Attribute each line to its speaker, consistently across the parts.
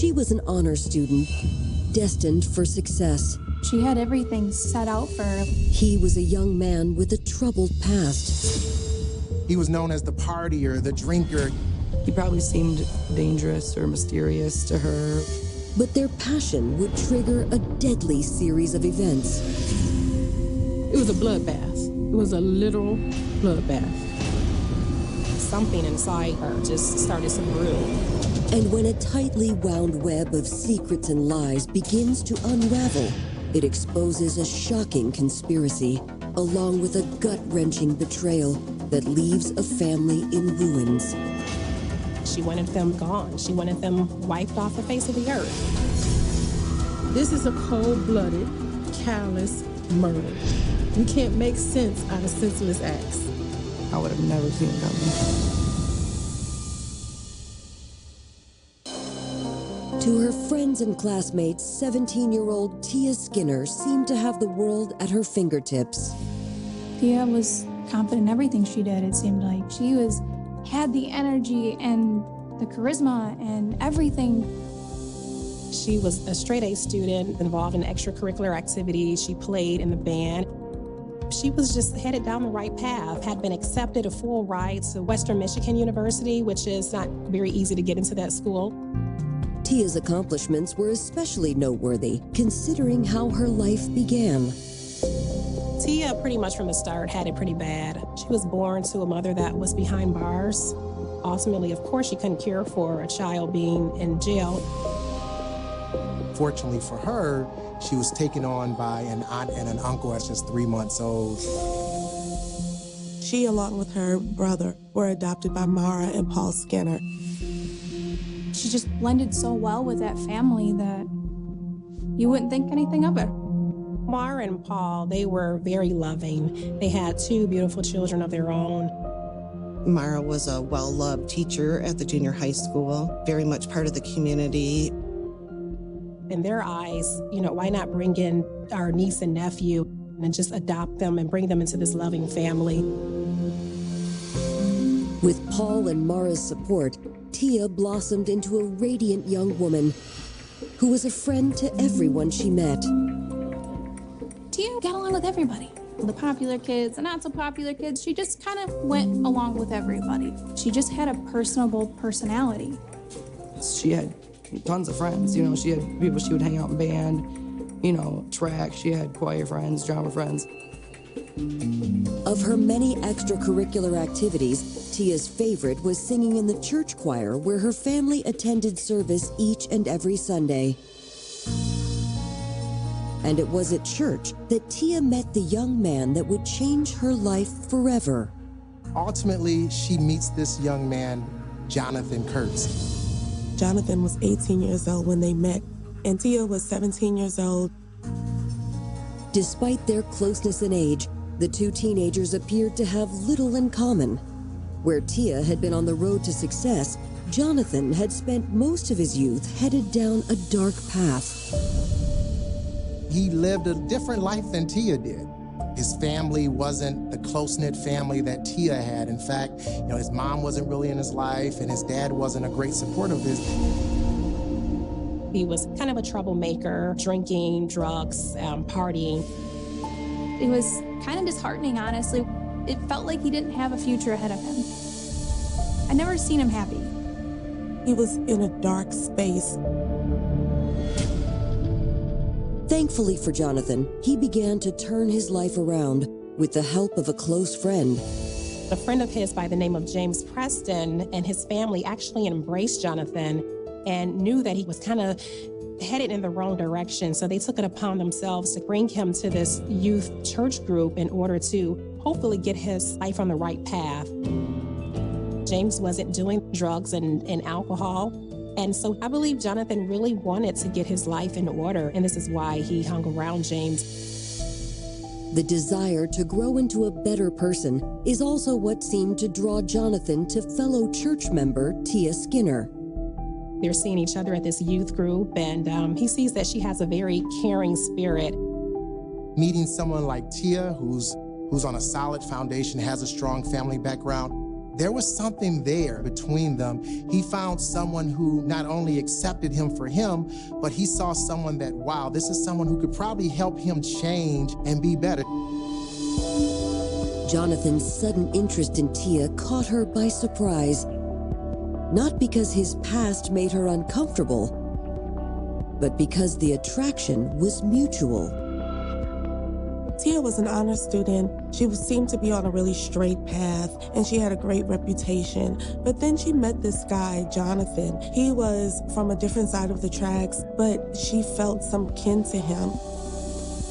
Speaker 1: She was an honor student, destined for success.
Speaker 2: She had everything set out for her.
Speaker 1: He was a young man with a troubled past.
Speaker 3: He was known as the partier, the drinker.
Speaker 4: He probably seemed dangerous or mysterious to her.
Speaker 1: But their passion would trigger a deadly series of events.
Speaker 5: It was a bloodbath. It was a literal bloodbath.
Speaker 6: Something inside her just started to brew.
Speaker 1: And when a tightly wound web of secrets and lies begins to unravel, it exposes a shocking conspiracy, along with a gut-wrenching betrayal that leaves a family in ruins.
Speaker 6: She wanted them gone. She wanted them wiped off the face of the earth.
Speaker 5: This is a cold-blooded, callous murder. We can't make sense out of senseless acts.
Speaker 4: I would have never seen it coming.
Speaker 1: To her friends and classmates, 17-year-old Tia Skinner seemed to have the world at her fingertips.
Speaker 2: Tia was confident in everything she did, it seemed like. She had the energy and the charisma and everything.
Speaker 6: She was a straight-A student involved in extracurricular activities. She played in the band. She was just headed down the right path, had been accepted a full ride to Western Michigan University, which is not very easy to get into that school.
Speaker 1: Tia's accomplishments were especially noteworthy, considering how her life began.
Speaker 6: Tia, pretty much from the start, had it pretty bad. She was born to a mother that was behind bars. Ultimately, of course, she couldn't care for a child being in jail.
Speaker 3: Fortunately for her, she was taken on by an aunt and an uncle at just 3 months old.
Speaker 7: She, along with her brother, were adopted by Mara and Paul Skinner.
Speaker 2: She just blended so well with that family that you wouldn't think anything of her.
Speaker 6: Mara and Paul, they were very loving. They had 2 beautiful children of their own.
Speaker 8: Mara was a well-loved teacher at the junior high school, very much part of the community.
Speaker 6: In their eyes, why not bring in our niece and nephew and just adopt them and bring them into this loving family?
Speaker 1: With Paul and Mara's support, Tia blossomed into a radiant young woman who was a friend to everyone she met.
Speaker 2: Tia got along with everybody. The popular kids, the not so popular kids, she just kind of went along with everybody. She just had a personable personality. She
Speaker 4: had tons of friends, she had people she would hang out in band, track, she had choir friends, drama friends.
Speaker 1: Of her many extracurricular activities, Tia's favorite was singing in the church choir where her family attended service each and every Sunday. And it was at church that Tia met the young man that would change her life forever.
Speaker 3: Ultimately, she meets this young man, Jonathan Kurtz.
Speaker 7: Jonathan was 18 years old when they met, and Tia was 17 years old.
Speaker 1: Despite their closeness in age, the 2 teenagers appeared to have little in common. Where Tia had been on the road to success, Jonathan had spent most of his youth headed down a dark path.
Speaker 3: He lived a different life than Tia did. His family wasn't the close-knit family that Tia had. In fact, his mom wasn't really in his life, and his dad wasn't a great support of his.
Speaker 6: He was kind of a troublemaker, drinking, drugs, partying.
Speaker 2: It was kind of disheartening, honestly. It felt like he didn't have a future ahead of him. I'd never seen him happy.
Speaker 7: He was in a dark space.
Speaker 1: Thankfully for Jonathan, he began to turn his life around with the help of a close friend.
Speaker 6: A friend of his by the name of James Preston and his family actually embraced Jonathan and knew that he was kind of headed in the wrong direction. So they took it upon themselves to bring him to this youth church group in order to hopefully get his life on the right path. James wasn't doing drugs and alcohol. And so I believe Jonathan really wanted to get his life in order, and this is why he hung around James.
Speaker 1: The desire to grow into a better person is also what seemed to draw Jonathan to fellow church member Tia Skinner.
Speaker 6: They're seeing each other at this youth group, and he sees that she has a very caring spirit.
Speaker 3: Meeting someone like Tia, who's on a solid foundation, has a strong family background, There was something there between them. He found someone who not only accepted him for him, but he saw someone that, wow, this is someone who could probably help him change and be better.
Speaker 1: Jonathan's sudden interest in Tia caught her by surprise. Not because his past made her uncomfortable, but because the attraction was mutual.
Speaker 7: Tia was an honor student. She seemed to be on a really straight path, and she had a great reputation. But then she met this guy, Jonathan. He was from a different side of the tracks, but she felt some kin to him.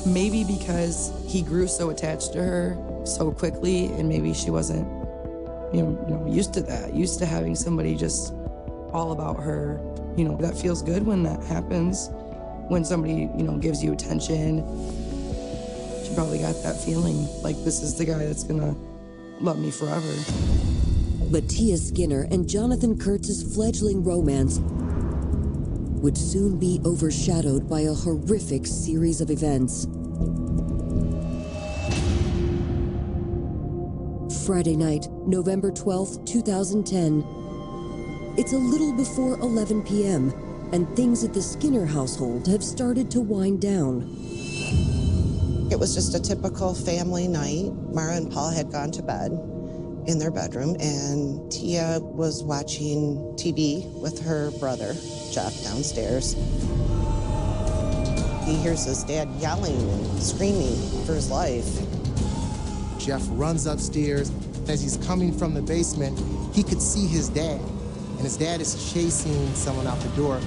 Speaker 4: Maybe because he grew so attached to her so quickly, and maybe she wasn't, used to that, used to having somebody just all about her. That feels good when that happens, when somebody, gives you attention. She probably got that feeling like this is the guy that's gonna love me forever.
Speaker 1: But Tia Skinner and Jonathan Kurtz's fledgling romance would soon be overshadowed by a horrific series of events. Friday night, November 12th, 2010. It's a little before 11 p.m., and things at the Skinner household have started to wind down.
Speaker 8: It was just a typical family night. Mara and Paul had gone to bed in their bedroom, and Tia was watching TV with her brother, Jeff, downstairs. He hears his dad yelling and screaming for his life.
Speaker 3: Jeff runs upstairs. As he's coming from the basement, he could see his dad, and his dad is chasing someone out the door.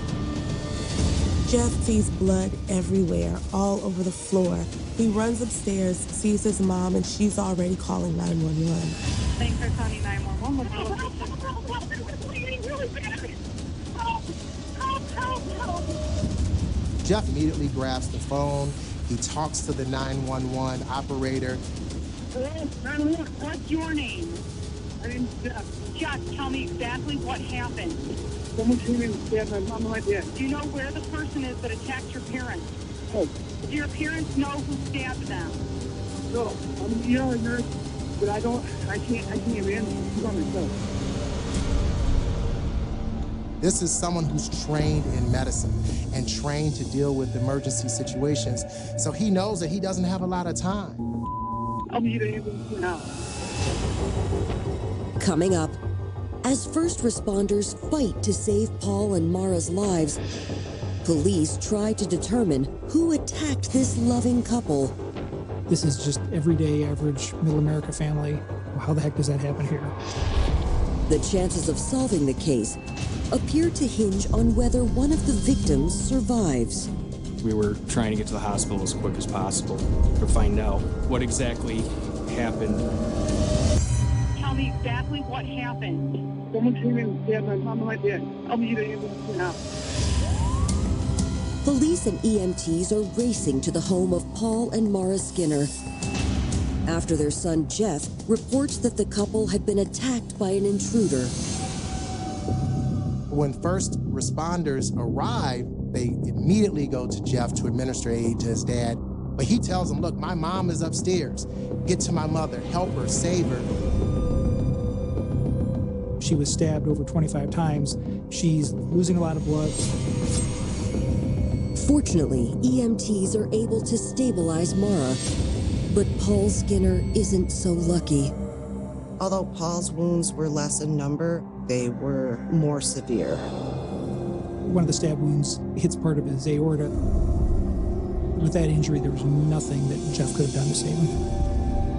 Speaker 7: Jeff sees blood everywhere, all over the floor. He runs upstairs, sees his mom, and she's already calling 911.
Speaker 9: Thanks for calling 911.
Speaker 3: Jeff immediately grabs the phone. He talks to the 911 operator.
Speaker 9: Hello, 911, what's your name? My name's Jeff. Jeff, tell me exactly what happened.
Speaker 10: Someone came in and stabbed my mom and my dad.
Speaker 9: Do you know where the person is that attacked your parents?
Speaker 10: Oh.
Speaker 9: Do your parents know who stabbed them?
Speaker 10: No, I'm an ER nurse, but I can't man, on myself.
Speaker 3: This is someone who's trained in medicine and trained to deal with emergency situations, so he knows that he doesn't have a lot of time.
Speaker 10: I'll need an ambulance now.
Speaker 1: Coming up, as first responders fight to save Paul and Mara's lives, police try to determine who attacked this loving couple.
Speaker 11: This is just everyday, average, middle America family. How the heck does that happen here?
Speaker 1: The chances of solving the case appear to hinge on whether one of the victims survives.
Speaker 12: We were trying to get to the hospital as quick as possible to find out what exactly happened.
Speaker 9: Tell me exactly what happened.
Speaker 10: Someone came in and stabbed my mom and my dad. I'll need an ambulance now.
Speaker 1: Police and EMTs are racing to the home of Paul and Mara Skinner after their son Jeff reports that the couple had been attacked by an intruder.
Speaker 3: When first responders arrive, they immediately go to Jeff to administer aid to his dad. But he tells them, look, my mom is upstairs. Get to my mother, help her, save her.
Speaker 11: She was stabbed over 25 times. She's losing a lot of blood.
Speaker 1: Fortunately, EMTs are able to stabilize Mara, but Paul Skinner isn't so lucky.
Speaker 8: Although Paul's wounds were less in number, they were more severe.
Speaker 11: One of the stab wounds hits part of his aorta. With that injury, there was nothing that Jeff could have done to save him.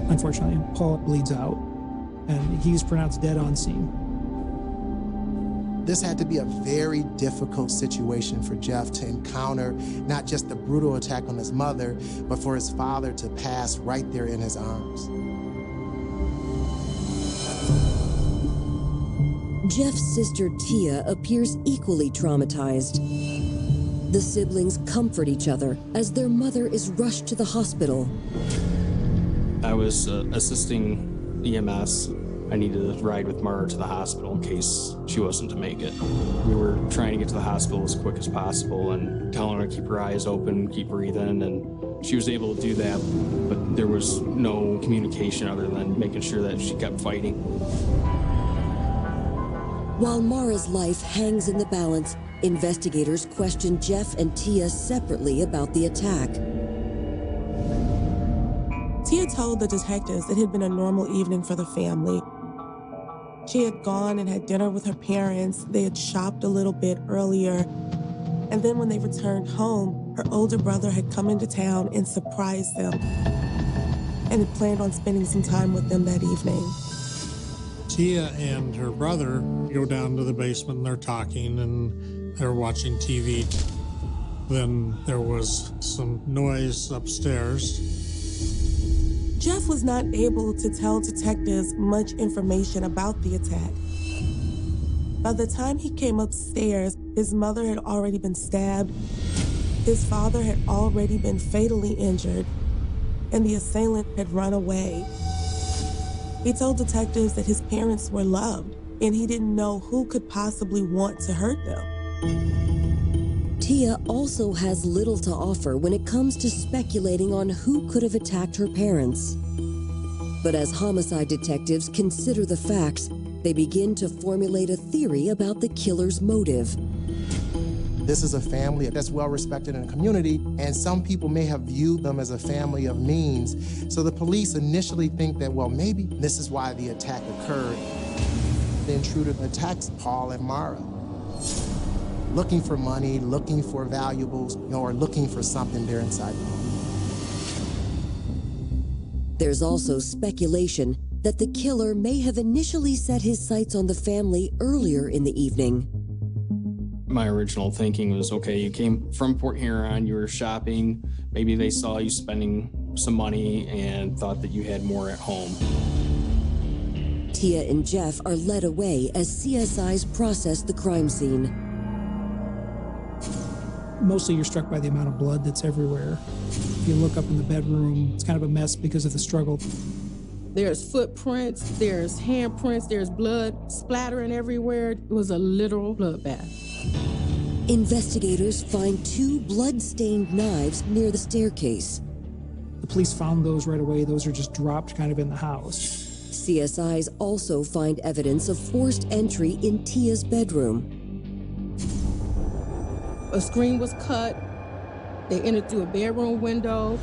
Speaker 11: Unfortunately, Paul bleeds out, and he's pronounced dead on scene.
Speaker 3: This had to be a very difficult situation for Jeff to encounter, not just the brutal attack on his mother, but for his father to pass right there in his arms.
Speaker 1: Jeff's sister Tia appears equally traumatized. The siblings comfort each other as their mother is rushed to the hospital.
Speaker 12: I was assisting EMS. I needed to ride with Mara to the hospital in case she wasn't to make it. We were trying to get to the hospital as quick as possible and telling her to keep her eyes open, keep breathing, and she was able to do that, but there was no communication other than making sure that she kept fighting.
Speaker 1: While Mara's life hangs in the balance, investigators question Jeff and Tia separately about the attack.
Speaker 7: Tia told the detectives it had been a normal evening for the family. She had gone and had dinner with her parents. They had shopped a little bit earlier. And then when they returned home, her older brother had come into town and surprised them and had planned on spending some time with them that evening.
Speaker 13: Tia and her brother go down to the basement and they're talking and they're watching TV. Then there was some noise upstairs.
Speaker 7: Jeff was not able to tell detectives much information about the attack. By the time he came upstairs, his mother had already been stabbed, his father had already been fatally injured, and the assailant had run away. He told detectives that his parents were loved, and he didn't know who could possibly want to hurt them.
Speaker 1: Tia also has little to offer when it comes to speculating on who could have attacked her parents. But as homicide detectives consider the facts, they begin to formulate a theory about the killer's motive.
Speaker 3: This is a family that's well respected in the community, and some people may have viewed them as a family of means. So the police initially think that, well, maybe this is why the attack occurred. The intruder attacks Paul and Mara, looking for money, looking for valuables, or looking for something there inside the home.
Speaker 1: There's also speculation that the killer may have initially set his sights on the family earlier in the evening.
Speaker 12: My original thinking was, okay, you came from Port Huron, you were shopping, maybe they saw you spending some money and thought that you had more at home.
Speaker 1: Tia and Jeff are led away as CSIs process the crime scene.
Speaker 11: Mostly you're struck by the amount of blood that's everywhere. If you look up in the bedroom, it's kind of a mess because of the struggle.
Speaker 5: There's footprints, there's handprints, there's blood splattering everywhere. It was a literal bloodbath.
Speaker 1: Investigators find 2 blood-stained knives near the staircase.
Speaker 11: The police found those right away. Those are just dropped kind of in the house.
Speaker 1: CSIs also find evidence of forced entry in Tia's bedroom.
Speaker 5: A screen was cut. They entered through a bedroom window.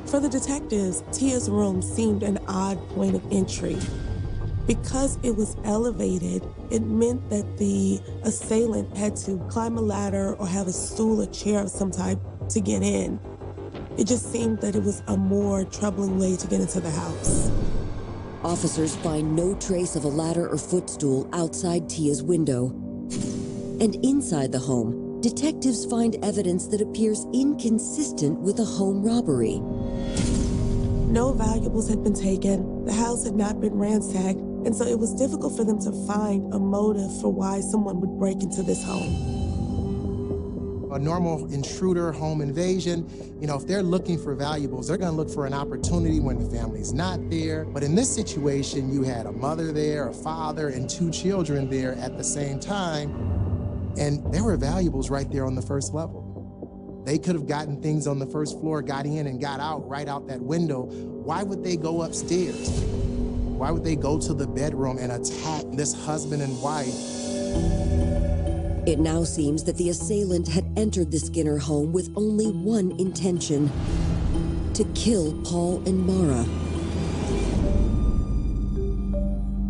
Speaker 7: For the detectives, Tia's room seemed an odd point of entry. Because it was elevated, it meant that the assailant had to climb a ladder or have a stool or chair of some type to get in. It just seemed that it was a more troubling way to get into the house.
Speaker 1: Officers find no trace of a ladder or footstool outside Tia's window. And inside the home, detectives find evidence that appears inconsistent with a home robbery.
Speaker 7: No valuables had been taken, the house had not been ransacked, and so it was difficult for them to find a motive for why someone would break into this home.
Speaker 3: A normal intruder home invasion, if they're looking for valuables, they're gonna look for an opportunity when the family's not there. But in this situation, you had a mother there, a father, and 2 children there at the same time. And there were valuables right there on the first level. They could have gotten things on the first floor, got in and got out right out that window. Why would they go upstairs? Why would they go to the bedroom and attack this husband and wife?
Speaker 1: It now seems that the assailant had entered the Skinner home with only one intention: to kill Paul and Mara.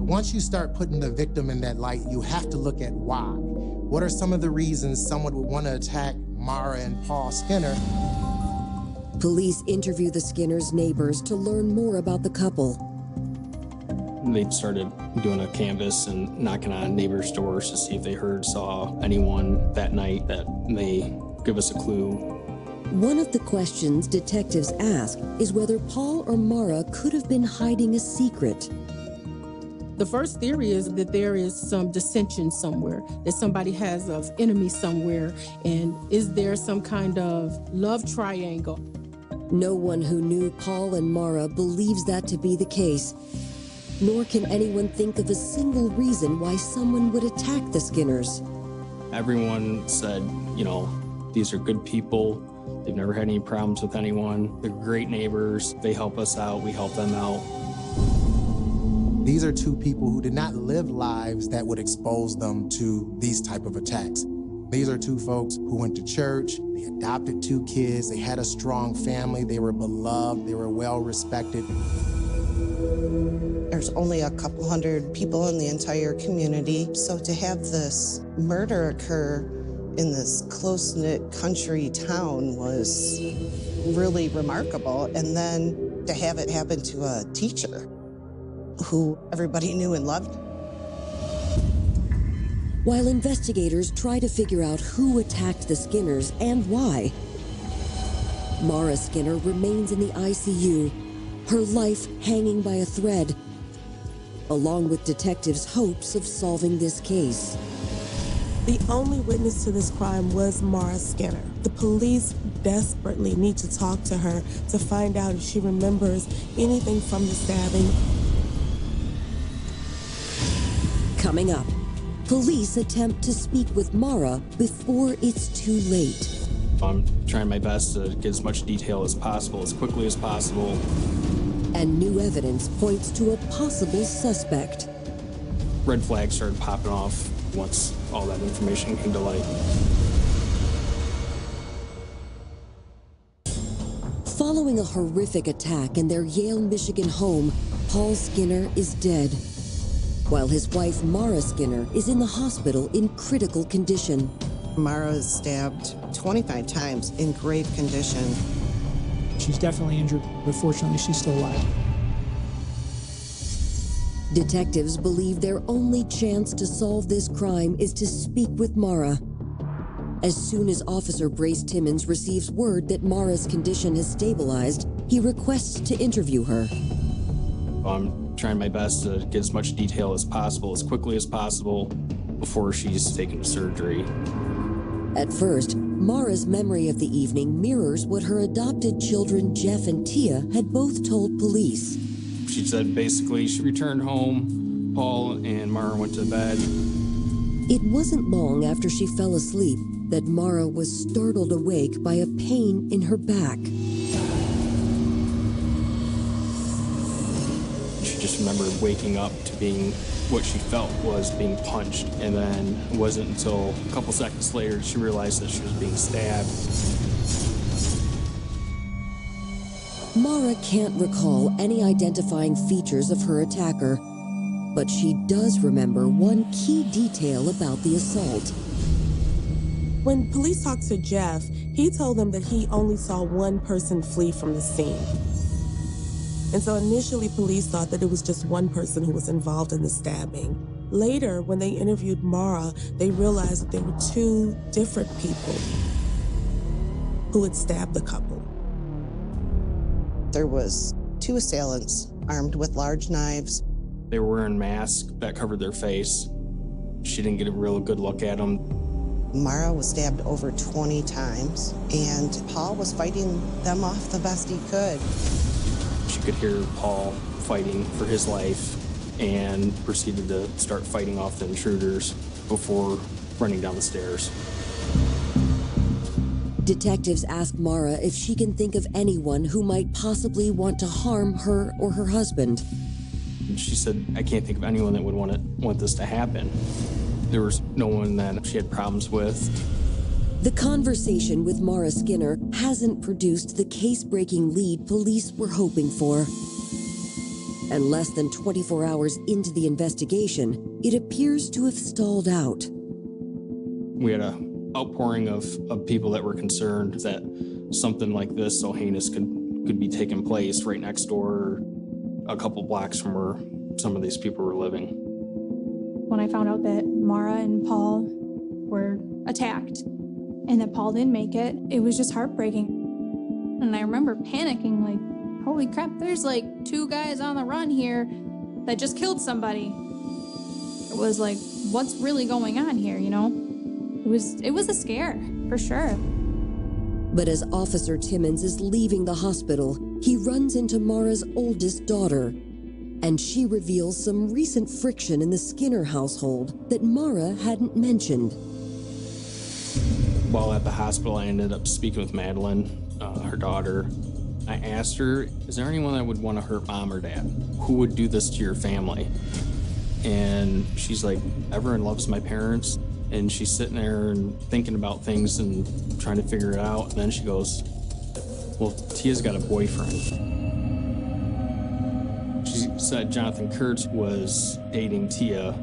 Speaker 3: Once you start putting the victim in that light, you have to look at why. What are some of the reasons someone would want to attack Mara and Paul Skinner?
Speaker 1: Police interview the Skinners' neighbors to learn more about the couple.
Speaker 12: They started doing a canvass and knocking on neighbors' doors to see if they saw anyone that night that may give us a clue.
Speaker 1: One of the questions detectives ask is whether Paul or Mara could have been hiding a secret.
Speaker 5: The first theory is that there is some dissension somewhere, that somebody has an enemy somewhere, and is there some kind of love triangle?
Speaker 1: No one who knew Paul and Mara believes that to be the case, nor can anyone think of a single reason why someone would attack the Skinners.
Speaker 12: Everyone said, these are good people. They've never had any problems with anyone. They're great neighbors. They help us out. We help them out.
Speaker 3: These are two people who did not live lives that would expose them to these type of attacks. These are two folks who went to church, they adopted 2 kids, they had a strong family, they were beloved, they were well respected.
Speaker 8: There's only a couple hundred people in the entire community, so to have this murder occur in this close-knit country town was really remarkable. And then to have it happen to a teacher who everybody knew and loved.
Speaker 1: While investigators try to figure out who attacked the Skinners and why, Mara Skinner remains in the ICU, her life hanging by a thread, along with detectives' hopes of solving this case.
Speaker 7: The only witness to this crime was Mara Skinner. The police desperately need to talk to her to find out if she remembers anything from the stabbing.
Speaker 1: Coming up, police attempt to speak with Mara before it's too late.
Speaker 12: I'm trying my best to get as much detail as possible, as quickly as possible.
Speaker 1: And new evidence points to a possible suspect.
Speaker 12: Red flags started popping off once all that information came to light.
Speaker 1: Following a horrific attack in their Yale, Michigan home, Paul Skinner is dead, while his wife, Mara Skinner, is in the hospital in critical condition.
Speaker 8: Mara is stabbed 25 times in grave condition.
Speaker 11: She's definitely injured, but fortunately she's still alive.
Speaker 1: Detectives believe their only chance to solve this crime is to speak with Mara. As soon as Officer Brace Timmons receives word that Mara's condition has stabilized, he requests to interview her.
Speaker 12: I'm trying my best to get as much detail as possible, as quickly as possible, before she's taken to surgery.
Speaker 1: At first, Mara's memory of the evening mirrors what her adopted children Jeff and Tia had both told police.
Speaker 12: She said basically she returned home, Paul and Mara went to bed.
Speaker 1: It wasn't long after she fell asleep that Mara was startled awake by a pain in her back.
Speaker 12: She just remembered waking up to being what she felt was being punched, and then it wasn't until a couple seconds later she realized that she was being stabbed.
Speaker 1: Mara can't recall any identifying features of her attacker, but she does remember one key detail about the assault.
Speaker 7: When police talked to Jeff, he told them that he only saw one person flee from the scene. And so initially police thought that it was just one person who was involved in the stabbing. Later, when they interviewed Mara, they realized that there were 2 different people who had stabbed the couple.
Speaker 8: There was 2 assailants armed with large knives.
Speaker 12: They were wearing masks that covered their face. She didn't get a real good look at them.
Speaker 8: Mara was stabbed over 20 times, and Paul was fighting them off the best he could.
Speaker 12: She could hear Paul fighting for his life and proceeded to start fighting off the intruders before running down the stairs.
Speaker 1: Detectives ask Mara if she can think of anyone who might possibly want to harm her or her husband.
Speaker 12: She said, I can't think of anyone that would want this to happen. There was no one that she had problems with.
Speaker 1: The conversation with Mara Skinner hasn't produced the case-breaking lead police were hoping for. And less than 24 hours into the investigation, it appears to have stalled out.
Speaker 12: We had an outpouring of people that were concerned that something like this, so heinous, could be taking place right next door, a couple blocks from where some of these people were living.
Speaker 2: When I found out that Mara and Paul were attacked and that Paul didn't make it, it was just heartbreaking. And I remember panicking, like, holy crap, there's like 2 guys on the run here that just killed somebody. It was like, what's really going on here, you know? It was a scare, for sure.
Speaker 1: But as Officer Timmons is leaving the hospital, he runs into Mara's oldest daughter, and she reveals some recent friction in the Skinner household that Mara hadn't mentioned.
Speaker 12: While at the hospital, I ended up speaking with Madeline, her daughter, I asked her, is there anyone that would want to hurt mom or dad? Who would do this to your family? And she's like, everyone loves my parents. And she's sitting there and thinking about things and trying to figure it out. And then she goes, well, Tia's got a boyfriend. She said Jonathan Kurtz was dating Tia,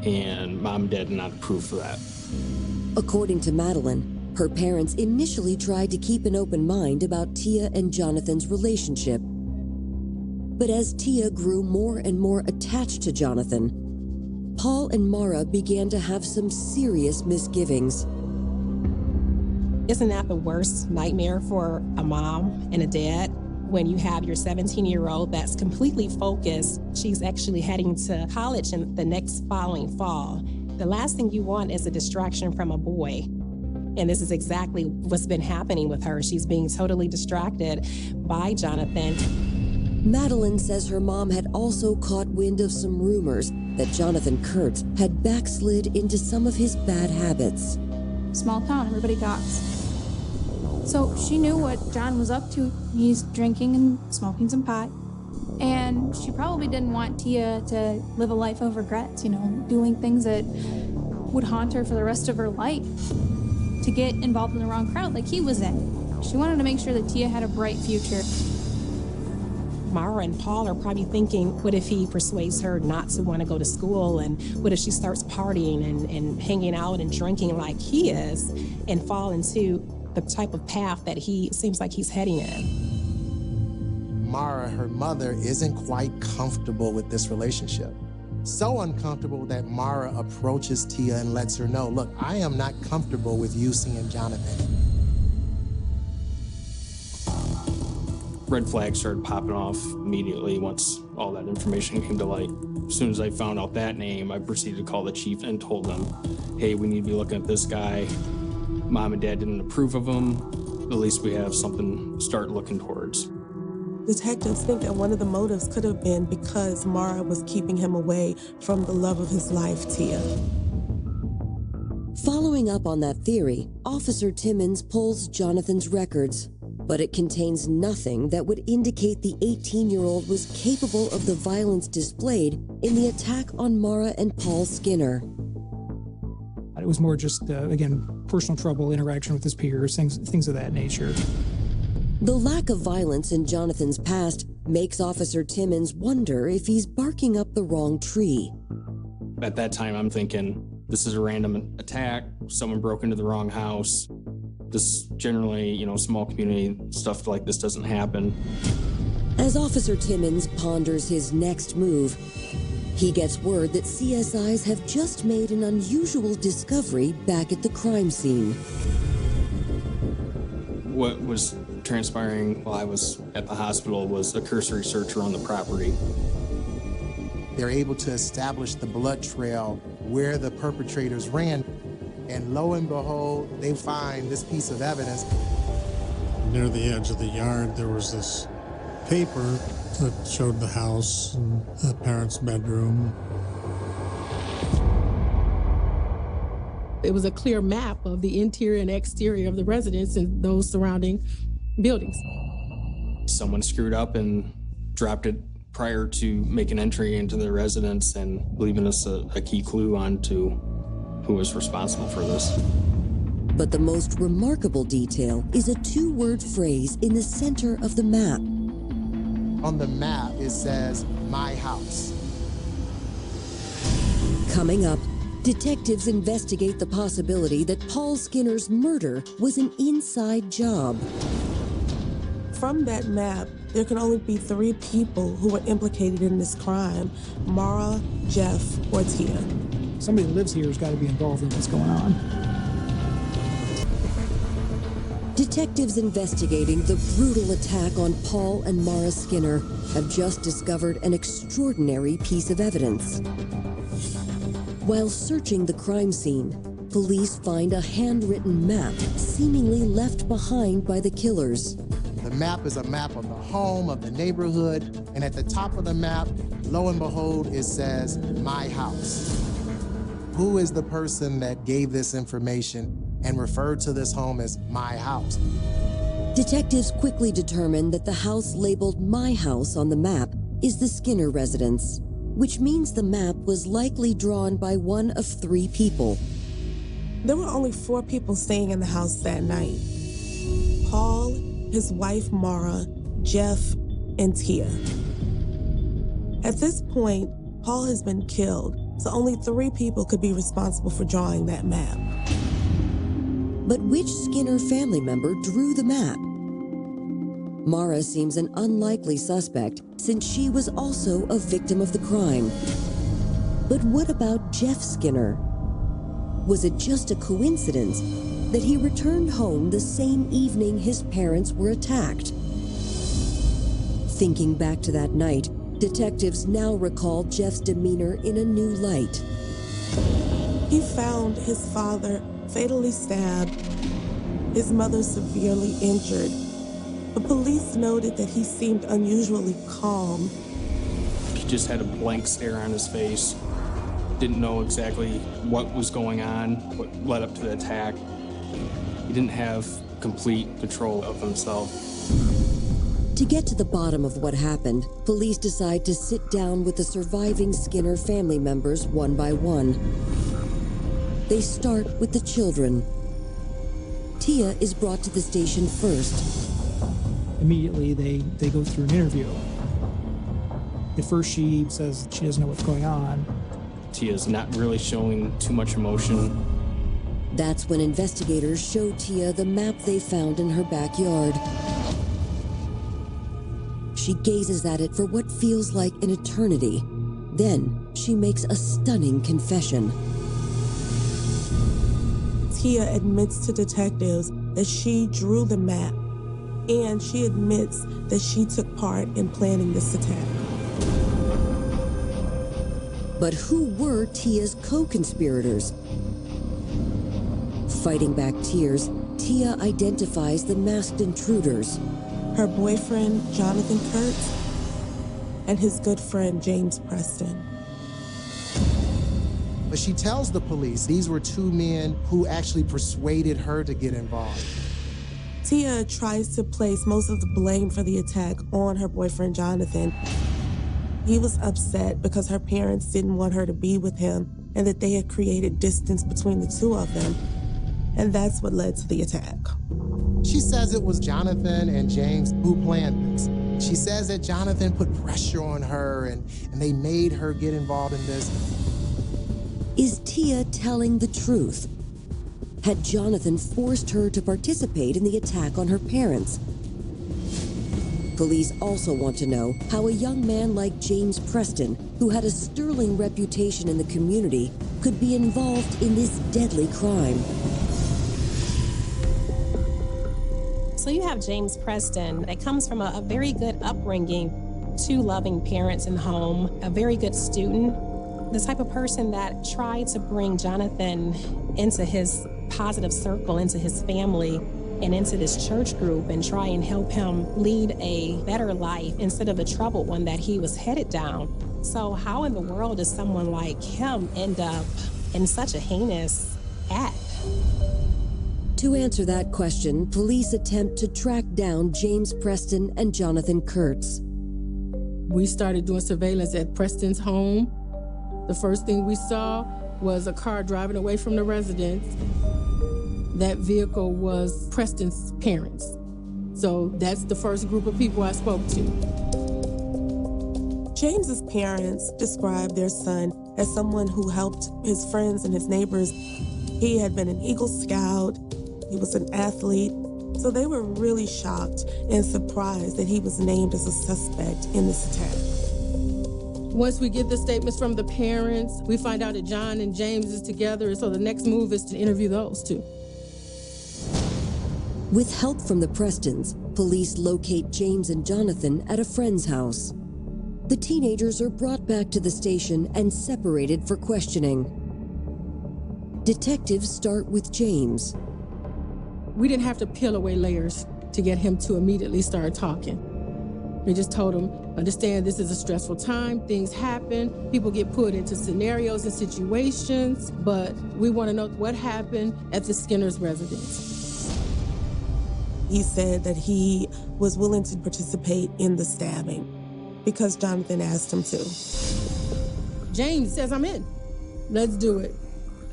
Speaker 12: and mom and dad did not approve of that.
Speaker 1: According to Madeline, her parents initially tried to keep an open mind about Tia and Jonathan's relationship. But as Tia grew more and more attached to Jonathan, Paul and Mara began to have some serious misgivings.
Speaker 6: Isn't that the worst nightmare for a mom and a dad? When you have your 17-year-old that's completely focused, she's actually heading to college in the next following fall. The last thing you want is a distraction from a boy. And this is exactly what's been happening with her. She's being totally distracted by Jonathan.
Speaker 1: Madeline says her mom had also caught wind of some rumors that Jonathan Kurtz had backslid into some of his bad habits.
Speaker 2: Small town, everybody talks. So she knew what John was up to. He's drinking and smoking some pot. And she probably didn't want Tia to live a life of regrets, doing things that would haunt her for the rest of her life. To get involved in the wrong crowd like he was in. She wanted to make sure that Tia had a bright future.
Speaker 6: Mara and Paul are probably thinking, what if he persuades her not to want to go to school? And what if she starts partying and hanging out and drinking like he is and fall into the type of path that he seems like he's heading in?
Speaker 3: Mara, her mother, isn't quite comfortable with this relationship. So uncomfortable that Mara approaches Tia and lets her know, look, I am not comfortable with you seeing Jonathan.
Speaker 12: Red flags started popping off immediately once all that information came to light. As soon as I found out that name, I proceeded to call the chief and told them, hey, we need to be looking at this guy. Mom and dad didn't approve of him. At least we have something to start looking towards.
Speaker 7: Detectives think that one of the motives could have been because Mara was keeping him away from the love of his life, Tia.
Speaker 1: Following up on that theory, Officer Timmons pulls Jonathan's records, but it contains nothing that would indicate the 18-year-old was capable of the violence displayed in the attack on Mara and Paul Skinner.
Speaker 11: It was more just, again, personal trouble, interaction with his peers, things of that nature.
Speaker 1: The lack of violence in Jonathan's past makes Officer Timmons wonder if he's barking up the wrong tree.
Speaker 12: At that time, I'm thinking, this is a random attack. Someone broke into the wrong house. This generally, small community stuff like this doesn't happen.
Speaker 1: As Officer Timmons ponders his next move, he gets word that CSIs have just made an unusual discovery back at the crime scene.
Speaker 12: What was transpiring while I was at the hospital was a cursory search around the property.
Speaker 3: They're able to establish the blood trail where the perpetrators ran, and lo and behold, they find this piece of evidence.
Speaker 13: Near the edge of the yard, there was this paper that showed the house and the parents' bedroom.
Speaker 5: It was a clear map of the interior and exterior of the residence and those surrounding buildings.
Speaker 12: Someone screwed up and dropped it prior to making entry into the residence and leaving us a key clue on to who was responsible for this.
Speaker 1: But the most remarkable detail is a two-word phrase in the center of the map.
Speaker 3: On the map, it says, my house.
Speaker 1: Coming up, detectives investigate the possibility that Paul Skinner's murder was an inside job.
Speaker 7: From that map, there can only be 3 people who were implicated in this crime: Mara, Jeff, or Tia.
Speaker 11: Somebody that lives here has got to be involved in what's going on.
Speaker 1: Detectives investigating the brutal attack on Paul and Mara Skinner have just discovered an extraordinary piece of evidence. While searching the crime scene, police find a handwritten map seemingly left behind by the killers.
Speaker 3: The map is a map of the home, of the neighborhood, and at the top of the map, lo and behold, it says, my house. Who is the person that gave this information and referred to this home as my house?
Speaker 1: Detectives quickly determine that the house labeled My House on the map is the Skinner residence, which means the map was likely drawn by one of 3 people.
Speaker 7: There were only 4 people staying in the house that night: Paul, his wife Mara, Jeff, and Tia. At this point, Paul has been killed, so only 3 people could be responsible for drawing that map.
Speaker 1: But which Skinner family member drew the map? Mara seems an unlikely suspect since she was also a victim of the crime. But what about Jeff Skinner? Was it just a coincidence that he returned home the same evening his parents were attacked? Thinking back to that night, detectives now recall Jeff's demeanor in a new light.
Speaker 7: He found his father fatally stabbed, his mother severely injured. The police noted that he seemed unusually calm.
Speaker 12: He just had a blank stare on his face. Didn't know exactly what was going on, what led up to the attack. He didn't have complete control of himself.
Speaker 1: To get to the bottom of what happened, police decide to sit down with the surviving Skinner family members one by one. They start with the children. Tia is brought to the station first.
Speaker 11: Immediately, they go through an interview. At first, she says she doesn't know what's going on.
Speaker 12: Tia's not really showing too much emotion.
Speaker 1: That's when investigators show Tia the map they found in her backyard. She gazes at it for what feels like an eternity. Then, she makes a stunning confession.
Speaker 7: Tia admits to detectives that she drew the map, and she admits that she took part in planning this attack.
Speaker 1: But who were Tia's co-conspirators? Fighting back tears, Tia identifies the masked intruders.
Speaker 7: Her boyfriend, Jonathan Kurtz, and his good friend, James Preston.
Speaker 3: But she tells the police these were 2 men who actually persuaded her to get involved.
Speaker 7: Tia tries to place most of the blame for the attack on her boyfriend, Jonathan. He was upset because her parents didn't want her to be with him and that they had created distance between the 2 of them. And that's what led to the attack.
Speaker 3: She says it was Jonathan and James who planned this. She says that Jonathan put pressure on her and they made her get involved in this.
Speaker 1: Is Tia telling the truth? Had Jonathan forced her to participate in the attack on her parents? Police also want to know how a young man like James Preston, who had a sterling reputation in the community, could be involved in this deadly crime.
Speaker 6: So you have James Preston that comes from a very good upbringing, 2 loving parents in the home, a very good student, the type of person that tried to bring Jonathan into his positive circle, into his family, and into this church group and try and help him lead a better life instead of the troubled one that he was headed down. So how in the world does someone like him end up in such a heinous act?
Speaker 1: To answer that question, police attempt to track down James Preston and Jonathan Kurtz.
Speaker 5: We started doing surveillance at Preston's home. The first thing we saw was a car driving away from the residence. That vehicle was Preston's parents. So that's the first group of people I spoke to.
Speaker 7: James's parents described their son as someone who helped his friends and his neighbors. He had been an Eagle Scout. He was an athlete. So they were really shocked and surprised that he was named as a suspect in this attack.
Speaker 5: Once we get the statements from the parents, we find out that John and James is together, and so the next move is to interview those 2.
Speaker 1: With help from the Prestons, police locate James and Jonathan at a friend's house. The teenagers are brought back to the station and separated for questioning. Detectives start with James.
Speaker 5: We didn't have to peel away layers to get him to immediately start talking. We just told him, understand this is a stressful time, things happen, people get put into scenarios and situations, but we want to know what happened at the Skinner's residence.
Speaker 7: He said that he was willing to participate in the stabbing because Jonathan asked him to.
Speaker 5: James says, I'm in. Let's do it.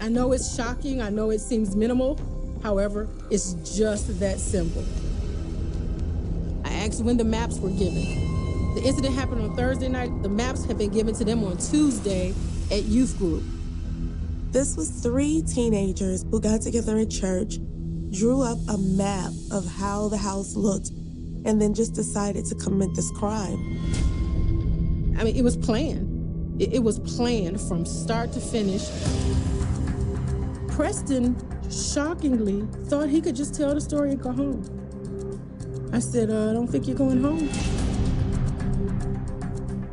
Speaker 5: I know it's shocking. I know it seems minimal. However, it's just that simple. I asked when the maps were given. The incident happened on Thursday night. The maps had been given to them on Tuesday at youth group.
Speaker 7: This was 3 teenagers who got together at church, drew up a map of how the house looked, and then just decided to commit this crime.
Speaker 5: I mean, it was planned. It was planned from start to finish. Preston, shockingly, thought he could just tell the story and go home. I said, I don't think you're going home.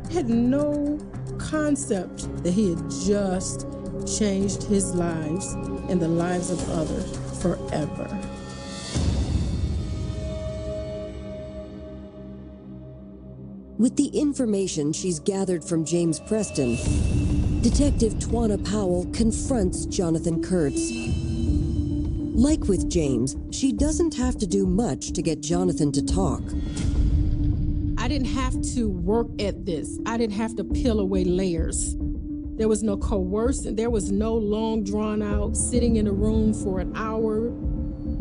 Speaker 5: I had no concept that he had just changed his lives and the lives of others forever.
Speaker 1: With the information she's gathered from James Preston, Detective Twana Powell confronts Jonathan Kurtz. Like with James, she doesn't have to do much to get Jonathan to talk.
Speaker 5: I didn't have to work at this. I didn't have to peel away layers. There was no coercion. There was no long drawn out sitting in a room for an hour.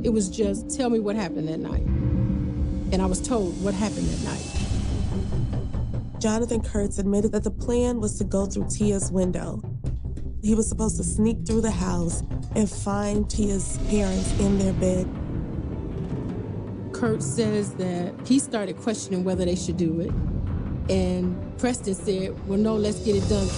Speaker 5: It was just, tell me what happened that night. And I was told what happened that night.
Speaker 7: Jonathan Kurtz admitted that the plan was to go through Tia's window. He was supposed to sneak through the house and find Tia's parents in their bed.
Speaker 5: Kurtz says that he started questioning whether they should do it. And Preston said, well, no, let's get it done.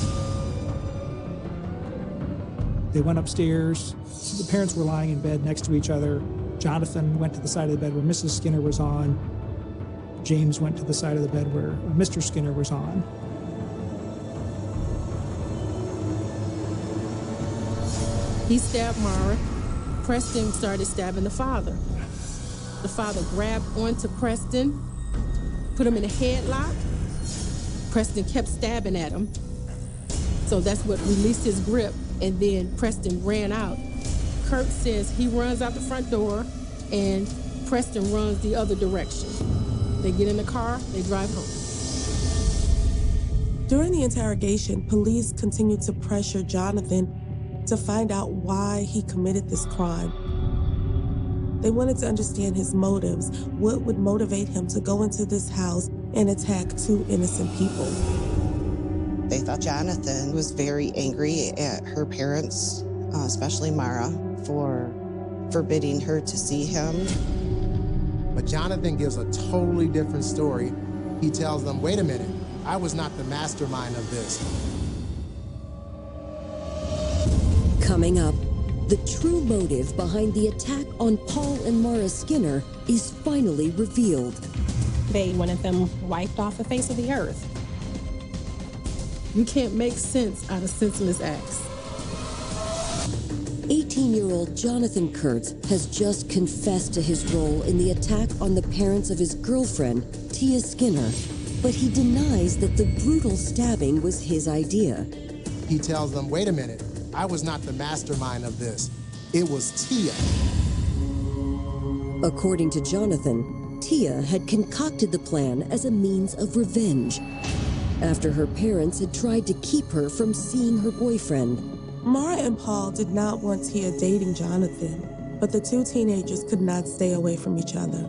Speaker 11: They went upstairs. The parents were lying in bed next to each other. Jonathan went to the side of the bed where Mrs. Skinner was on. James went to the side of the bed where Mr. Skinner was on.
Speaker 5: He stabbed Mara. Preston started stabbing the father. The father grabbed onto Preston, put him in a headlock. Preston kept stabbing at him. So that's what released his grip, and then Preston ran out. Kurtz says he runs out the front door, and Preston runs the other direction. They get in the car, they drive home.
Speaker 7: During the interrogation, police continued to pressure Jonathan to find out why he committed this crime. They wanted to understand his motives, what would motivate him to go into this house and attack 2 innocent people.
Speaker 8: They thought Jonathan was very angry at her parents, especially Mara, for forbidding her to see him.
Speaker 3: But Jonathan gives a totally different story. He tells them, wait a minute, I was not the mastermind of this.
Speaker 1: Coming up, the true motive behind the attack on Paul and Mara Skinner is finally revealed.
Speaker 6: They wanted them wiped off the face of the earth.
Speaker 5: You can't make sense out of senseless acts.
Speaker 1: 18-year-old Jonathan Kurtz has just confessed to his role in the attack on the parents of his girlfriend, Tia Skinner, but he denies that the brutal stabbing was his idea.
Speaker 3: He tells them, wait a minute, I was not the mastermind of this. It was Tia.
Speaker 1: According to Jonathan, Tia had concocted the plan as a means of revenge after her parents had tried to keep her from seeing her boyfriend.
Speaker 7: Mara and Paul did not want Tia dating Jonathan, but the 2 teenagers could not stay away from each other.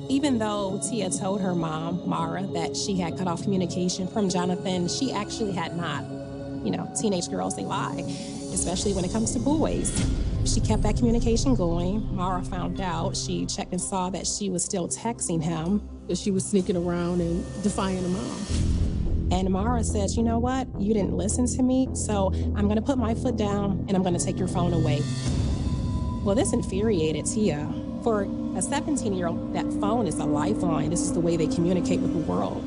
Speaker 6: Even though Tia told her mom, Mara, that she had cut off communication from Jonathan, she actually had not. You know, teenage girls, they lie, especially when it comes to boys. She kept that communication going. Mara found out. She checked and saw that she was still texting him.
Speaker 5: She was sneaking around and defying her mom.
Speaker 6: And Mara said, you know what? You didn't listen to me, so I'm gonna put my foot down and I'm gonna take your phone away. Well, this infuriated Tia. For a 17-year-old, that phone is a lifeline. This is the way they communicate with the world.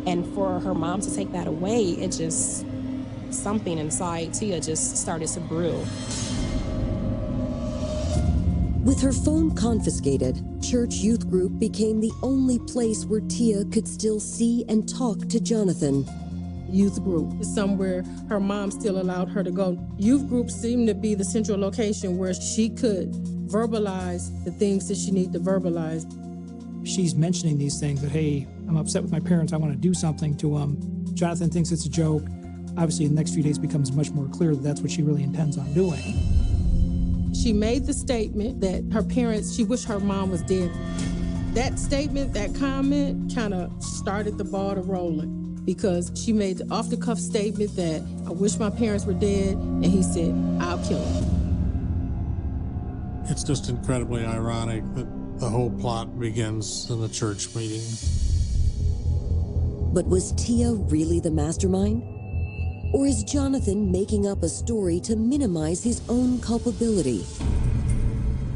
Speaker 6: And for her mom to take that away, it just, something inside Tia just started to brew.
Speaker 1: With her phone confiscated, church youth group became the only place where Tia could still see and talk to Jonathan.
Speaker 5: Youth group is somewhere her mom still allowed her to go. Youth group seemed to be the central location where she could verbalize the things that she needs to verbalize.
Speaker 11: She's mentioning these things that, hey, I'm upset with my parents, I want to do something to them. Jonathan thinks it's a joke. Obviously, the next few days becomes much more clear that that's what she really intends on doing.
Speaker 5: She made the statement that her parents, she wished her mom was dead. That statement, that comment, kind of started the ball to rolling because she made the off-the-cuff statement that, I wish my parents were dead, and he said, I'll kill her.
Speaker 13: It's just incredibly ironic that the whole plot begins in a church meeting.
Speaker 1: But was Tia really the mastermind? Or is Jonathan making up a story to minimize his own culpability?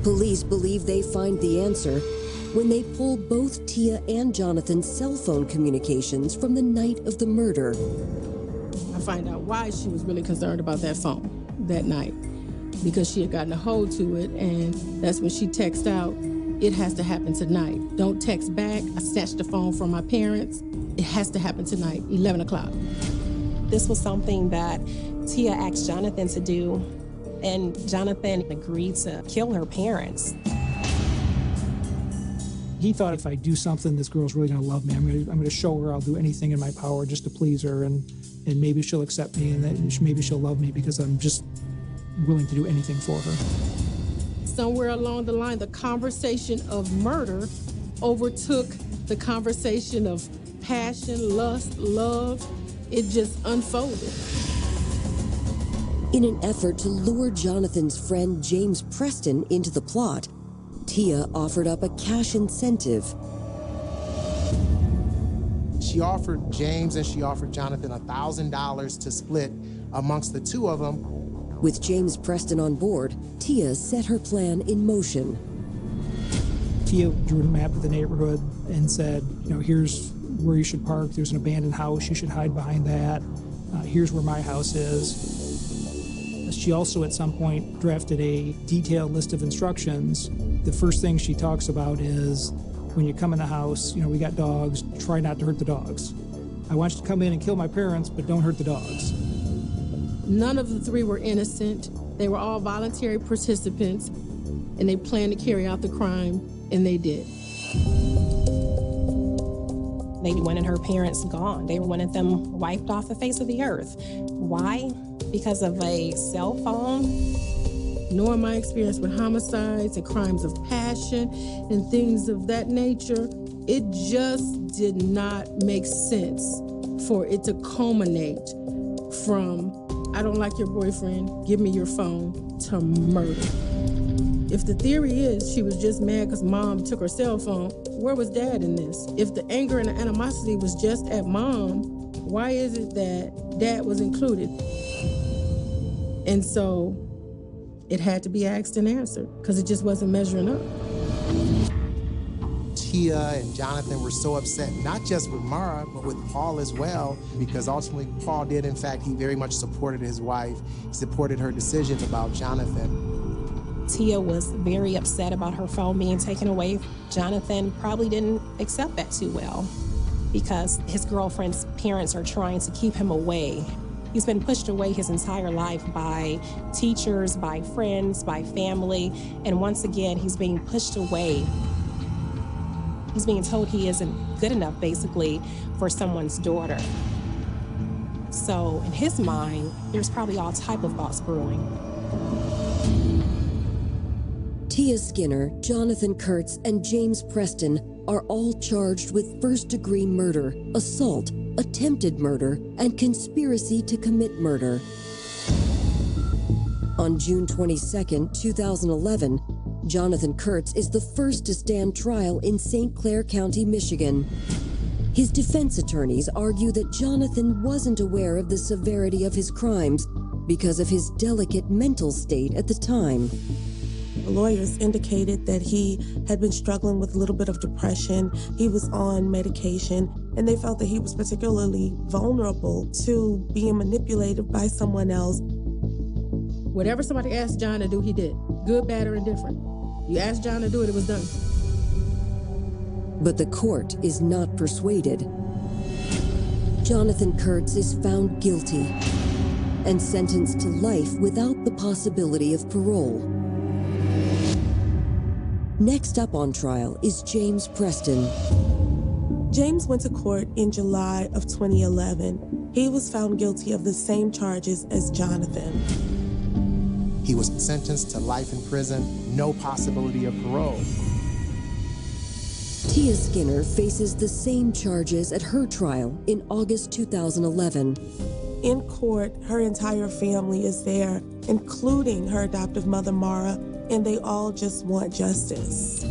Speaker 1: Police believe they find the answer when they pull both Tia and Jonathan's cell phone communications from the night of the murder.
Speaker 5: I find out why she was really concerned about that phone that night, because she had gotten a hold to it, and that's when she texted out, it has to happen tonight. Don't text back. I snatched the phone from my parents. It has to happen tonight, 11 o'clock.
Speaker 6: This was something that Tia asked Jonathan to do, and Jonathan agreed to kill her parents.
Speaker 11: He thought if I do something, this girl's really going to love me. I'm going to show her I'll do anything in my power just to please her, and maybe she'll accept me, and that maybe she'll love me because I'm just willing to do anything for her.
Speaker 5: Somewhere along the line, the conversation of murder overtook the conversation of passion, lust, love. It just unfolded.
Speaker 1: In an effort to lure Jonathan's friend James Preston into the plot, Tia offered up a cash incentive.
Speaker 3: She offered James and she offered Jonathan $1,000 to split amongst the two of them.
Speaker 1: With James Preston on board, Tia set her plan in motion.
Speaker 11: Tia drew a map of the neighborhood and said, here's where you should park. There's an abandoned house. You should hide behind that. Here's where my house is. She also, at some point, drafted a detailed list of instructions. The first thing she talks about is, when you come in the house, we got dogs, try not to hurt the dogs. I want you to come in and kill my parents, but don't hurt the dogs.
Speaker 5: None of the three were innocent. They were all voluntary participants, and they planned to carry out the crime, and they did.
Speaker 6: They wanted her parents gone. They wanted them wiped off the face of the earth. Why? Because of a cell phone?
Speaker 5: Knowing my experience with homicides and crimes of passion and things of that nature, it just did not make sense for it to culminate from, I don't like your boyfriend, give me your phone, to murder. If the theory is she was just mad because mom took her cell phone, where was dad in this? If the anger and the animosity was just at mom, why is it that dad was included? And so it had to be asked and answered because it just wasn't measuring up.
Speaker 3: Tia and Jonathan were so upset, not just with Mara, but with Paul as well, because ultimately Paul did, in fact, he very much supported his wife. He supported her decision about Jonathan.
Speaker 6: Tia was very upset about her phone being taken away. Jonathan probably didn't accept that too well because his girlfriend's parents are trying to keep him away. He's been pushed away his entire life by teachers, by friends, by family, and once again, he's being pushed away. He's being told he isn't good enough, basically, for someone's daughter. So in his mind, there's probably all type of thoughts brewing.
Speaker 1: Tia Skinner, Jonathan Kurtz, and James Preston are all charged with first-degree murder, assault, attempted murder, and conspiracy to commit murder. On June 22, 2011, Jonathan Kurtz is the first to stand trial in St. Clair County, Michigan. His defense attorneys argue that Jonathan wasn't aware of the severity of his crimes because of his delicate mental state at the time.
Speaker 7: The lawyers indicated that he had been struggling with a little bit of depression. He was on medication, and they felt that he was particularly vulnerable to being manipulated by someone else.
Speaker 5: Whatever somebody asked John to do, he did. Good, bad, or indifferent. You asked John to do it, it was done.
Speaker 1: But the court is not persuaded. Jonathan Kurtz is found guilty and sentenced to life without the possibility of parole. Next up on trial is James Preston.
Speaker 7: James went to court in July of 2011. He was found guilty of the same charges as Jonathan.
Speaker 3: He was sentenced to life in prison, no possibility of parole.
Speaker 1: Tia Skinner faces the same charges at her trial in August 2011.
Speaker 7: In court, her entire family is there, including her adoptive mother, Mara, and they all just want justice.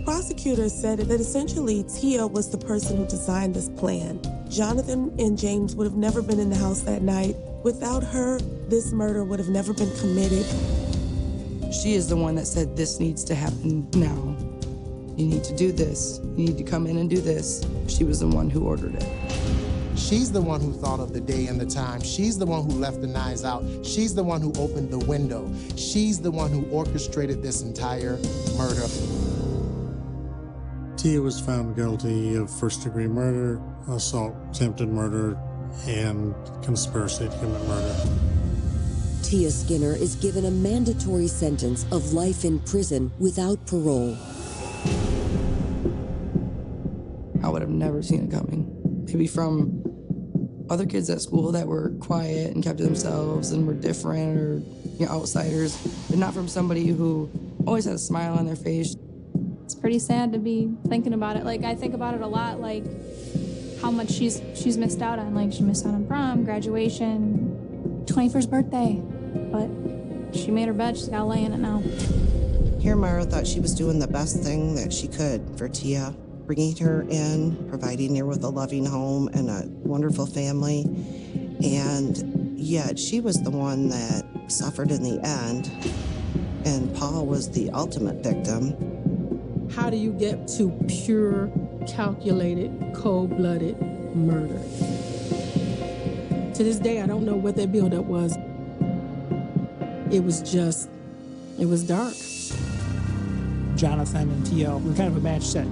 Speaker 7: Prosecutors said that essentially Tia was the person who designed this plan. Jonathan and James would have never been in the house that night. Without her, this murder would have never been committed.
Speaker 4: She is the one that said, this needs to happen now. You need to do this. You need to come in and do this. She was the one who ordered it.
Speaker 3: She's the one who thought of the day and the time. She's the one who left the knives out. She's the one who opened the window. She's the one who orchestrated this entire murder.
Speaker 13: Tia was found guilty of first-degree murder, assault, attempted murder, and conspiracy to commit murder.
Speaker 1: Tia Skinner is given a mandatory sentence of life in prison without parole.
Speaker 4: I would have never seen it coming. Maybe from other kids at school that were quiet and kept to themselves and were different or outsiders, but not from somebody who always had a smile on their face.
Speaker 2: It's pretty sad to be thinking about it. Like, I think about it a lot, like how much she's missed out on. Like, she missed out on prom, graduation, 21st birthday. But she made her bed, she's gotta lay in it now.
Speaker 8: Here, Mara thought she was doing the best thing that she could for Tia, bringing her in, providing her with a loving home and a wonderful family. And yet she was the one that suffered in the end. And Paul was the ultimate victim.
Speaker 5: How do you get to pure, calculated, cold-blooded murder? To this day, I don't know what that buildup was. It was dark.
Speaker 11: Jonathan and Tia were kind of a match set.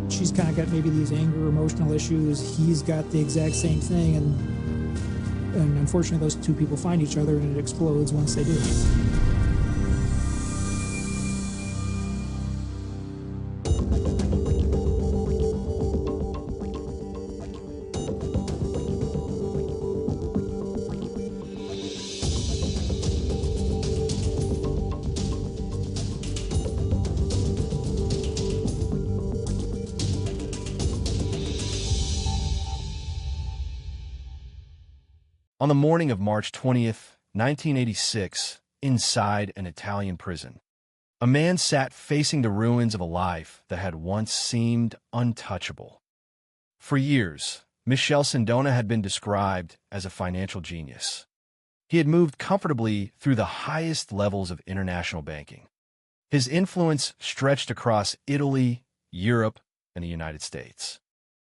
Speaker 11: She's kind of got maybe these anger, emotional issues. He's got the exact same thing, and unfortunately, those two people find each other, and it explodes once they do.
Speaker 14: On the morning of March 20th, 1986, inside an Italian prison, a man sat facing the ruins of a life that had once seemed untouchable. For years, Michel Sindona had been described as a financial genius. He had moved comfortably through the highest levels of international banking. His influence stretched across Italy, Europe, and the United States.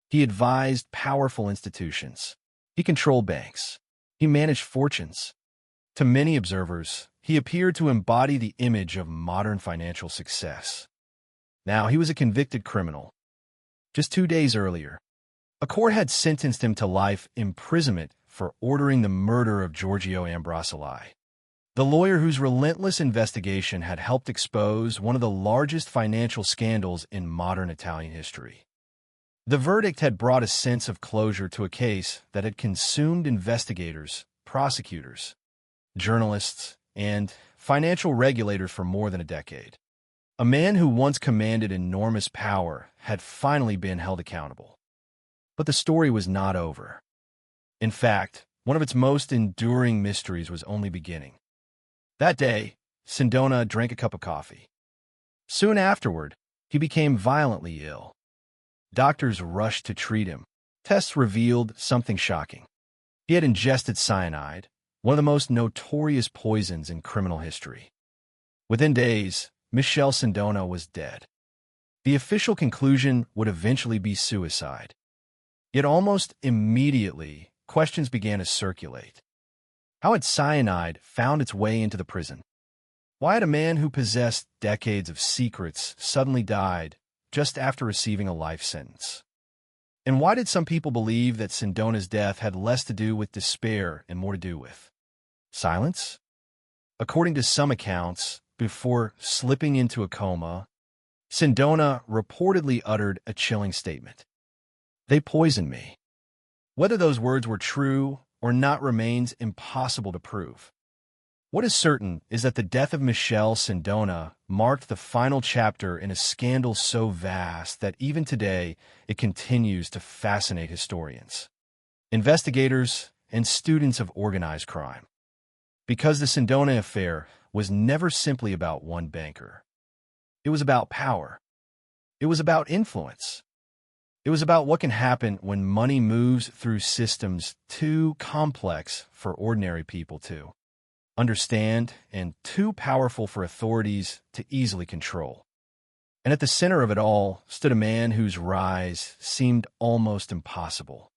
Speaker 14: He advised powerful institutions. He controlled banks. He managed fortunes. To many observers, he appeared to embody the image of modern financial success. Now, he was a convicted criminal. Just 2 days earlier, a court had sentenced him to life imprisonment for ordering the murder of Giorgio Ambrosoli, the lawyer whose relentless investigation had helped expose one of the largest financial scandals in modern Italian history. The verdict had brought a sense of closure to a case that had consumed investigators, prosecutors, journalists, and financial regulators for more than a decade. A man who once commanded enormous power had finally been held accountable. But the story was not over. In fact, one of its most enduring mysteries was only beginning. That day, Sindona drank a cup of coffee. Soon afterward, he became violently ill. Doctors rushed to treat him. Tests revealed something shocking. He had ingested cyanide, one of the most notorious poisons in criminal history. Within days, Michel Sindona was dead. The official conclusion would eventually be suicide. Yet almost immediately, questions began to circulate. How had cyanide found its way into the prison? Why had a man who possessed decades of secrets suddenly died just after receiving a life sentence? And why did some people believe that Sindona's death had less to do with despair and more to do with silence? According to some accounts, before slipping into a coma, Sindona reportedly uttered a chilling statement. "They poisoned me." Whether those words were true or not remains impossible to prove. What is certain is that the death of Michelle Sindona marked the final chapter in a scandal so vast that even today it continues to fascinate historians, investigators, and students of organized crime. Because the Sindona affair was never simply about one banker. It was about power. It was about influence. It was about what can happen when money moves through systems too complex for ordinary people to understand and too powerful for authorities to easily control. And at the center of it all stood a man whose rise seemed almost impossible.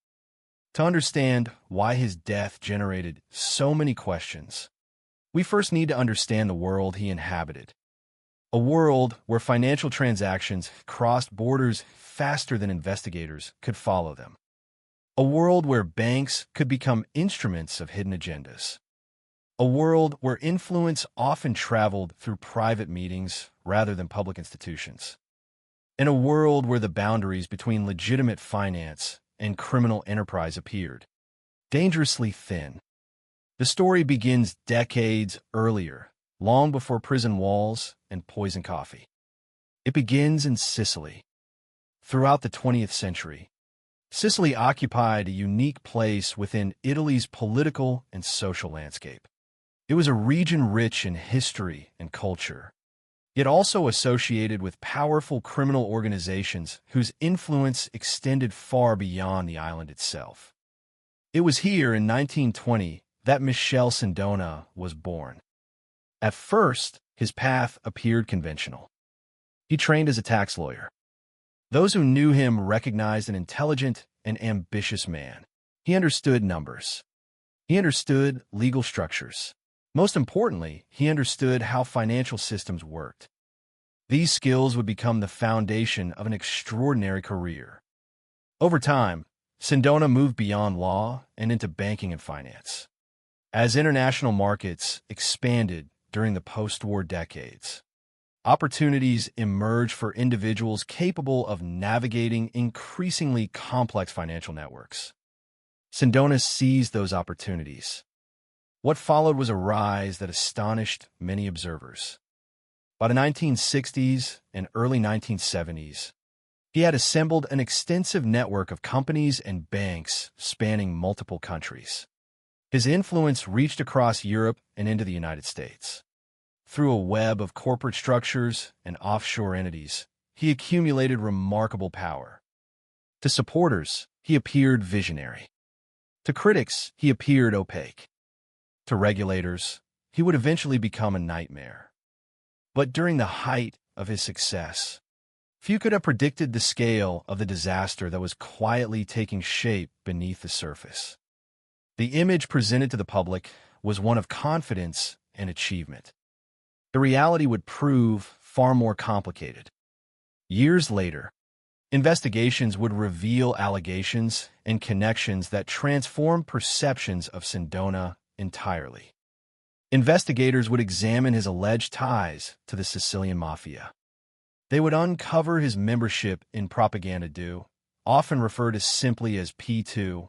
Speaker 14: To understand why his death generated so many questions, we first need to understand the world he inhabited. A world where financial transactions crossed borders faster than investigators could follow them. A world where banks could become instruments of hidden agendas. A world where influence often traveled through private meetings rather than public institutions. In a world where the boundaries between legitimate finance and criminal enterprise appeared dangerously thin. The story begins decades earlier, long before prison walls and poison coffee. It begins in Sicily. Throughout the 20th century, Sicily occupied a unique place within Italy's political and social landscape. It was a region rich in history and culture, yet also associated with powerful criminal organizations whose influence extended far beyond the island itself. It was here in 1920 that Michelle Sindona was born. At first, his path appeared conventional. He trained as a tax lawyer. Those who knew him recognized an intelligent and ambitious man. He understood numbers. He understood legal structures. Most importantly, he understood how financial systems worked. These skills would become the foundation of an extraordinary career. Over time, Sindona moved beyond law and into banking and finance. As international markets expanded during the post-war decades, opportunities emerged for individuals capable of navigating increasingly complex financial networks. Sindona seized those opportunities. What followed was a rise that astonished many observers. By the 1960s and early 1970s, he had assembled an extensive network of companies and banks spanning multiple countries. His influence reached across Europe and into the United States. Through a web of corporate structures and offshore entities, he accumulated remarkable power. To supporters, he appeared visionary. To critics, he appeared opaque. To regulators, he would eventually become a nightmare. But during the height of his success, few could have predicted the scale of the disaster that was quietly taking shape beneath the surface. The image presented to the public was one of confidence and achievement. The reality would prove far more complicated. Years later, investigations would reveal allegations and connections that transformed perceptions of Sindona entirely. Investigators would examine his alleged ties to the Sicilian mafia. They would uncover his membership in Propaganda 2, often referred to simply as P2,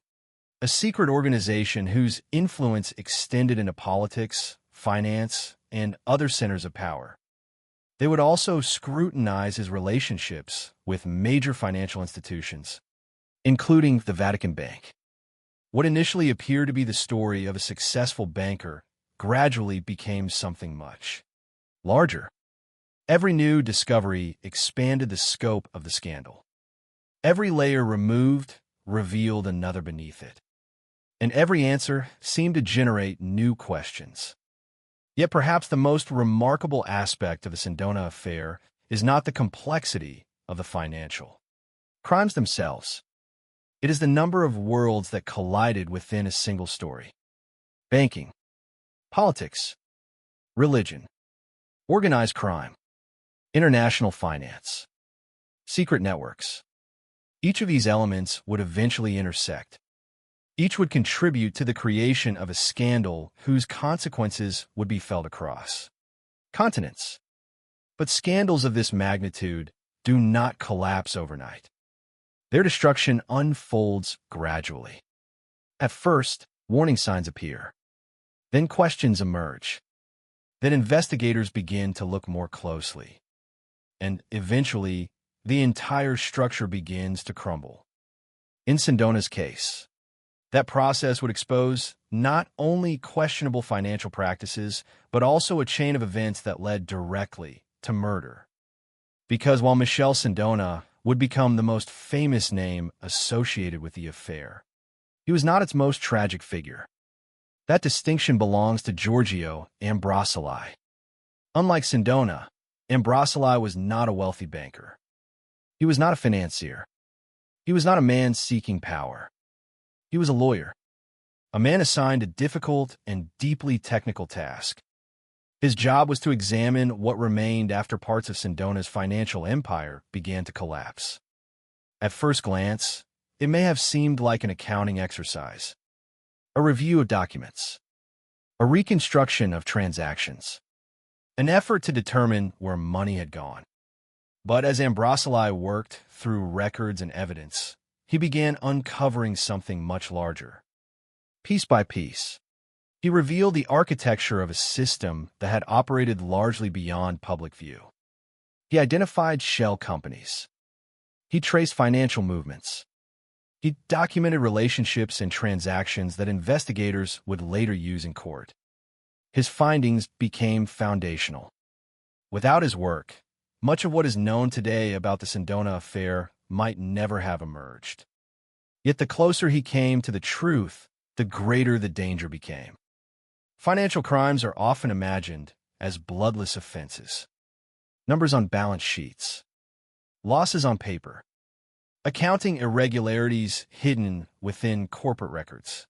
Speaker 14: a secret organization whose influence extended into politics, finance, and other centers of power. They would also scrutinize his relationships with major financial institutions, including the Vatican Bank. What initially appeared to be the story of a successful banker gradually became something much larger. Every new discovery expanded the scope of the scandal. Every layer removed revealed another beneath it. And every answer seemed to generate new questions. Yet perhaps the most remarkable aspect of the Sindona affair is not the complexity of the financial crimes themselves. It is the number of worlds that collided within a single story. Banking, politics, religion, organized crime, international finance, secret networks. Each of these elements would eventually intersect. Each would contribute to the creation of a scandal whose consequences would be felt across continents. But scandals of this magnitude do not collapse overnight. Their destruction unfolds gradually. At first, warning signs appear. Then questions emerge. Then investigators begin to look more closely. And eventually, the entire structure begins to crumble. In Sindona's case, that process would expose not only questionable financial practices, but also a chain of events that led directly to murder. Because while Michelle Sindona would become the most famous name associated with the affair, he was not its most tragic figure. That distinction belongs to Giorgio Ambrosoli. Unlike Sindona, Ambrosoli was not a wealthy banker. He was not a financier. He was not a man seeking power. He was a lawyer, a man assigned a difficult and deeply technical task. His job was to examine what remained after parts of Sindona's financial empire began to collapse. At first glance, it may have seemed like an accounting exercise, a review of documents, a reconstruction of transactions, an effort to determine where money had gone. But as Ambrosoli worked through records and evidence, he began uncovering something much larger. Piece by piece, he revealed the architecture of a system that had operated largely beyond public view. He identified shell companies. He traced financial movements. He documented relationships and transactions that investigators would later use in court. His findings became foundational. Without his work, much of what is known today about the Sindona affair might never have emerged. Yet the closer he came to the truth, the greater the danger became. Financial crimes are often imagined as bloodless offenses. Numbers on balance sheets, losses on paper, accounting irregularities hidden within corporate records.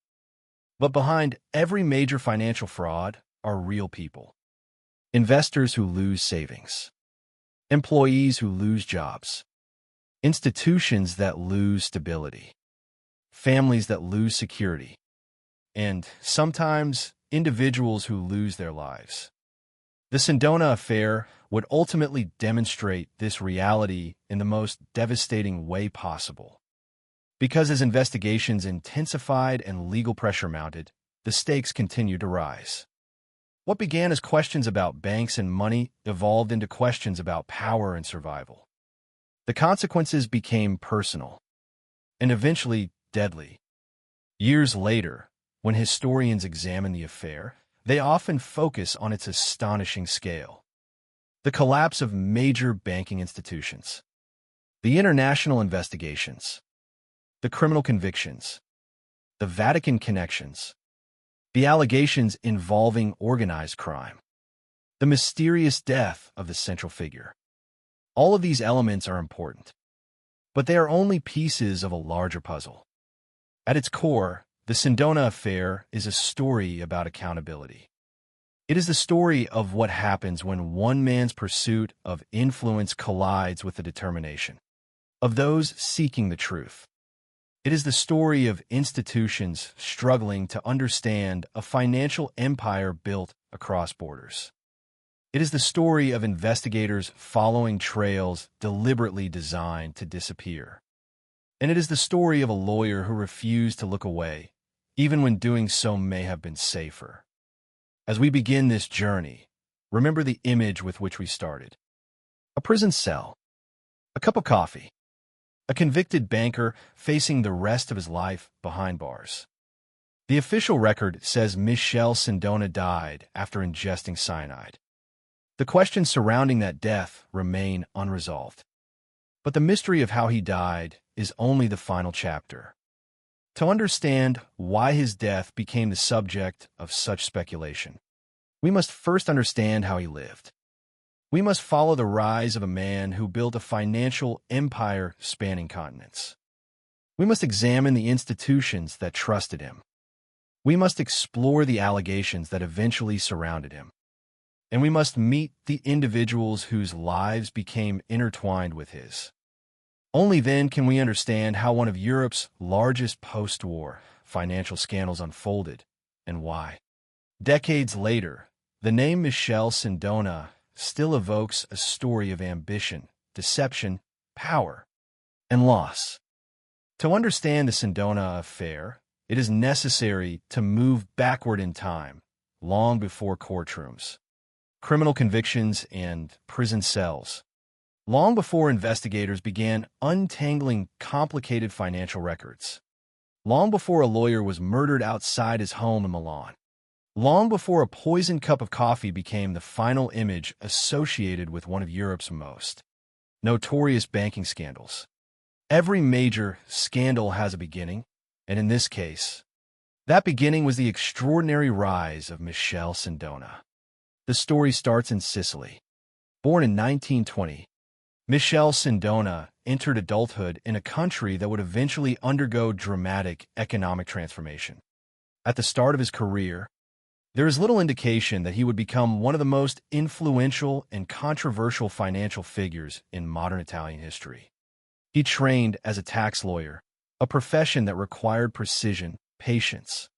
Speaker 14: But behind every major financial fraud are real people. Investors who lose savings, employees who lose jobs, institutions that lose stability, families that lose security, and sometimes individuals who lose their lives. The Sindona affair would ultimately demonstrate this reality in the most devastating way possible. Because as investigations intensified and legal pressure mounted, the stakes continued to rise. What began as questions about banks and money evolved into questions about power and survival. The consequences became personal and eventually deadly. Years later, when historians examine the affair, they often focus on its astonishing scale. The collapse of major banking institutions, the international investigations, the criminal convictions, the Vatican connections, the allegations involving organized crime, the mysterious death of the central figure. All of these elements are important, but they are only pieces of a larger puzzle. At its core, the Sindona affair is a story about accountability. It is the story of what happens when one man's pursuit of influence collides with the determination of those seeking the truth. It is the story of institutions struggling to understand a financial empire built across borders. It is the story of investigators following trails deliberately designed to disappear. And it is the story of a lawyer who refused to look away, even when doing so may have been safer. As we begin this journey, remember the image with which we started. A prison cell, a cup of coffee, a convicted banker facing the rest of his life behind bars. The official record says Michelle Sindona died after ingesting cyanide. The questions surrounding that death remain unresolved. But the mystery of how he died is only the final chapter. To understand why his death became the subject of such speculation, we must first understand how he lived. We must follow the rise of a man who built a financial empire spanning continents. We must examine the institutions that trusted him. We must explore the allegations that eventually surrounded him. And we must meet the individuals whose lives became intertwined with his. Only then can we understand how one of Europe's largest post-war financial scandals unfolded and why. Decades later, the name Michelle Sindona still evokes a story of ambition, deception, power, and loss. To understand the Sindona affair, it is necessary to move backward in time, long before courtrooms, criminal convictions, and prison cells, long before investigators began untangling complicated financial records, long before a lawyer was murdered outside his home in Milan, long before a poisoned cup of coffee became the final image associated with one of Europe's most notorious banking scandals. Every major scandal has a beginning, and in this case, that beginning was the extraordinary rise of Michele Sindona. The story starts in Sicily. Born in 1920, Michele Sindona entered adulthood in a country that would eventually undergo dramatic economic transformation. At the start of his career, there is little indication that he would become one of the most influential and controversial financial figures in modern Italian history. He trained as a tax lawyer, a profession that required precision, patience,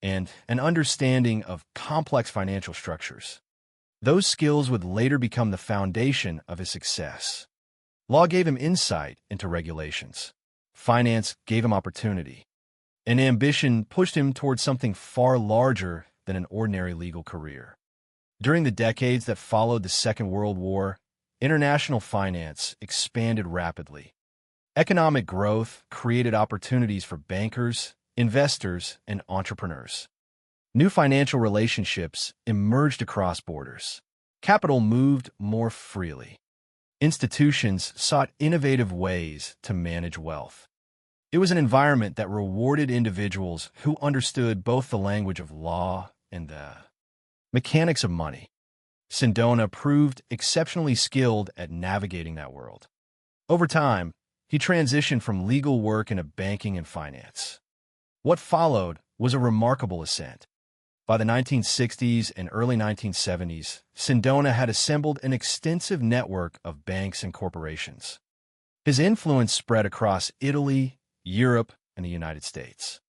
Speaker 14: and an understanding of complex financial structures. Those skills would later become the foundation of his success. Law gave him insight into regulations. Finance gave him opportunity. And ambition pushed him towards something far larger than an ordinary legal career. During the decades that followed the Second World War, international finance expanded rapidly. Economic growth created opportunities for bankers, investors, and entrepreneurs. New financial relationships emerged across borders. Capital moved more freely. Institutions sought innovative ways to manage wealth. It was an environment that rewarded individuals who understood both the language of law and the mechanics of money. Sindona proved exceptionally skilled at navigating that world. Over time, he transitioned from legal work into banking and finance. What followed was a remarkable ascent. By the 1960s and early 1970s, Sindona had assembled an extensive network of banks and corporations. His influence spread across Italy, Europe, and the United States.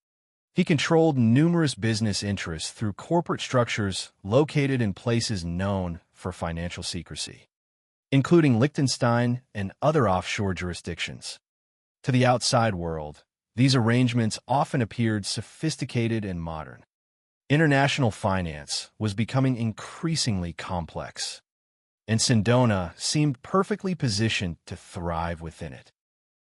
Speaker 14: He controlled numerous business interests through corporate structures located in places known for financial secrecy, including Liechtenstein and other offshore jurisdictions. To the outside world, these arrangements often appeared sophisticated and modern. International finance was becoming increasingly complex, and Sindona seemed perfectly positioned to thrive within it.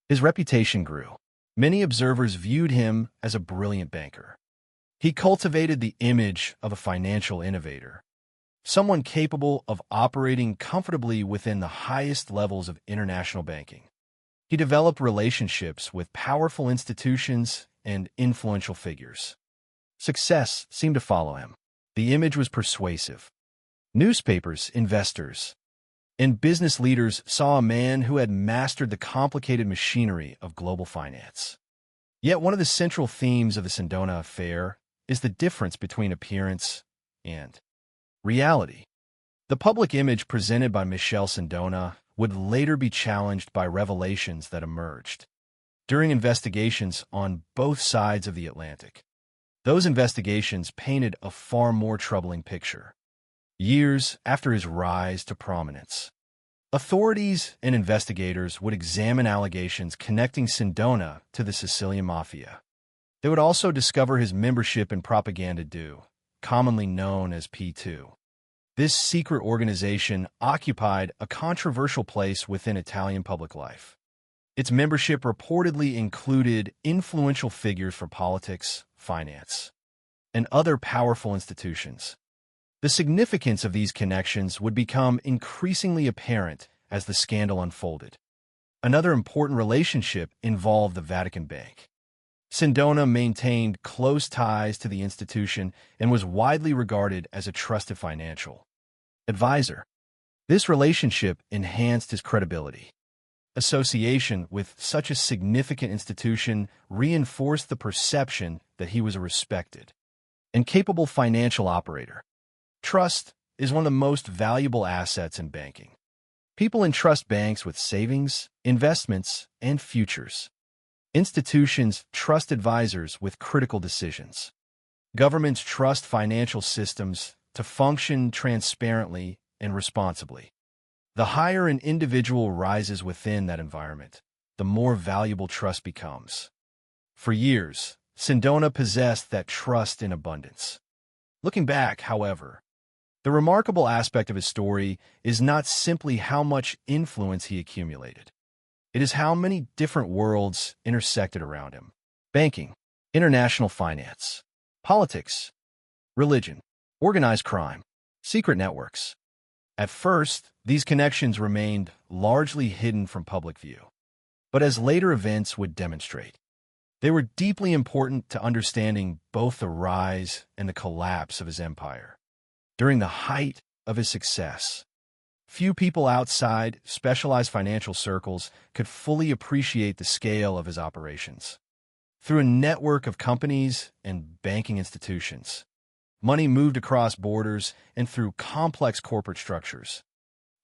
Speaker 14: His reputation grew. Many observers viewed him as a brilliant banker. He cultivated the image of a financial innovator, someone capable of operating comfortably within the highest levels of international banking. He developed relationships with powerful institutions and influential figures. Success seemed to follow him. The image was persuasive. Newspapers, investors, and business leaders saw a man who had mastered the complicated machinery of global finance. Yet one of the central themes of the Sindona affair is the difference between appearance and reality. The public image presented by Michele Sindona would later be challenged by revelations that emerged during investigations on both sides of the Atlantic. Those investigations painted a far more troubling picture. Years after his rise to prominence, authorities and investigators would examine allegations connecting Sindona to the Sicilian Mafia. They would also discover his membership in Propaganda 2, commonly known as P2. This secret organization occupied a controversial place within Italian public life. Its membership reportedly included influential figures for politics, finance, and other powerful institutions. The significance of these connections would become increasingly apparent as the scandal unfolded. Another important relationship involved the Vatican Bank. Sindona maintained close ties to the institution and was widely regarded as a trusted financial advisor. This relationship enhanced his credibility. Association with such a significant institution reinforced the perception that he was a respected and capable financial operator. Trust is one of the most valuable assets in banking. People entrust banks with savings, investments, and futures. Institutions trust advisors with critical decisions. Governments trust financial systems to function transparently and responsibly. The higher an individual rises within that environment, the more valuable trust becomes. For years, Sindona possessed that trust in abundance. Looking back, however, the remarkable aspect of his story is not simply how much influence he accumulated. It is how many different worlds intersected around him. Banking, international finance, politics, religion, organized crime, secret networks. At first, these connections remained largely hidden from public view. But as later events would demonstrate, they were deeply important to understanding both the rise and the collapse of his empire. During the height of his success, few people outside specialized financial circles could fully appreciate the scale of his operations. Through a network of companies and banking institutions, money moved across borders and through complex corporate structures.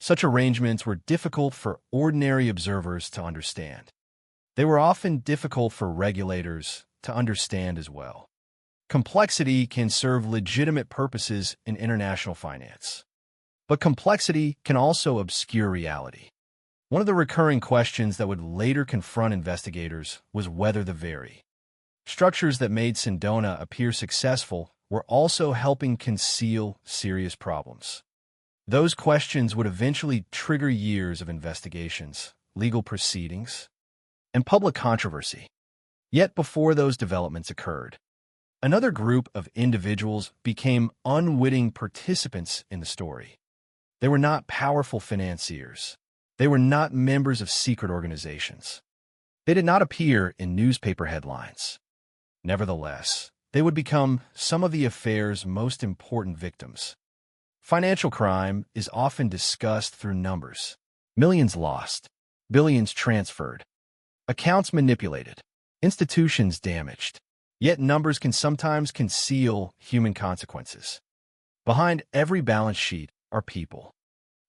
Speaker 14: Such arrangements were difficult for ordinary observers to understand. They were often difficult for regulators to understand as well. Complexity can serve legitimate purposes in international finance. But complexity can also obscure reality. One of the recurring questions that would later confront investigators was whether the very structures that made Sindona appear successful were also helping conceal serious problems. Those questions would eventually trigger years of investigations, legal proceedings, and public controversy. Yet before those developments occurred, another group of individuals became unwitting participants in the story. They were not powerful financiers. They were not members of secret organizations. They did not appear in newspaper headlines. Nevertheless, they would become some of the affair's most important victims. Financial crime is often discussed through numbers. Millions lost, billions transferred, accounts manipulated, institutions damaged. Yet numbers can sometimes conceal human consequences. Behind every balance sheet are people.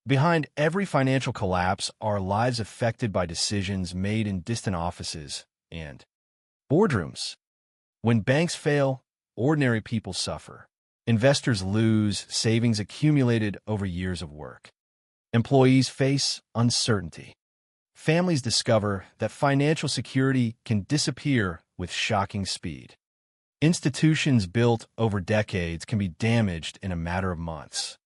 Speaker 14: Behind every financial collapse are lives affected by decisions made in distant offices and boardrooms. When banks fail, ordinary people suffer. Investors lose savings accumulated over years of work. Employees face uncertainty. Families discover that financial security can disappear with shocking speed. Institutions built over decades can be damaged in a matter of months.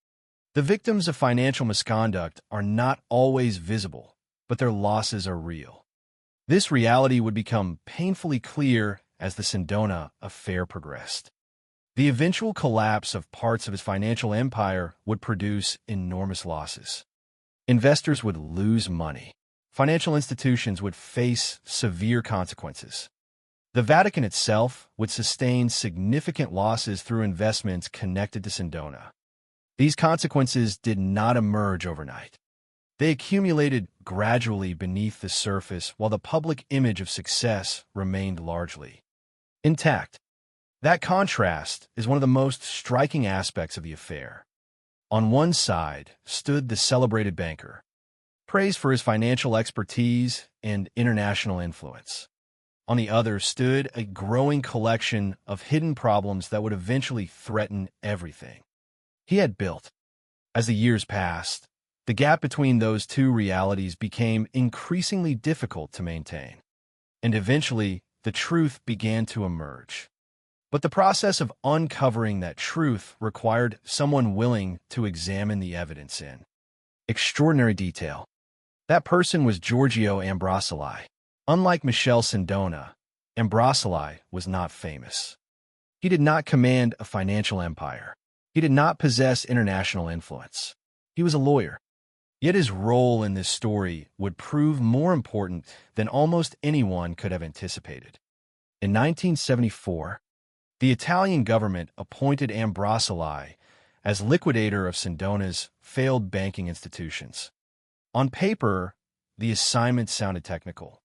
Speaker 14: The victims of financial misconduct are not always visible, but their losses are real. This reality would become painfully clear as the Sindona affair progressed. The eventual collapse of parts of his financial empire would produce enormous losses. Investors would lose money. Financial institutions would face severe consequences. The Vatican itself would sustain significant losses through investments connected to Sindona. These consequences did not emerge overnight. They accumulated gradually beneath the surface while the public image of success remained largely intact. That contrast is one of the most striking aspects of the affair. On one side stood the celebrated banker, praised for his financial expertise and international influence. On the other stood a growing collection of hidden problems that would eventually threaten everything he had built. As the years passed, the gap between those two realities became increasingly difficult to maintain, and eventually the truth began to emerge. But the process of uncovering that truth required someone willing to examine the evidence in extraordinary detail. That person was Giorgio Ambrosoli. Unlike Michelle Sindona, Ambrosoli was not famous. He did not command a financial empire. He did not possess international influence. He was a lawyer. Yet his role in this story would prove more important than almost anyone could have anticipated. In 1974, the Italian government appointed Ambrosoli as liquidator of Sindona's failed banking institutions. On paper, the assignment sounded technical.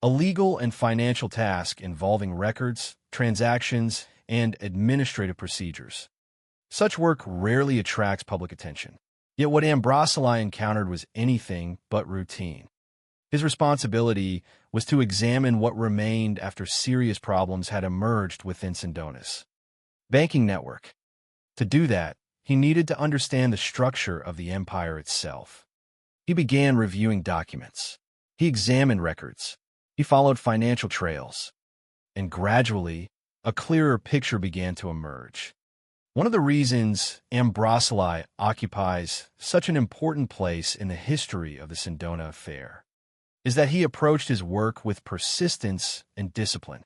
Speaker 14: A legal and financial task involving records, transactions, and administrative procedures. Such work rarely attracts public attention. Yet what Ambrosoli encountered was anything but routine. His responsibility was to examine what remained after serious problems had emerged within Sindona's banking network. To do that, he needed to understand the structure of the empire itself. He began reviewing documents. He examined records. He followed financial trails. And gradually, a clearer picture began to emerge. One of the reasons Ambrosoli occupies such an important place in the history of the Sindona affair is that he approached his work with persistence and discipline.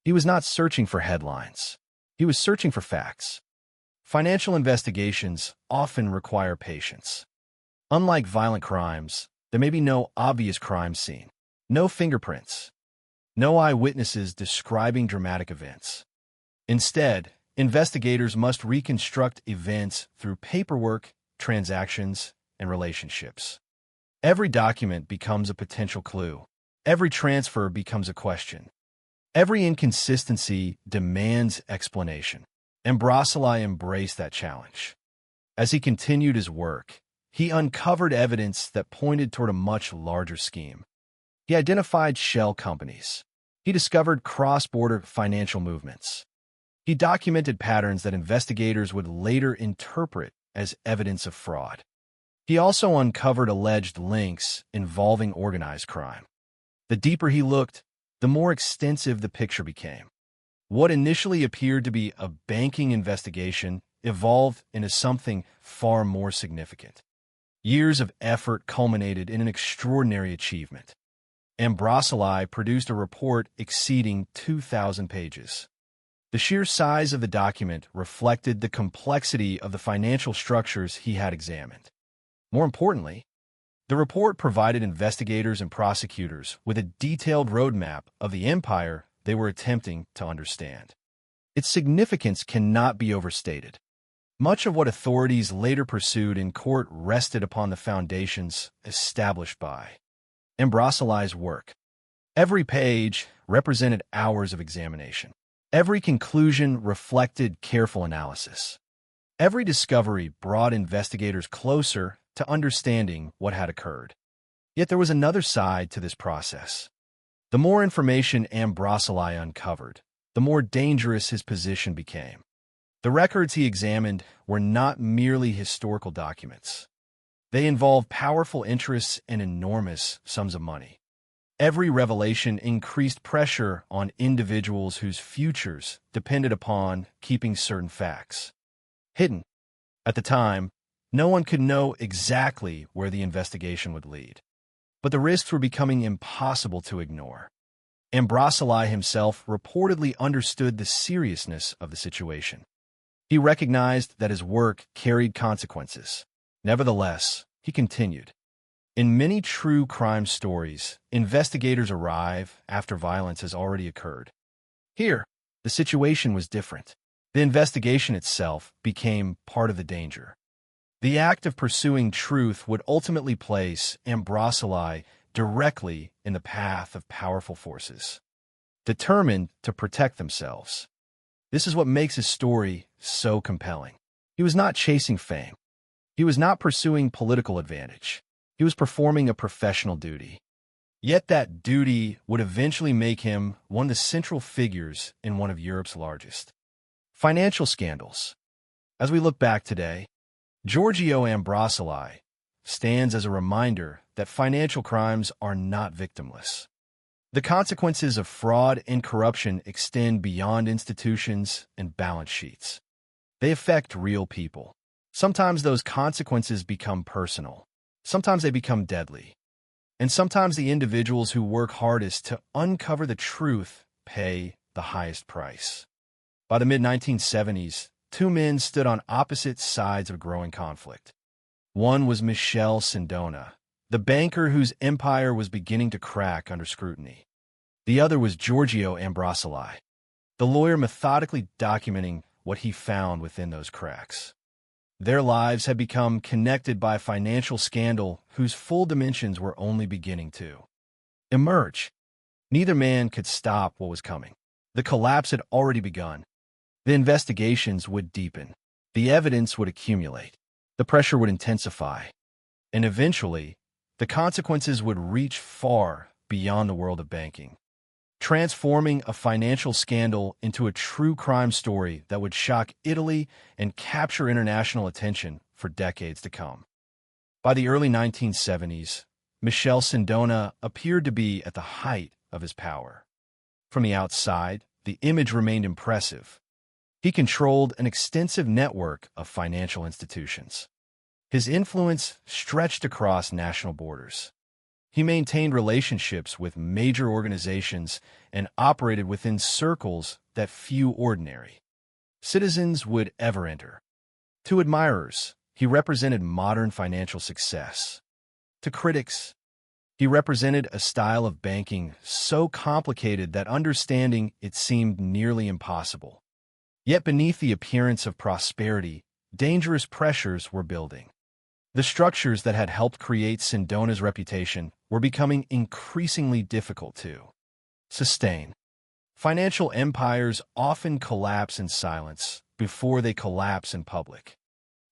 Speaker 14: He was not searching for headlines. He was searching for facts. Financial investigations often require patience. Unlike violent crimes, there may be no obvious crime scene, no fingerprints, no eyewitnesses describing dramatic events. Instead, investigators must reconstruct events through paperwork, transactions, and relationships. Every document becomes a potential clue. Every transfer becomes a question. Every inconsistency demands explanation. Ambrosoli embraced that challenge. As he continued his work, he uncovered evidence that pointed toward a much larger scheme. He identified shell companies. He discovered cross-border financial movements. He documented patterns that investigators would later interpret as evidence of fraud. He also uncovered alleged links involving organized crime. The deeper he looked, the more extensive the picture became. What initially appeared to be a banking investigation evolved into something far more significant. Years of effort culminated in an extraordinary achievement. Ambrosoli produced a report exceeding 2,000 pages. The sheer size of the document reflected the complexity of the financial structures he had examined. More importantly, the report provided investigators and prosecutors with a detailed roadmap of the empire they were attempting to understand. Its significance cannot be overstated. Much of what authorities later pursued in court rested upon the foundations established by Ambrosoli's work. Every page represented hours of examination. Every conclusion reflected careful analysis. Every discovery brought investigators closer to understanding what had occurred. Yet there was another side to this process. The more information Ambrosoli uncovered, the more dangerous his position became. The records he examined were not merely historical documents. They involved powerful interests and enormous sums of money. Every revelation increased pressure on individuals whose futures depended upon keeping certain facts hidden. At the time, no one could know exactly where the investigation would lead, but the risks were becoming impossible to ignore. Ambrosoli himself reportedly understood the seriousness of the situation. He recognized that his work carried consequences. Nevertheless, he continued. In many true crime stories, investigators arrive after violence has already occurred. Here, the situation was different. The investigation itself became part of the danger. The act of pursuing truth would ultimately place Ambrosoli directly in the path of powerful forces, determined to protect themselves. This is what makes his story so compelling. He was not chasing fame. He was not pursuing political advantage. He was performing a professional duty. Yet that duty would eventually make him one of the central figures in one of Europe's largest financial scandals. As we look back today, Giorgio Ambrosoli stands as a reminder that financial crimes are not victimless. The consequences of fraud and corruption extend beyond institutions and balance sheets. They affect real people. Sometimes those consequences become personal. Sometimes they become deadly. And sometimes the individuals who work hardest to uncover the truth pay the highest price. By the mid-1970s, two men stood on opposite sides of growing conflict. One was Michel Sindona, the banker whose empire was beginning to crack under scrutiny. The other was Giorgio Ambrosoli, the lawyer methodically documenting what he found within those cracks. Their lives had become connected by a financial scandal whose full dimensions were only beginning to emerge. Neither man could stop what was coming. The collapse had already begun. The investigations would deepen. The evidence would accumulate. The pressure would intensify. And eventually, the consequences would reach far beyond the world of banking. transforming a financial scandal into a true crime story that would shock Italy and capture international attention for decades to come. By the early 1970s, Michele Sindona appeared to be at the height of his power. From the outside, the image remained impressive. He controlled an extensive network of financial institutions. His influence stretched across national borders. He maintained relationships with major organizations and operated within circles that few ordinary citizens would ever enter. To admirers, he represented modern financial success. To critics, he represented a style of banking so complicated that understanding it seemed nearly impossible. Yet beneath the appearance of prosperity, dangerous pressures were building. The structures that had helped create Sindona's reputation were becoming increasingly difficult to sustain. Financial empires often collapse in silence before they collapse in public.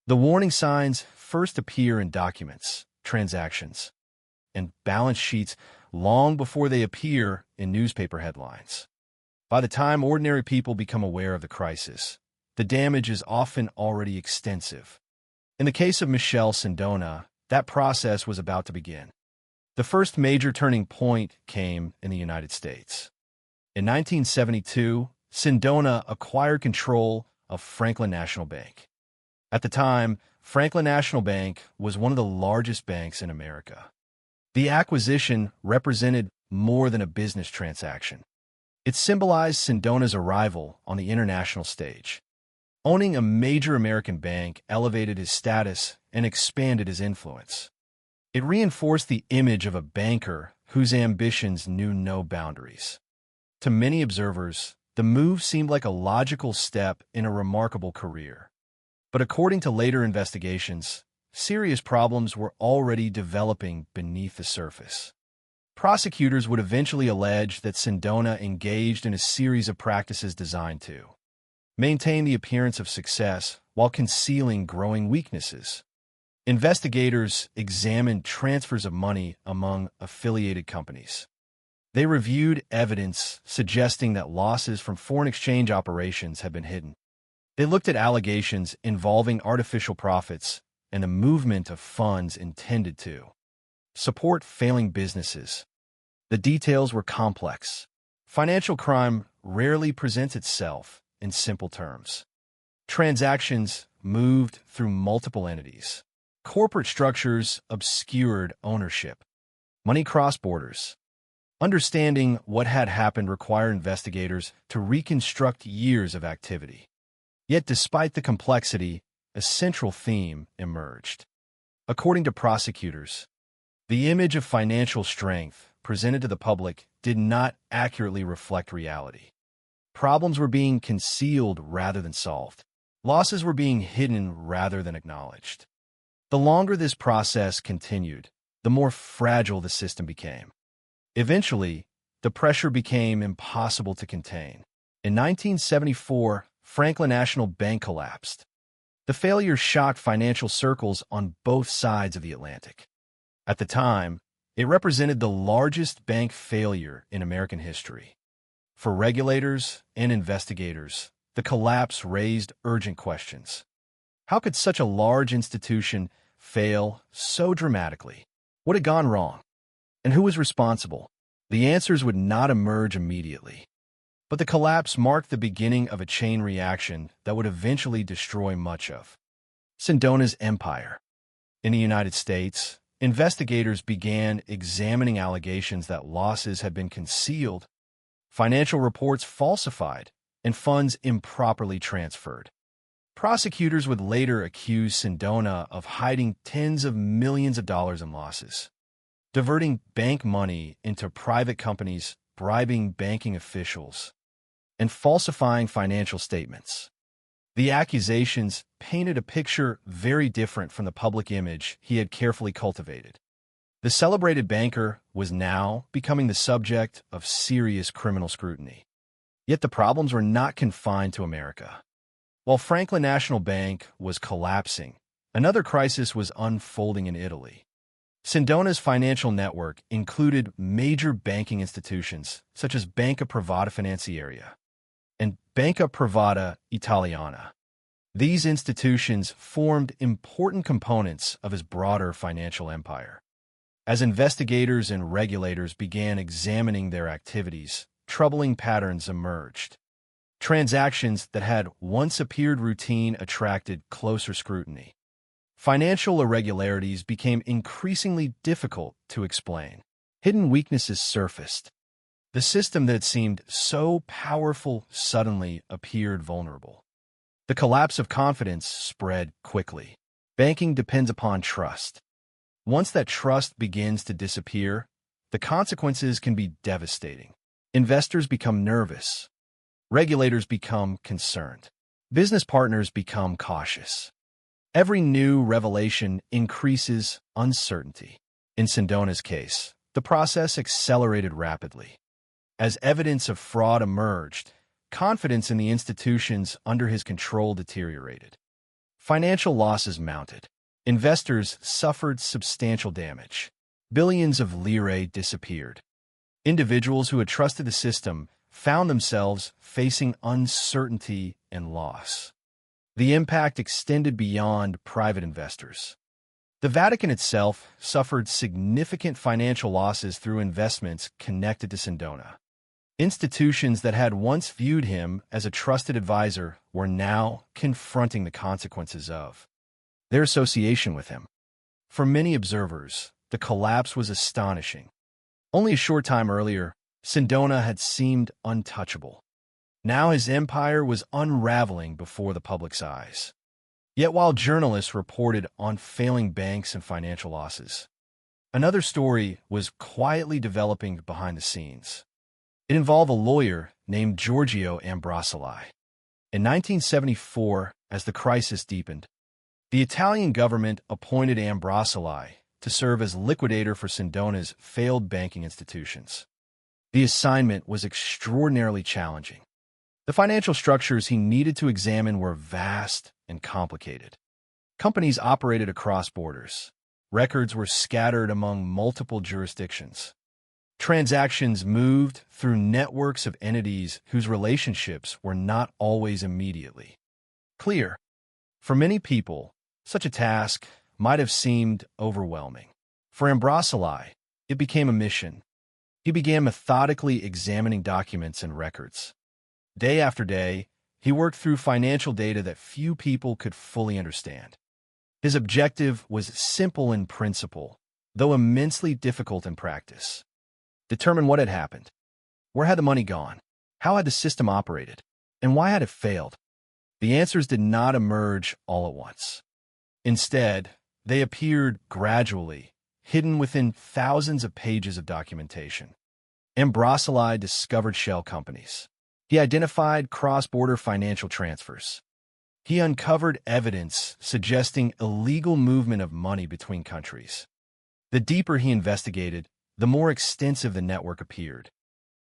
Speaker 14: The warning signs first appear in documents, transactions, and balance sheets long before they appear in newspaper headlines. By the time ordinary people become aware of the crisis, the damage is often already extensive. In the case of Michele Sindona, that process was about to begin. The first major turning point came in the United States. In 1972, Sindona acquired control of Franklin National Bank. At the time, Franklin National Bank was one of the largest banks in America. The acquisition represented more than a business transaction. It symbolized Sindona's arrival on the international stage. Owning a major American bank elevated his status and expanded his influence. It reinforced the image of a banker whose ambitions knew no boundaries. To many observers, the move seemed like a logical step in a remarkable career. But according to later investigations, serious problems were already developing beneath the surface. Prosecutors would eventually allege that Sindona engaged in a series of practices designed to maintain the appearance of success while concealing growing weaknesses. Investigators examined transfers of money among affiliated companies. They reviewed evidence suggesting that losses from foreign exchange operations had been hidden. They looked at allegations involving artificial profits and the movement of funds intended to support failing businesses. The details were complex. Financial crime rarely presents itself in simple terms. Transactions moved through multiple entities. Corporate structures obscured ownership. Money crossed borders. Understanding what had happened required investigators to reconstruct years of activity. Yet despite the complexity, a central theme emerged. According to prosecutors, the image of financial strength presented to the public did not accurately reflect reality. Problems were being concealed rather than solved. Losses were being hidden rather than acknowledged. The longer this process continued, the more fragile the system became. Eventually, the pressure became impossible to contain. In 1974, Franklin National Bank collapsed. The failure shocked financial circles on both sides of the Atlantic. At the time, it represented the largest bank failure in American history. For regulators and investigators, the collapse raised urgent questions. How could such a large institution fail so dramatically? What had gone wrong? And who was responsible? The answers would not emerge immediately. But the collapse marked the beginning of a chain reaction that would eventually destroy much of Sindona's empire. In the United States, investigators began examining allegations that losses had been concealed, financial reports falsified, and funds improperly transferred. Prosecutors would later accuse Sindona of hiding tens of millions of dollars in losses, diverting bank money into private companies, bribing banking officials, and falsifying financial statements. The accusations painted a picture very different from the public image he had carefully cultivated. The celebrated banker was now becoming the subject of serious criminal scrutiny. Yet the problems were not confined to America. While Franklin National Bank was collapsing, another crisis was unfolding in Italy. Sindona's financial network included major banking institutions such as Banca Privata Finanziaria and Banca Privata Italiana. These institutions formed important components of his broader financial empire. As investigators and regulators began examining their activities, troubling patterns emerged. Transactions that had once appeared routine attracted closer scrutiny. Financial irregularities became increasingly difficult to explain. Hidden weaknesses surfaced. The system that seemed so powerful suddenly appeared vulnerable. The collapse of confidence spread quickly. Banking depends upon trust. Once that trust begins to disappear, the consequences can be devastating. Investors become nervous. Regulators become concerned. Business partners become cautious. Every new revelation increases uncertainty. In Sindona's case, the process accelerated rapidly. As evidence of fraud emerged, confidence in the institutions under his control deteriorated. Financial losses mounted. Investors suffered substantial damage. Billions of lire disappeared. Individuals who had trusted the system found themselves facing uncertainty and loss. The impact extended beyond private investors. The Vatican itself suffered significant financial losses through investments connected to Sindona. Institutions that had once viewed him as a trusted advisor were now confronting the consequences of their association with him. For many observers, the collapse was astonishing. Only a short time earlier, Sindona had seemed untouchable. Now his empire was unraveling before the public's eyes. Yet while journalists reported on failing banks and financial losses, another story was quietly developing behind the scenes. It involved a lawyer named Giorgio Ambrosoli. In 1974, as the crisis deepened, the Italian government appointed Ambrosoli to serve as liquidator for Sindona's failed banking institutions. The assignment was extraordinarily challenging. The financial structures he needed to examine were vast and complicated. Companies operated across borders. Records were scattered among multiple jurisdictions. Transactions moved through networks of entities whose relationships were not always immediately clear. For many people, such a task might have seemed overwhelming. For Ambrosoli, it became a mission. He began methodically examining documents and records. Day after day, he worked through financial data that few people could fully understand. His objective was simple in principle, though immensely difficult in practice. Determine what had happened. Where had the money gone? How had the system operated? And why had it failed? The answers did not emerge all at once. Instead, they appeared gradually, hidden within thousands of pages of documentation. Ambrosoli discovered shell companies. He identified cross-border financial transfers. He uncovered evidence suggesting illegal movement of money between countries. The deeper he investigated, the more extensive the network appeared.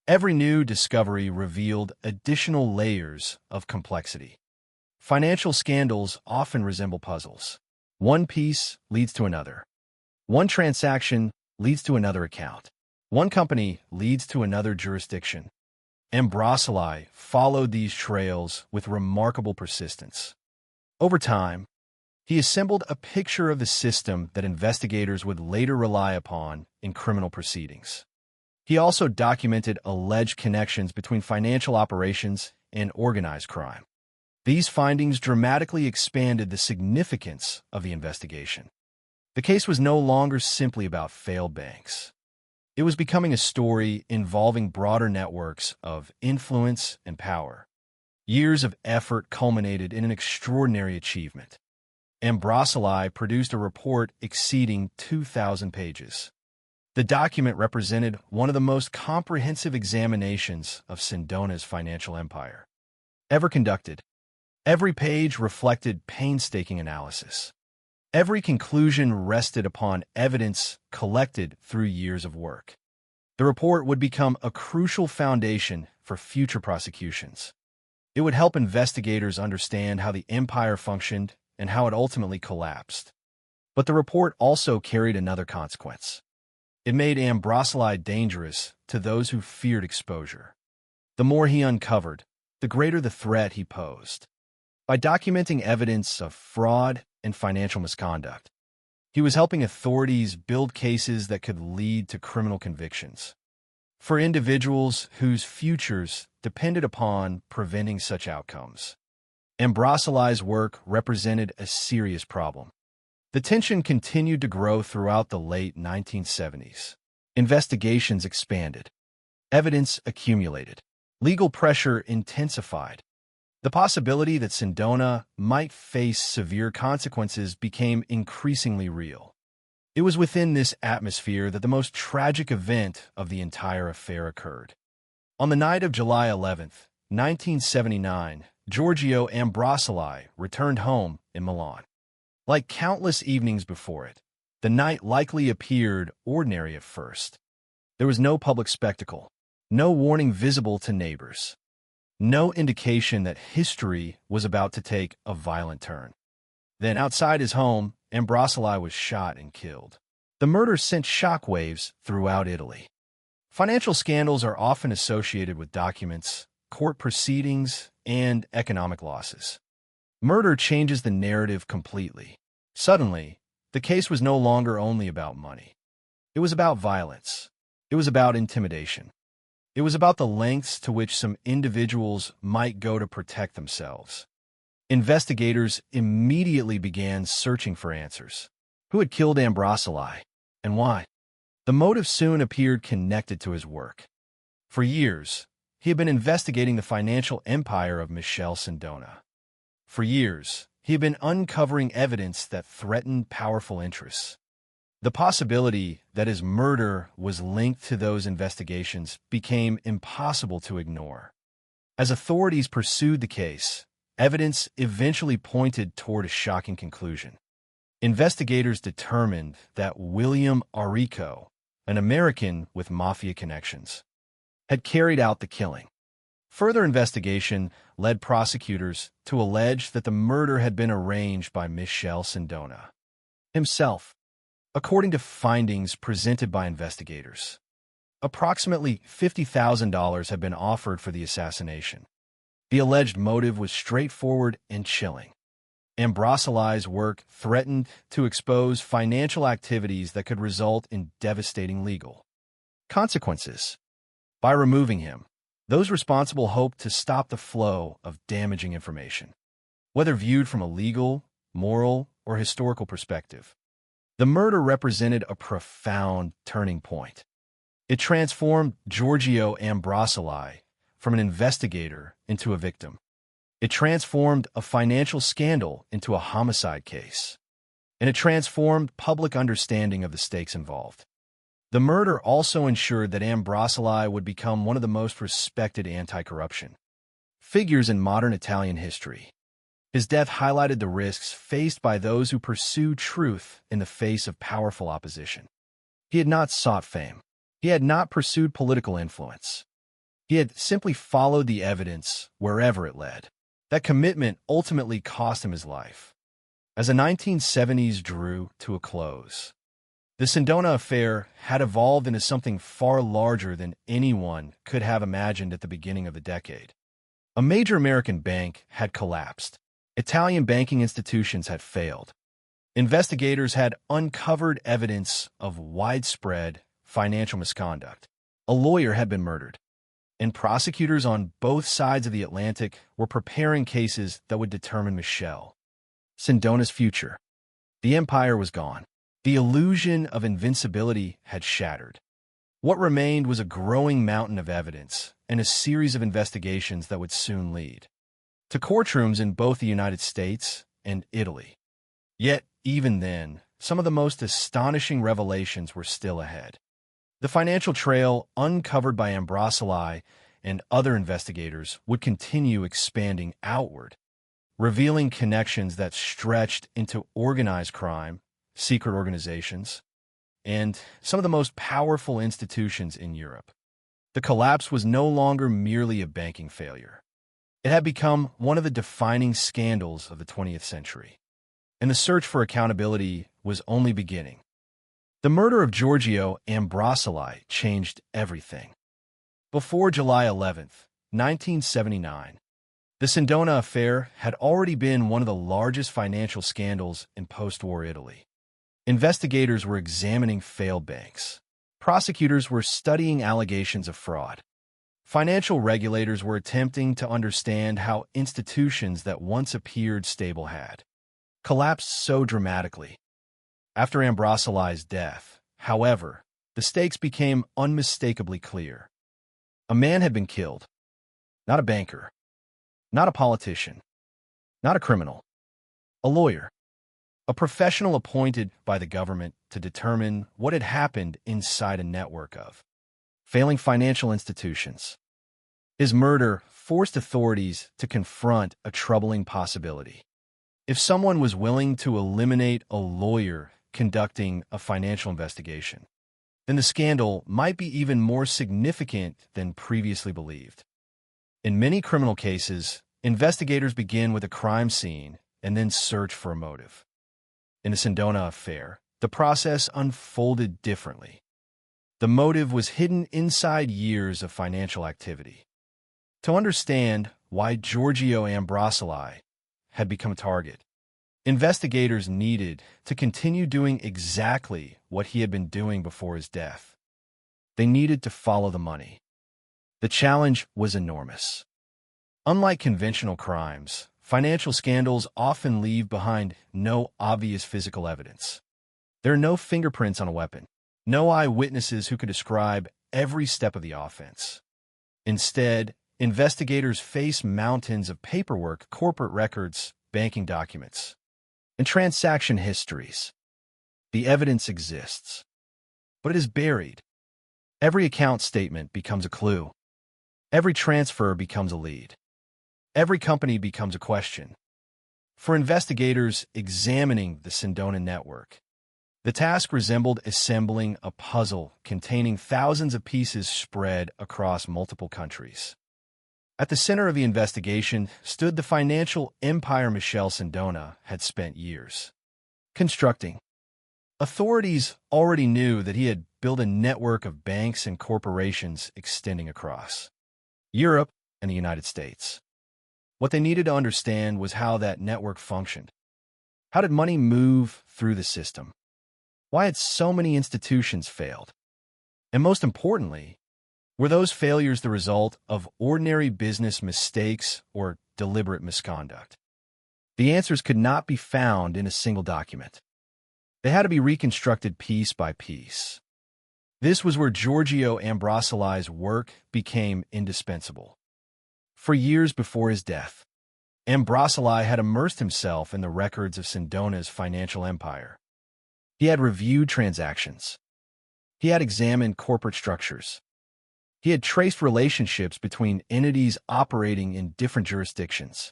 Speaker 14: Every new discovery revealed additional layers of complexity. Financial scandals often resemble puzzles. One piece leads to another. One transaction leads to another account. One company leads to another jurisdiction. Ambrosoli followed these trails with remarkable persistence. Over time, he assembled a picture of the system that investigators would later rely upon in criminal proceedings. He also documented alleged connections between financial operations and organized crime. These findings dramatically expanded the significance of the investigation. The case was no longer simply about failed banks. It was becoming a story involving broader networks of influence and power. Years of effort culminated in an extraordinary achievement. Ambrosoli produced a report exceeding 2,000 pages. The document represented one of the most comprehensive examinations of Sindona's financial empire ever conducted. Every page reflected painstaking analysis. Every conclusion rested upon evidence collected through years of work. The report would become a crucial foundation for future prosecutions. It would help investigators understand how the empire functioned and how it ultimately collapsed. But the report also carried another consequence. It made Ambrosoli dangerous to those who feared exposure. The more he uncovered, the greater the threat he posed. By documenting evidence of fraud and financial misconduct, he was helping authorities build cases that could lead to criminal convictions. For individuals whose futures depended upon preventing such outcomes, Ambrosoli's work represented a serious problem. The tension continued to grow throughout the late 1970s. Investigations expanded. Evidence accumulated. Legal pressure intensified. The possibility that Sindona might face severe consequences became increasingly real. It was within this atmosphere that the most tragic event of the entire affair occurred. On the night of July 11, 1979, Giorgio Ambrosoli returned home in Milan. Like countless evenings before it, the night likely appeared ordinary at first. There was no public spectacle, no warning visible to neighbors, no indication that history was about to take a violent turn. Then, outside his home, Ambrosoli was shot and killed. The murder sent shockwaves throughout Italy. Financial scandals are often associated with documents, court proceedings, and economic losses. Murder changes the narrative completely. Suddenly, the case was no longer only about money. It was about violence. It was about intimidation. It was about the lengths to which some individuals might go to protect themselves. Investigators immediately began searching for answers. Who had killed Ambrosoli, and why? The motive soon appeared connected to his work. For years, he had been investigating the financial empire of Michele Sindona. For years, he had been uncovering evidence that threatened powerful interests. The possibility that his murder was linked to those investigations became impossible to ignore. As authorities pursued the case, evidence eventually pointed toward a shocking conclusion. Investigators determined that William Arrico, an American with mafia connections, had carried out the killing. Further investigation led prosecutors to allege that the murder had been arranged by Michele Sindona himself. According to findings presented by investigators, approximately $50,000 had been offered for the assassination. The alleged motive was straightforward and chilling. Ambrosoli's work threatened to expose financial activities that could result in devastating legal consequences. By removing him, those responsible hoped to stop the flow of damaging information. Whether viewed from a legal, moral, or historical perspective, the murder represented a profound turning point. It transformed Giorgio Ambrosoli from an investigator into a victim. It transformed a financial scandal into a homicide case. And it transformed public understanding of the stakes involved. The murder also ensured that Ambrosoli would become one of the most respected anti-corruption figures in modern Italian history. His death highlighted the risks faced by those who pursue truth in the face of powerful opposition. He had not sought fame. He had not pursued political influence. He had simply followed the evidence wherever it led. That commitment ultimately cost him his life. As the 1970s drew to a close, the Sindona affair had evolved into something far larger than anyone could have imagined at the beginning of the decade. A major American bank had collapsed. Italian banking institutions had failed. Investigators had uncovered evidence of widespread financial misconduct. A lawyer had been murdered. And prosecutors on both sides of the Atlantic were preparing cases that would determine Michele Sindona's future. The empire was gone. The illusion of invincibility had shattered. What remained was a growing mountain of evidence and a series of investigations that would soon lead to courtrooms in both the United States and Italy. Yet, even then, some of the most astonishing revelations were still ahead. The financial trail uncovered by Ambrosoli and other investigators would continue expanding outward, revealing connections that stretched into organized crime, secret organizations, and some of the most powerful institutions in Europe. The collapse was no longer merely a banking failure. It had become one of the defining scandals of the 20th century. and the search for accountability was only beginning. The murder of Giorgio Ambrosoli changed everything. Before July 11th, 1979, the Sindona affair had already been one of the largest financial scandals in post-war Italy. Investigators were examining failed banks. Prosecutors were studying allegations of fraud. Financial regulators were attempting to understand how institutions that once appeared stable had collapsed so dramatically. After Ambrosoli's death, however, the stakes became unmistakably clear. A man had been killed. Not a banker. Not a politician. Not a criminal. A lawyer. A professional appointed by the government to determine what had happened inside a network of failing financial institutions. His murder forced authorities to confront a troubling possibility. If someone was willing to eliminate a lawyer conducting a financial investigation, then the scandal might be even more significant than previously believed. In many criminal cases, investigators begin with a crime scene and then search for a motive. In the Sindona affair, the process unfolded differently. The motive was hidden inside years of financial activity. To understand why Giorgio Ambrosoli had become a target, investigators needed to continue doing exactly what he had been doing before his death. They needed to follow the money. The challenge was enormous. Unlike conventional crimes, financial scandals often leave behind no obvious physical evidence. There are no fingerprints on a weapon, no eyewitnesses who could describe every step of the offense. Instead, investigators face mountains of paperwork, corporate records, banking documents, and transaction histories. The evidence exists, but it is buried. Every account statement becomes a clue. Every transfer becomes a lead. Every company becomes a question. For investigators examining the Sindona network, the task resembled assembling a puzzle containing thousands of pieces spread across multiple countries. At the center of the investigation stood the financial empire Michel Sindona had spent years constructing. Authorities already knew that he had built a network of banks and corporations extending across Europe and the United States. What they needed to understand was how that network functioned. How did money move through the system? Why had so many institutions failed? And most importantly, were those failures the result of ordinary business mistakes or deliberate misconduct? The answers could not be found in a single document. They had to be reconstructed piece by piece. This was where Giorgio Ambrosoli's work became indispensable. For years before his death, Ambrosoli had immersed himself in the records of Sindona's financial empire. He had reviewed transactions. He had examined corporate structures. He had traced relationships between entities operating in different jurisdictions.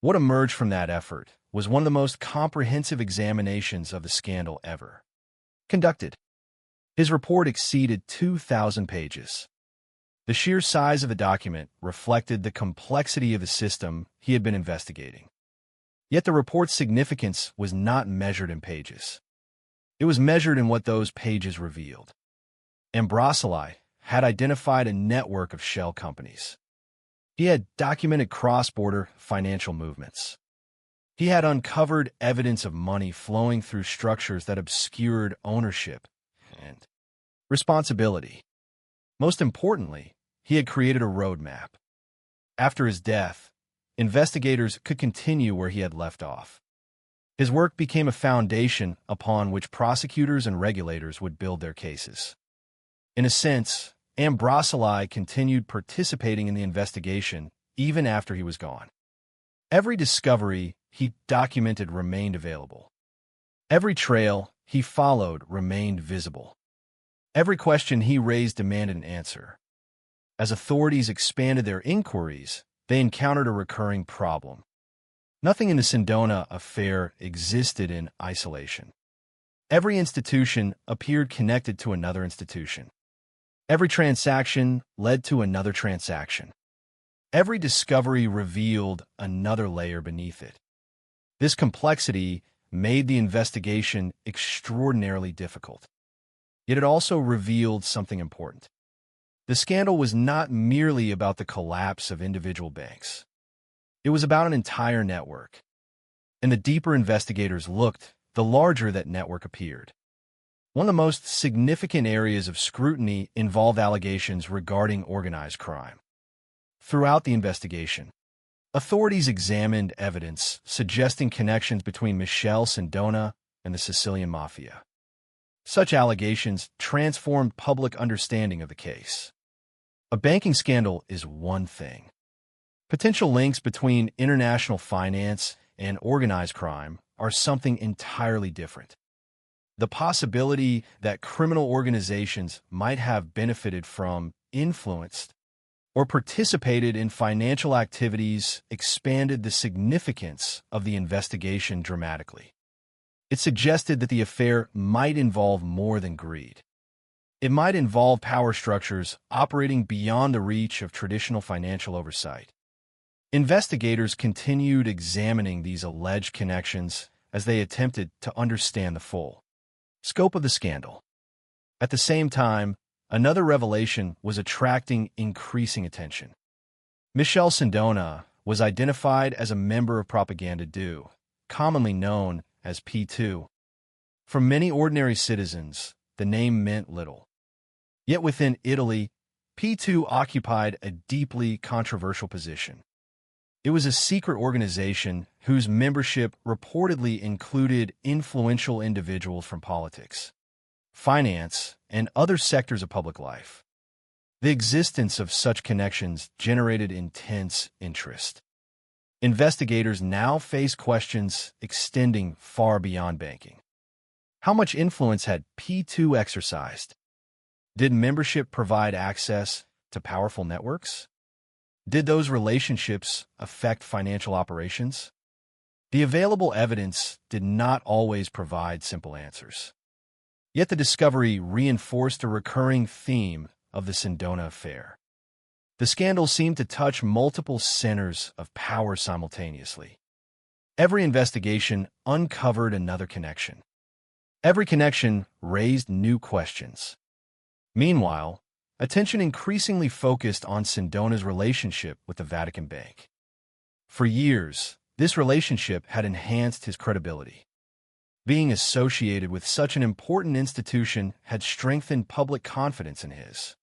Speaker 14: What emerged from that effort was one of the most comprehensive examinations of the scandal ever conducted. His report exceeded 2,000 pages. The sheer size of the document reflected the complexity of the system he had been investigating. Yet the report's significance was not measured in pages. It was measured in what those pages revealed. Ambrosoli had identified a network of shell companies. He had documented cross-border financial movements. He had uncovered evidence of money flowing through structures that obscured ownership and responsibility. Most importantly, he had created a roadmap. After his death, investigators could continue where he had left off. His work became a foundation upon which prosecutors and regulators would build their cases. In a sense, Ambrosoli continued participating in the investigation even after he was gone. Every discovery he documented remained available. Every trail he followed remained visible. Every question he raised demanded an answer. As authorities expanded their inquiries, they encountered a recurring problem. Nothing in the Sindona affair existed in isolation. Every institution appeared connected to another institution. Every transaction led to another transaction. Every discovery revealed another layer beneath it. This complexity made the investigation extraordinarily difficult. Yet it also revealed something important. The scandal was not merely about the collapse of individual banks. It was about an entire network. And the deeper investigators looked, the larger that network appeared. One of the most significant areas of scrutiny involved allegations regarding organized crime. Throughout the investigation, authorities examined evidence suggesting connections between Michelle Sindona and the Sicilian Mafia. Such allegations transformed public understanding of the case. A banking scandal is one thing. Potential links between international finance and organized crime are something entirely different. The possibility that criminal organizations might have benefited from, influenced, or participated in financial activities expanded the significance of the investigation dramatically. It suggested that the affair might involve more than greed. It might involve power structures operating beyond the reach of traditional financial oversight. Investigators continued examining these alleged connections as they attempted to understand the full scope of the scandal. At the same time, another revelation was attracting increasing attention. Michelle Sindona was identified as a member of Propaganda 2, commonly known as P2. For many ordinary citizens, the name meant little. Yet within Italy, P2 occupied a deeply controversial position. It was a secret organization whose membership reportedly included influential individuals from politics, finance, and other sectors of public life. The existence of such connections generated intense interest. Investigators now face questions extending far beyond banking. How much influence had P2 exercised? Did membership provide access to powerful networks? Did those relationships affect financial operations? The available evidence did not always provide simple answers. Yet the discovery reinforced a recurring theme of the Sindona affair. The scandal seemed to touch multiple centers of power simultaneously. Every investigation uncovered another connection. Every connection raised new questions. Meanwhile, attention increasingly focused on Sindona's relationship with the Vatican Bank. For years, this relationship had enhanced his credibility. Being associated with such an important institution had strengthened public confidence in his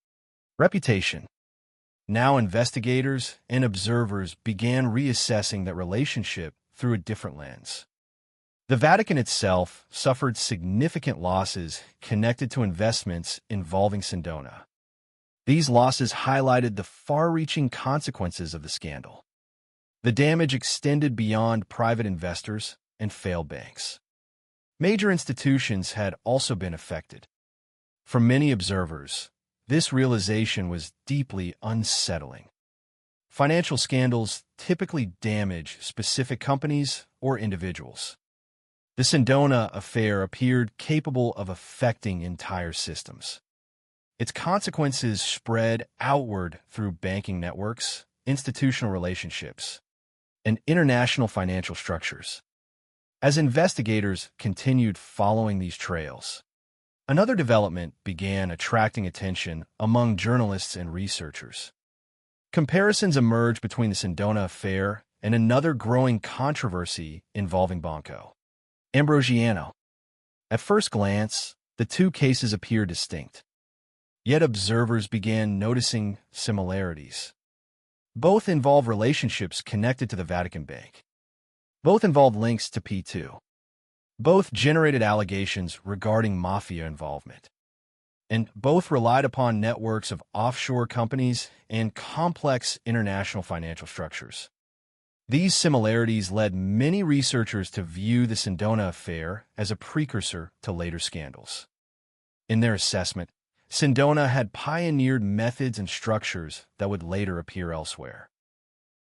Speaker 14: reputation. Now investigators and observers began reassessing that relationship through a different lens. The Vatican itself suffered significant losses connected to investments involving Sindona. These losses highlighted the far-reaching consequences of the scandal. The damage extended beyond private investors and failed banks. Major institutions had also been affected. For many observers, this realization was deeply unsettling. Financial scandals typically damage specific companies or individuals. The Sindona affair appeared capable of affecting entire systems. Its consequences spread outward through banking networks, institutional relationships, and international financial structures. As investigators continued following these trails, another development began attracting attention among journalists and researchers. Comparisons emerged between the Sindona affair and another growing controversy involving Banco Ambrosiano. At first glance, the two cases appear distinct. Yet observers began noticing similarities. Both involve relationships connected to the Vatican Bank. Both involve links to P2. Both generated allegations regarding mafia involvement. And both relied upon networks of offshore companies and complex international financial structures. These similarities led many researchers to view the Sindona affair as a precursor to later scandals. In their assessment, Sindona had pioneered methods and structures that would later appear elsewhere.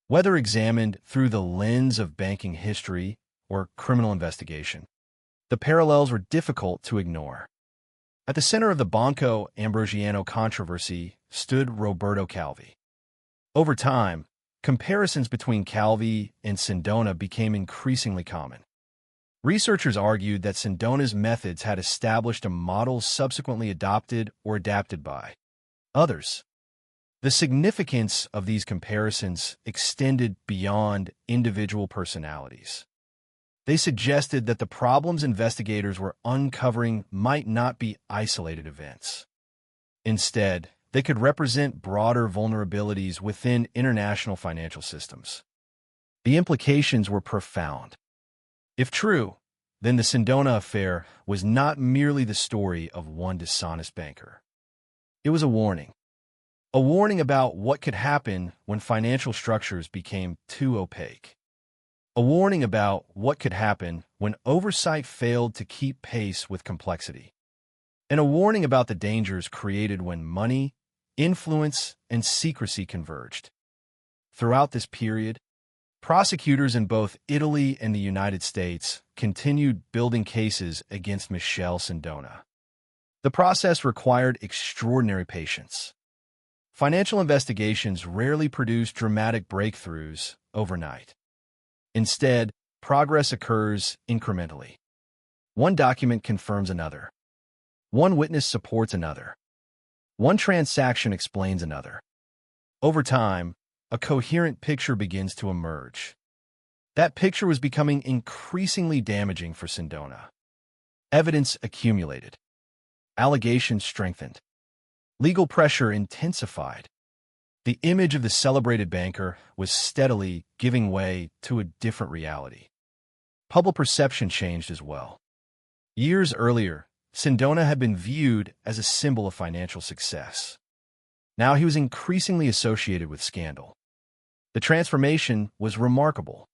Speaker 14: Whether examined through the lens of banking history or criminal investigation, the parallels were difficult to ignore. At the center of the Banco Ambrosiano controversy stood Roberto Calvi. Over time, comparisons between Calvi and Sindona became increasingly common. Researchers argued that Sindona's methods had established a model subsequently adopted or adapted by others. The significance of these comparisons extended beyond individual personalities. They suggested that the problems investigators were uncovering might not be isolated events. Instead, they could represent broader vulnerabilities within international financial systems. The implications were profound. If true, then the Sindona affair was not merely the story of one dishonest banker. It was a warning about what could happen when financial structures became too opaque. A warning about what could happen when oversight failed to keep pace with complexity. And a warning about the dangers created when money, influence, and secrecy converged. Throughout this period, prosecutors in both Italy and the United States continued building cases against Michelle Sindona. The process required extraordinary patience. Financial investigations rarely produce dramatic breakthroughs overnight. Instead, progress occurs incrementally. One document confirms another. One witness supports another. One transaction explains another. Over time, a coherent picture begins to emerge. That picture was becoming increasingly damaging for Sindona. Evidence accumulated. Allegations strengthened. Legal pressure intensified. The image of the celebrated banker was steadily giving way to a different reality. Public perception changed as well. Years earlier, Sindona had been viewed as a symbol of financial success. Now he was increasingly associated with scandal. The transformation was remarkable.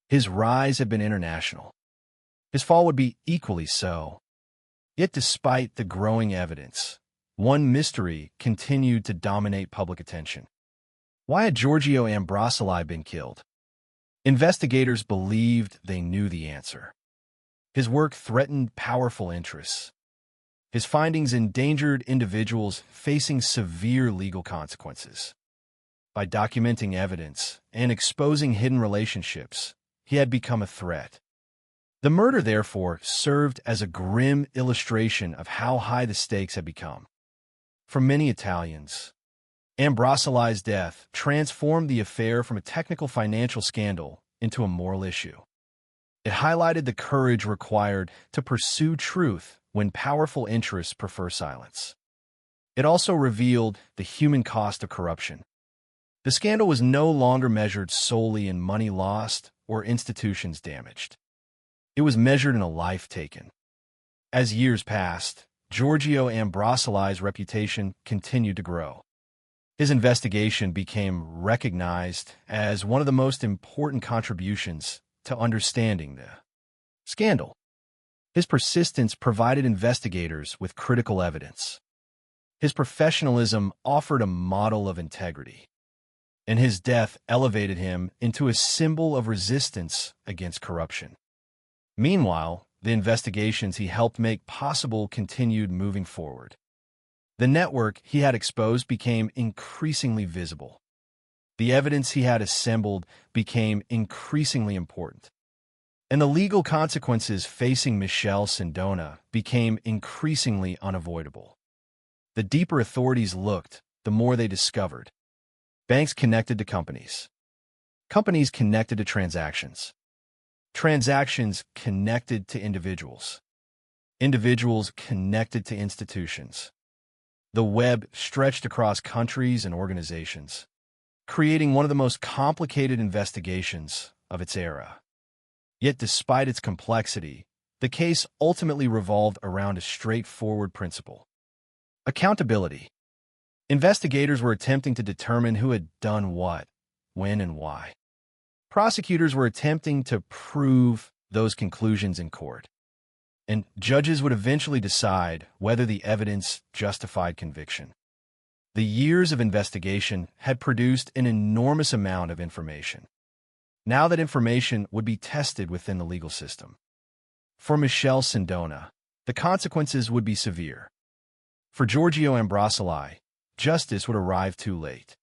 Speaker 14: His rise had been international. His fall would be equally so. Yet despite the growing evidence, one mystery continued to dominate public attention. Why had Giorgio Ambrosoli been killed? Investigators believed they knew the answer. His work threatened powerful interests. His findings endangered individuals facing severe legal consequences. By documenting evidence and exposing hidden relationships, he had become a threat. The murder, therefore, served as a grim illustration of how high the stakes had become. For many Italians, Ambrosoli's death transformed the affair from a technical financial scandal into a moral issue. It highlighted the courage required to pursue truth when powerful interests prefer silence. It also revealed the human cost of corruption. The scandal was no longer measured solely in money lost or institutions damaged. It was measured in a life taken. As years passed, Giorgio Ambrosoli's reputation continued to grow. His investigation became recognized as one of the most important contributions to understanding the scandal. His persistence provided investigators with critical evidence. His professionalism offered a model of integrity. And his death elevated him into a symbol of resistance against corruption. Meanwhile, the investigations he helped make possible continued moving forward. The network he had exposed became increasingly visible. The evidence he had assembled became increasingly important. And the legal consequences facing Michelle Sindona became increasingly unavoidable. The deeper authorities looked, the more they discovered. Banks connected to companies. Companies connected to transactions. Transactions connected to individuals. Individuals connected to institutions. The web stretched across countries and organizations, creating one of the most complicated investigations of its era. Yet despite its complexity, the case ultimately revolved around a straightforward principle: accountability. Investigators were attempting to determine who had done what, when, and why. Prosecutors were attempting to prove those conclusions in court. And judges would eventually decide whether the evidence justified conviction. The years of investigation had produced an enormous amount of information. Now that information would be tested within the legal system. For Michelle Sindona, the consequences would be severe. For Giorgio Ambrosoli, justice would arrive too late.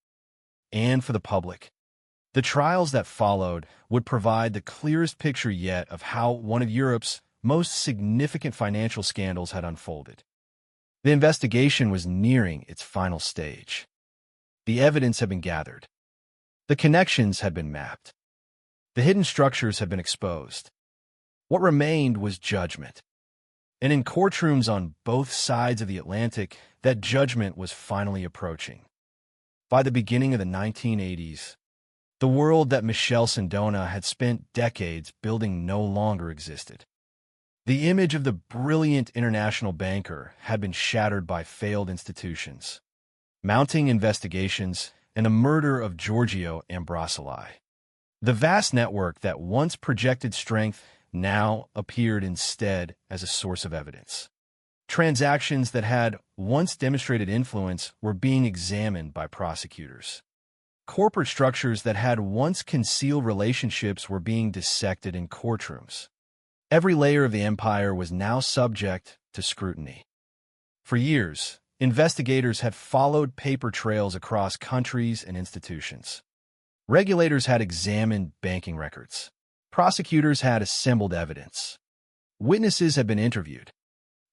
Speaker 14: And for the public, The trials that followed would provide the clearest picture yet of how one of Europe's most significant financial scandals had unfolded. The investigation was nearing its final stage. The evidence had been gathered. The connections had been mapped. The hidden structures had been exposed. What remained was judgment. And in courtrooms on both sides of the Atlantic, that judgment was finally approaching. By the beginning of the 1980s, the world that Michelle Sindona had spent decades building no longer existed. The image of the brilliant international banker had been shattered by failed institutions, mounting investigations, and the murder of Giorgio Ambrosoli. The vast network that once projected strength now appeared instead as a source of evidence. Transactions that had once demonstrated influence were being examined by prosecutors. Corporate structures that had once concealed relationships were being dissected in courtrooms. Every layer of the empire was now subject to scrutiny. For years, investigators had followed paper trails across countries and institutions. Regulators had examined banking records. Prosecutors had assembled evidence. Witnesses had been interviewed.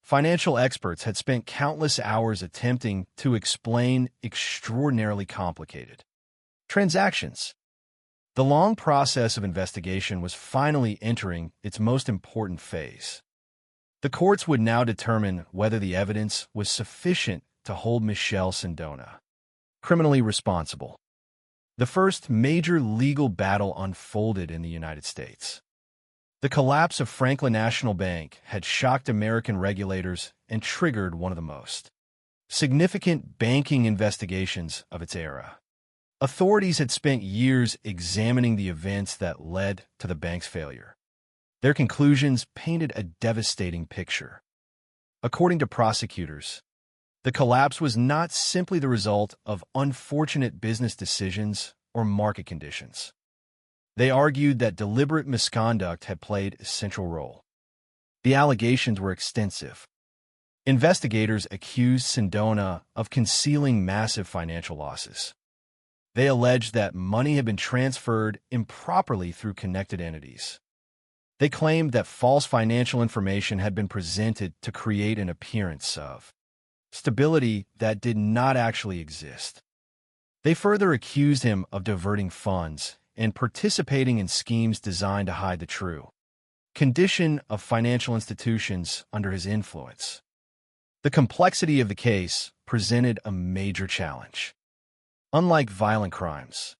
Speaker 14: Financial experts had spent countless hours attempting to explain extraordinarily complicated transactions. The long process of investigation was finally entering its most important phase. The courts would now determine whether the evidence was sufficient to hold Michelle Sindona criminally responsible. The first major legal battle unfolded in the United States. The collapse of Franklin National Bank had shocked American regulators and triggered one of the most significant banking investigations of its era. Authorities had spent years examining the events that led to the bank's failure. Their conclusions painted a devastating picture. According to prosecutors, the collapse was not simply the result of unfortunate business decisions or market conditions. They argued that deliberate misconduct had played a central role. The allegations were extensive. Investigators accused Sindona of concealing massive financial losses. They alleged that money had been transferred improperly through connected entities. They claimed that false financial information had been presented to create an appearance of stability that did not actually exist. They further accused him of diverting funds and participating in schemes designed to hide the true condition of financial institutions under his influence. The complexity of the case presented a major challenge. Unlike violent crimes,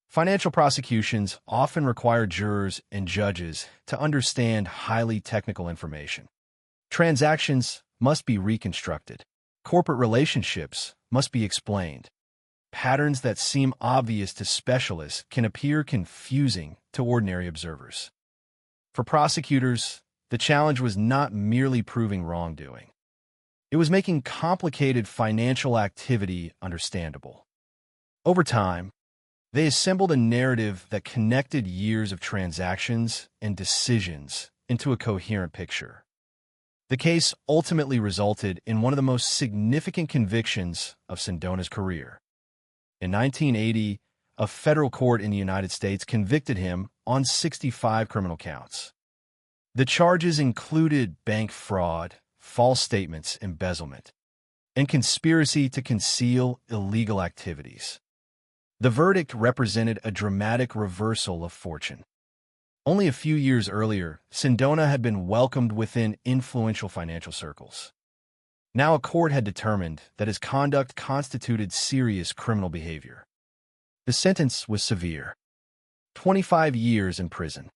Speaker 14: financial prosecutions often require jurors and judges to understand highly technical information. Transactions must be reconstructed. Corporate relationships must be explained. Patterns that seem obvious to specialists can appear confusing to ordinary observers. For prosecutors, the challenge was not merely proving wrongdoing. It was making complicated financial activity understandable. Over time, they assembled a narrative that connected years of transactions and decisions into a coherent picture. The case ultimately resulted in one of the most significant convictions of Sindona's career. In 1980, a federal court in the United States convicted him on 65 criminal counts. The charges included bank fraud, false statements, embezzlement, and conspiracy to conceal illegal activities. The verdict represented a dramatic reversal of fortune. Only a few years earlier, Sindona had been welcomed within influential financial circles. Now a court had determined that his conduct constituted serious criminal behavior. The sentence was severe: 25 years in prison.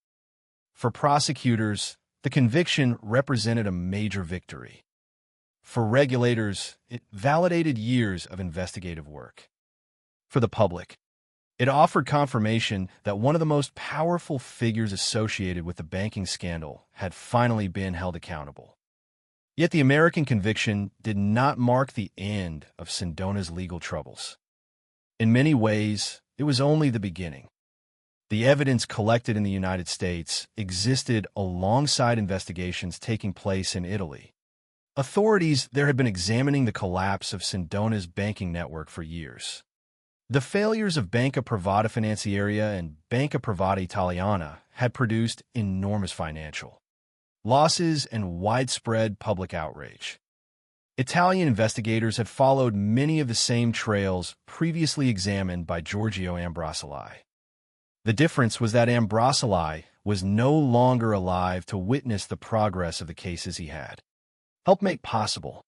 Speaker 14: For prosecutors, the conviction represented a major victory. For regulators, it validated years of investigative work. For the public, it offered confirmation that one of the most powerful figures associated with the banking scandal had finally been held accountable. Yet the American conviction did not mark the end of Sindona's legal troubles. In many ways, it was only the beginning. The evidence collected in the United States existed alongside investigations taking place in Italy. Authorities there had been examining the collapse of Sindona's banking network for years. The failures of Banca Privata Finanziaria and Banca Privata Italiana had produced enormous financial losses and widespread public outrage. Italian investigators had followed many of the same trails previously examined by Giorgio Ambrosoli. The difference was that Ambrosoli was no longer alive to witness the progress of the cases he had helped make possible.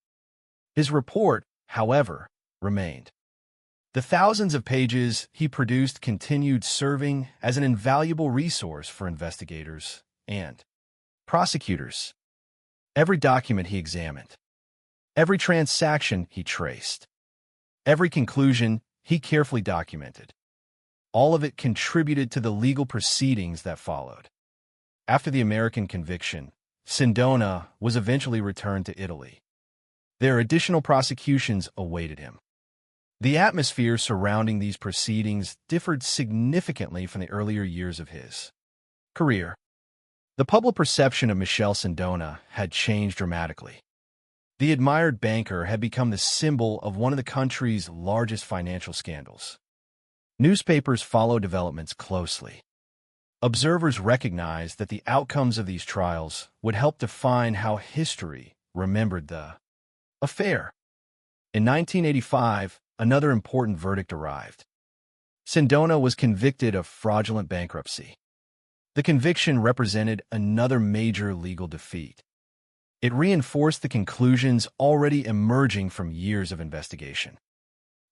Speaker 14: His report, however, remained. The thousands of pages he produced continued serving as an invaluable resource for investigators and prosecutors. Every document he examined, every transaction he traced, every conclusion he carefully documented. All of it contributed to the legal proceedings that followed. After the American conviction, Sindona was eventually returned to Italy. There additional prosecutions awaited him. The atmosphere surrounding these proceedings differed significantly from the earlier years of his career. The public perception of Michel Sindona had changed dramatically. The admired banker had become the symbol of one of the country's largest financial scandals. Newspapers followed developments closely. Observers recognized that the outcomes of these trials would help define how history remembered the affair. In 1985, another important verdict arrived. Sindona was convicted of fraudulent bankruptcy. The conviction represented another major legal defeat. It reinforced the conclusions already emerging from years of investigation.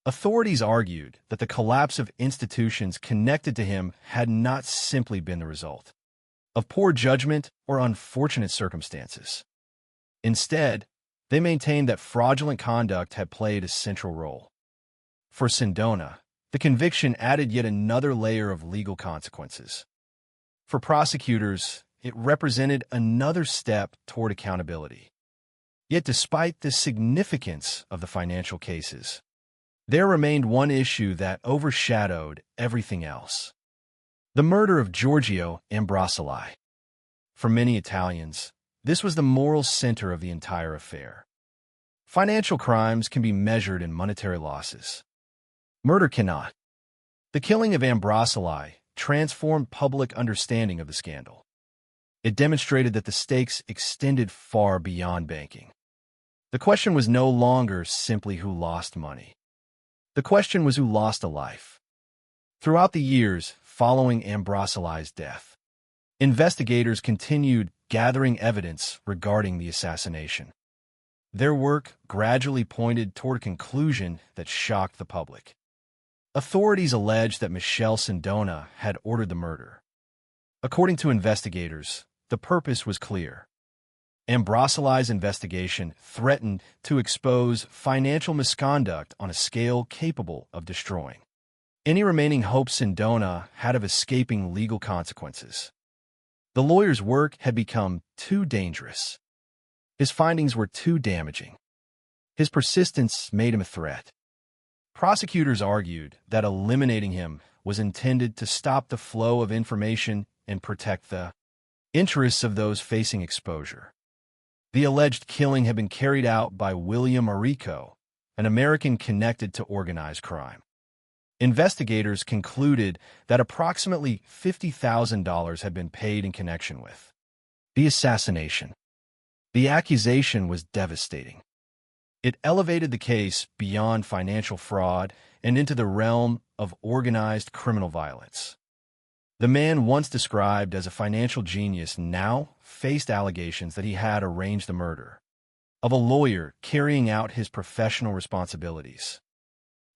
Speaker 14: Authorities argued that the collapse of institutions connected to him had not simply been the result of poor judgment or unfortunate circumstances. Instead, they maintained that fraudulent conduct had played a central role. For Sindona, the conviction added yet another layer of legal consequences. For prosecutors, it represented another step toward accountability. Yet despite the significance of the financial cases, there remained one issue that overshadowed everything else: the murder of Giorgio Ambrosoli. For many Italians, this was the moral center of the entire affair. Financial crimes can be measured in monetary losses. Murder cannot. The killing of Ambrosoli transformed public understanding of the scandal. It demonstrated that the stakes extended far beyond banking. The question was no longer simply who lost money. The question was who lost a life. Throughout the years following Ambrosoli's death, investigators continued gathering evidence regarding the assassination. Their work gradually pointed toward a conclusion that shocked the public. Authorities alleged that Michel Sindona had ordered the murder. According to investigators, the purpose was clear. Ambrosoli's investigation threatened to expose financial misconduct on a scale capable of destroying any remaining hope Sindona had of escaping legal consequences. The lawyer's work had become too dangerous. His findings were too damaging. His persistence made him a threat. Prosecutors argued that eliminating him was intended to stop the flow of information and protect the interests of those facing exposure. The alleged killing had been carried out by William Arrico, an American connected to organized crime. Investigators concluded that approximately $50,000 had been paid in connection with the assassination. The accusation was devastating. It elevated the case beyond financial fraud and into the realm of organized criminal violence. The man once described as a financial genius now faced allegations that he had arranged the murder of a lawyer carrying out his professional responsibilities.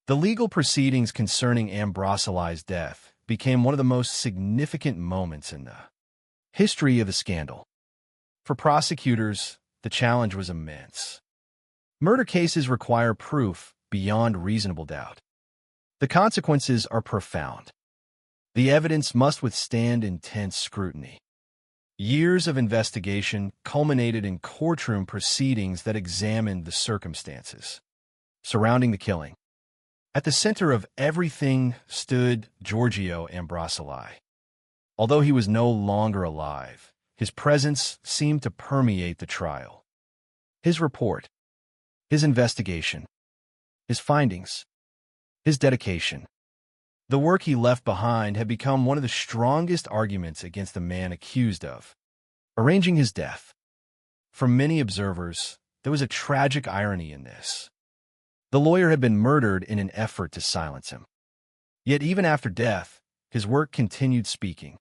Speaker 14: The legal proceedings concerning Ambrosoli's death became one of the most significant moments in the history of the scandal. For prosecutors, the challenge was immense. Murder cases require proof beyond reasonable doubt. The consequences are profound. The evidence must withstand intense scrutiny. Years of investigation culminated in courtroom proceedings that examined the circumstances surrounding the killing. At the center of everything stood Giorgio Ambrosoli. Although he was no longer alive, his presence seemed to permeate the trial. His report, his investigation, his findings, his dedication. The work he left behind had become one of the strongest arguments against the man accused of arranging his death. For many observers, there was a tragic irony in this. The lawyer had been murdered in an effort to silence him. Yet even after death, his work continued speaking.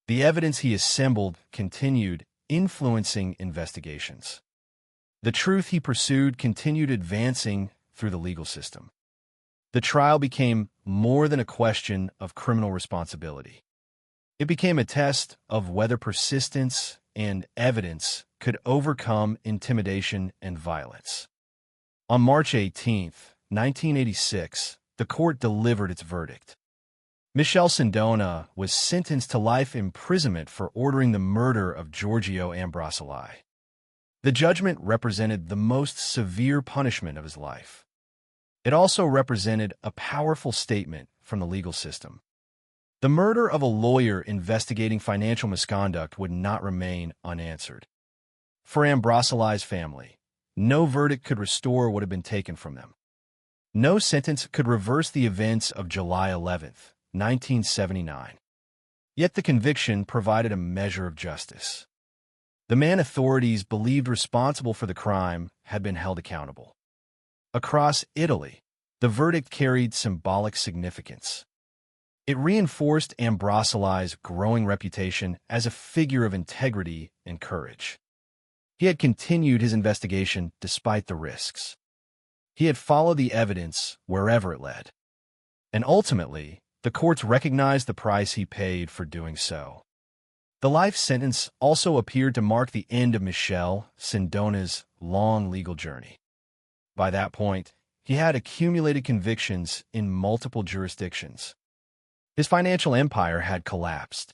Speaker 14: The evidence he assembled continued influencing investigations. The truth he pursued continued advancing through the legal system. The trial became more than a question of criminal responsibility. It became a test of whether persistence and evidence could overcome intimidation and violence. On March 18, 1986, the court delivered its verdict. Michelle Sindona was sentenced to life imprisonment for ordering the murder of Giorgio Ambrosoli. The judgment represented the most severe punishment of his life. It also represented a powerful statement from the legal system. The murder of a lawyer investigating financial misconduct would not remain unanswered. For Ambrosoli's family, no verdict could restore what had been taken from them. No sentence could reverse the events of July 11, 1979. Yet the conviction provided a measure of justice. The man authorities believed responsible for the crime had been held accountable. Across Italy, the verdict carried symbolic significance. It reinforced Ambrosoli's growing reputation as a figure of integrity and courage. He had continued his investigation despite the risks. He had followed the evidence wherever it led. And ultimately, the courts recognized the price he paid for doing so. The life sentence also appeared to mark the end of Michelle Sindona's long legal journey. By that point, he had accumulated convictions in multiple jurisdictions. His financial empire had collapsed.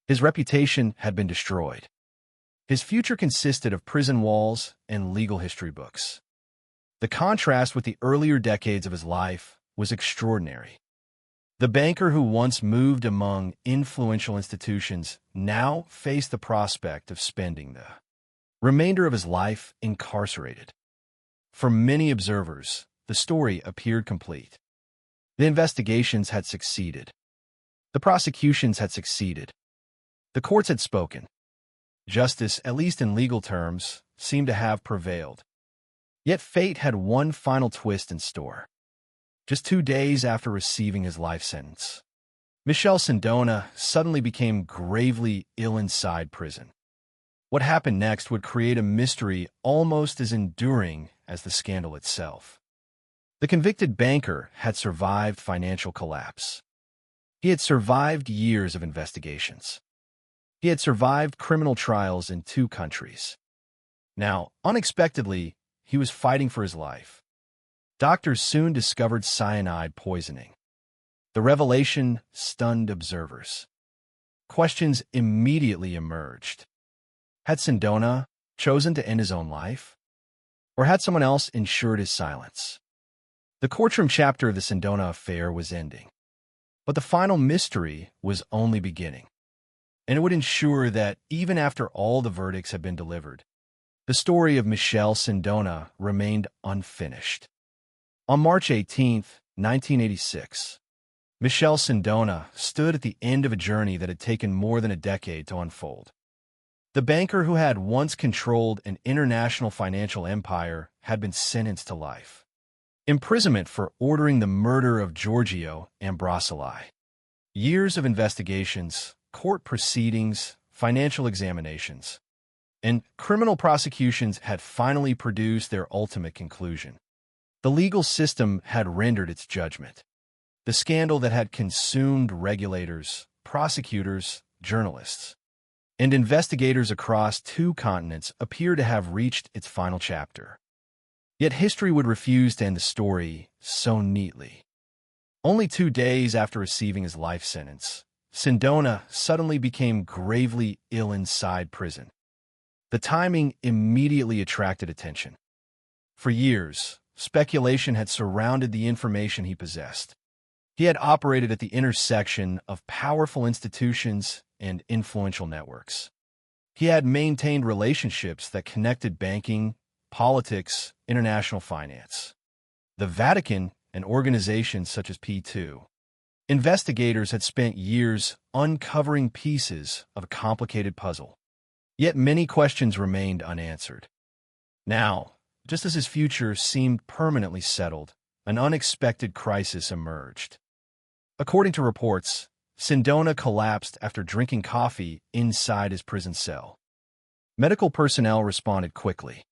Speaker 14: His reputation had been destroyed. His future consisted of prison walls and legal history books. The contrast with the earlier decades of his life was extraordinary. The banker who once moved among influential institutions now faced the prospect of spending the remainder of his life incarcerated. For many observers, the story appeared complete. The investigations had succeeded. The prosecutions had succeeded. The courts had spoken. Justice, at least in legal terms, seemed to have prevailed. Yet fate had one final twist in store. Just 2 days after receiving his life sentence, Michelle Sindona suddenly became gravely ill inside prison. What happened next would create a mystery almost as enduring as the scandal itself. The convicted banker had survived financial collapse. He had survived years of investigations. He had survived criminal trials in 2 countries. Now, unexpectedly, he was fighting for his life. Doctors soon discovered cyanide poisoning. The revelation stunned observers. Questions immediately emerged. Had Sindona chosen to end his own life? Or had someone else ensured his silence? The courtroom chapter of the Sindona affair was ending. But the final mystery was only beginning. And it would ensure that even after all the verdicts had been delivered, the story of Michelle Sindona remained unfinished. On March 18, 1986, Michelle Sindona stood at the end of a journey that had taken more than a decade to unfold. The banker who had once controlled an international financial empire had been sentenced to life. Imprisonment for ordering the murder of Giorgio Ambrosoli. Years of investigations, court proceedings, financial examinations, and criminal prosecutions had finally produced their ultimate conclusion. The legal system had rendered its judgment. The scandal that had consumed regulators, prosecutors, journalists, and investigators across 2 continents appeared to have reached its final chapter. Yet history would refuse to end the story so neatly. Only 2 days after receiving his life sentence, Sindona suddenly became gravely ill inside prison. The timing immediately attracted attention. For years, speculation had surrounded the information he possessed. He had operated at the intersection of powerful institutions and influential networks. He had maintained relationships that connected banking, politics, international finance, the Vatican, and organizations such as P2. Investigators had spent years uncovering pieces of a complicated puzzle, yet many questions remained unanswered. Now, just as his future seemed permanently settled, an unexpected crisis emerged. According to reports, Sindona collapsed after drinking coffee inside his prison cell. Medical personnel responded quickly.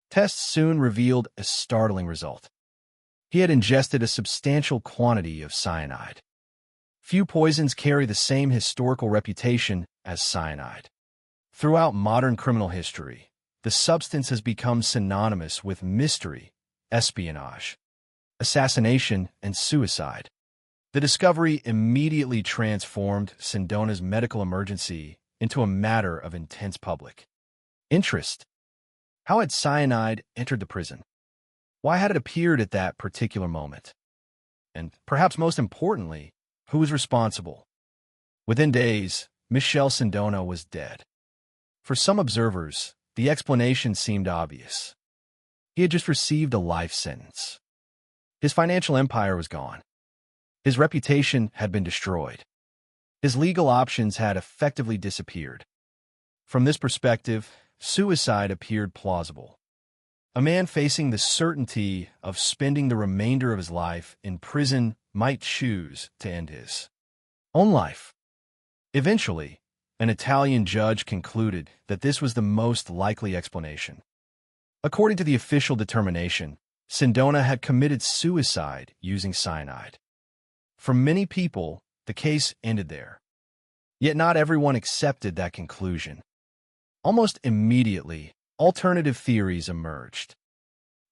Speaker 14: Tests soon revealed a startling result. He had ingested a substantial quantity of cyanide. Few poisons carry the same historical reputation as cyanide. Throughout modern criminal history, the substance has become synonymous with mystery, espionage, assassination, and suicide. The discovery immediately transformed Sindona's medical emergency into a matter of intense public interest. How had cyanide entered the prison? Why had it appeared at that particular moment? And perhaps most importantly, who was responsible? Within days, Michel Sindona was dead. For some observers, the explanation seemed obvious. He had just received a life sentence. His financial empire was gone. His reputation had been destroyed. His legal options had effectively disappeared. From this perspective, suicide appeared plausible. A man facing the certainty of spending the remainder of his life in prison might choose to end his own life. Eventually, an Italian judge concluded that this was the most likely explanation. According to the official determination, Sindona had committed suicide using cyanide. For many people, the case ended there. Yet not everyone accepted that conclusion. Almost immediately, alternative theories emerged.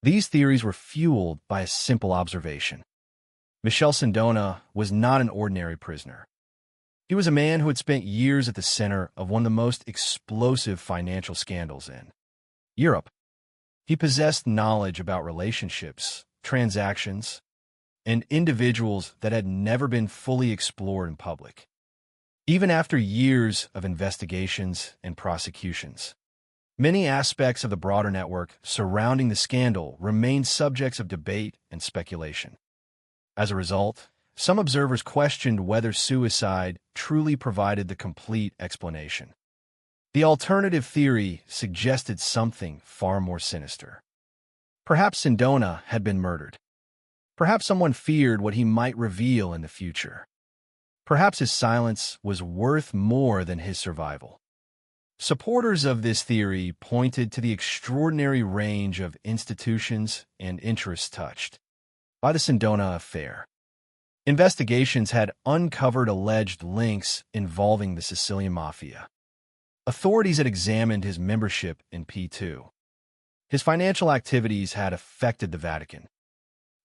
Speaker 14: These theories were fueled by a simple observation. Michel Sindona was not an ordinary prisoner. He was a man who had spent years at the center of one of the most explosive financial scandals in Europe. He possessed knowledge about relationships, transactions, and individuals that had never been fully explored in public. Even after years of investigations and prosecutions, many aspects of the broader network surrounding the scandal remained subjects of debate and speculation. As a result, some observers questioned whether suicide truly provided the complete explanation. The alternative theory suggested something far more sinister. Perhaps Sindona had been murdered. Perhaps someone feared what he might reveal in the future. Perhaps his silence was worth more than his survival. Supporters of this theory pointed to the extraordinary range of institutions and interests touched by the Sindona affair. Investigations had uncovered alleged links involving the Sicilian Mafia. Authorities had examined his membership in P2. His financial activities had affected the Vatican.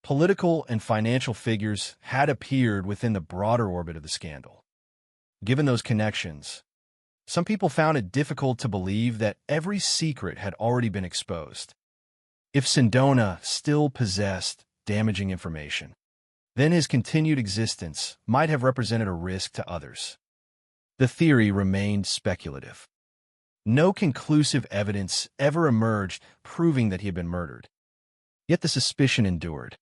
Speaker 14: Political and financial figures had appeared within the broader orbit of the scandal. Given those connections, some people found it difficult to believe that every secret had already been exposed. If Sindona still possessed damaging information, then his continued existence might have represented a risk to others. The theory remained speculative. No conclusive evidence ever emerged proving that he had been murdered. Yet the suspicion endured.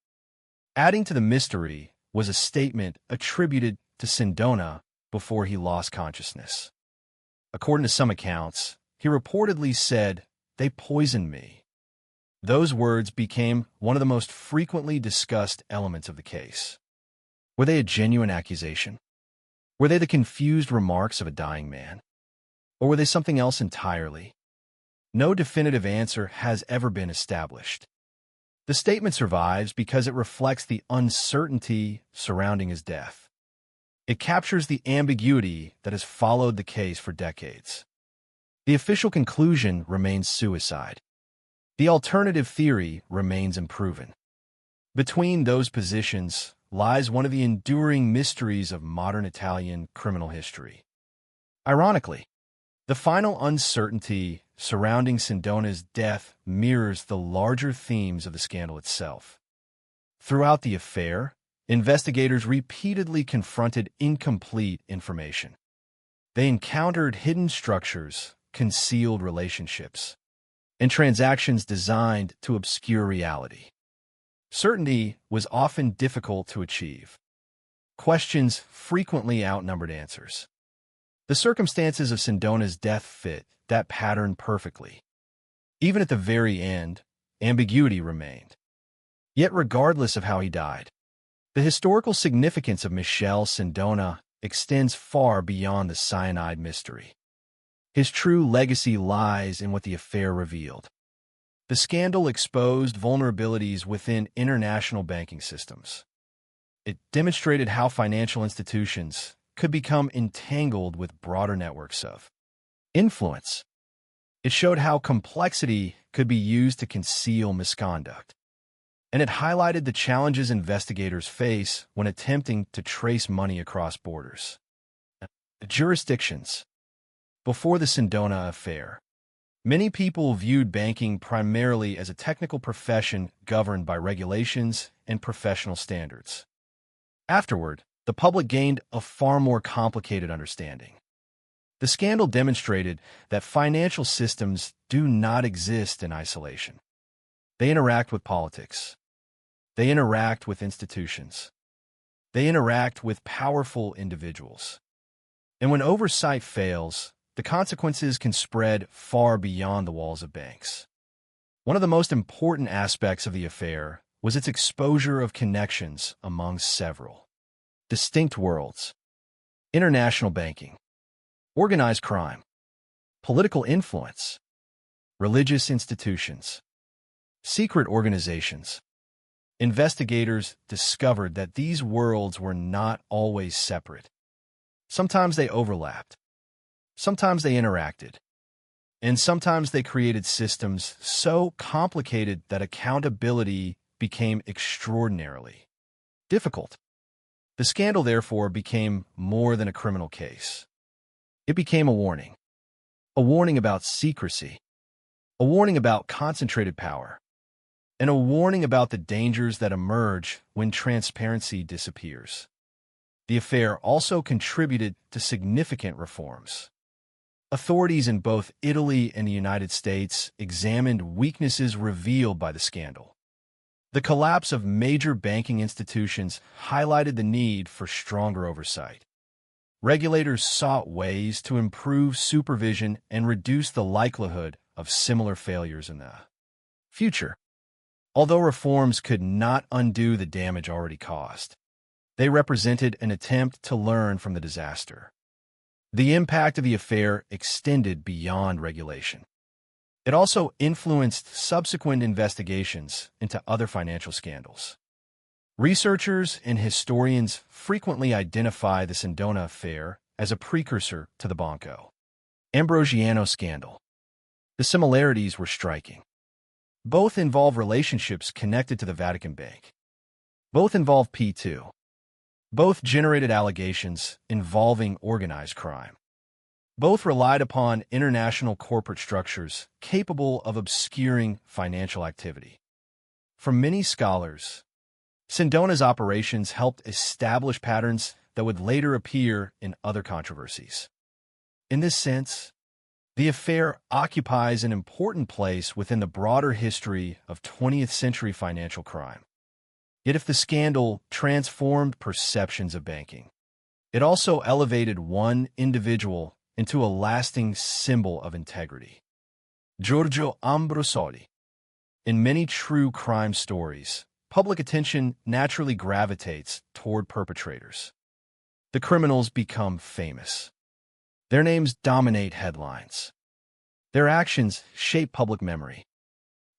Speaker 14: Adding to the mystery was a statement attributed to Sindona before he lost consciousness. According to some accounts, he reportedly said, "They poisoned me." Those words became one of the most frequently discussed elements of the case. Were they a genuine accusation? Were they the confused remarks of a dying man? Or were they something else entirely? No definitive answer has ever been established. The statement survives because it reflects the uncertainty surrounding his death. It captures the ambiguity that has followed the case for decades. The official conclusion remains suicide. The alternative theory remains unproven. Between those positions lies one of the enduring mysteries of modern Italian criminal history. Ironically, the final uncertainty surrounding Sindona's death mirrors the larger themes of the scandal itself. Throughout the affair, investigators repeatedly confronted incomplete information. They encountered hidden structures, concealed relationships, and transactions designed to obscure reality. Certainty was often difficult to achieve. questions frequently outnumbered answers. The circumstances of Sindona's death fit that pattern perfectly. Even at the very end, ambiguity remained. Yet regardless of how he died, the historical significance of Michel Sindona extends far beyond the cyanide mystery. His true legacy lies in what the affair revealed. The scandal exposed vulnerabilities within international banking systems. It demonstrated how financial institutions could become entangled with broader networks of influence. It showed how complexity could be used to conceal misconduct. And it highlighted the challenges investigators face when attempting to trace money across borders. Jurisdictions. Before the Sindona affair, many people viewed banking primarily as a technical profession governed by regulations and professional standards. Afterward, the public gained a far more complicated understanding. The scandal demonstrated that financial systems do not exist in isolation. They interact with politics. They interact with institutions. They interact with powerful individuals. And when oversight fails, the consequences can spread far beyond the walls of banks. One of the most important aspects of the affair was its exposure of connections among several distinct worlds: international banking, organized crime, political influence, religious institutions, secret organizations. Investigators discovered that these worlds were not always separate. Sometimes they overlapped. Sometimes they interacted. And sometimes they created systems so complicated that accountability became extraordinarily difficult. The scandal, therefore, became more than a criminal case. It became a warning about secrecy, a warning about concentrated power, and a warning about the dangers that emerge when transparency disappears. The affair also contributed to significant reforms. Authorities in both Italy and the United States examined weaknesses revealed by the scandal. The collapse of major banking institutions highlighted the need for stronger oversight. Regulators sought ways to improve supervision and reduce the likelihood of similar failures in the future. Although reforms could not undo the damage already caused, they represented an attempt to learn from the disaster. The impact of the affair extended beyond regulation. It also influenced subsequent investigations into other financial scandals. Researchers and historians frequently identify the Sindona affair as a precursor to the Banco Ambrosiano scandal. The similarities were striking. Both involve relationships connected to the Vatican Bank. Both involve P2. Both generated allegations involving organized crime. Both relied upon international corporate structures capable of obscuring financial activity. For many scholars, Sindona's operations helped establish patterns that would later appear in other controversies. In this sense, the affair occupies an important place within the broader history of 20th century financial crime. Yet if the scandal transformed perceptions of banking, it also elevated one individual into a lasting symbol of integrity. Giorgio Ambrosoli. In many true crime stories, public attention naturally gravitates toward perpetrators. The criminals become famous. Their names dominate headlines. Their actions shape public memory.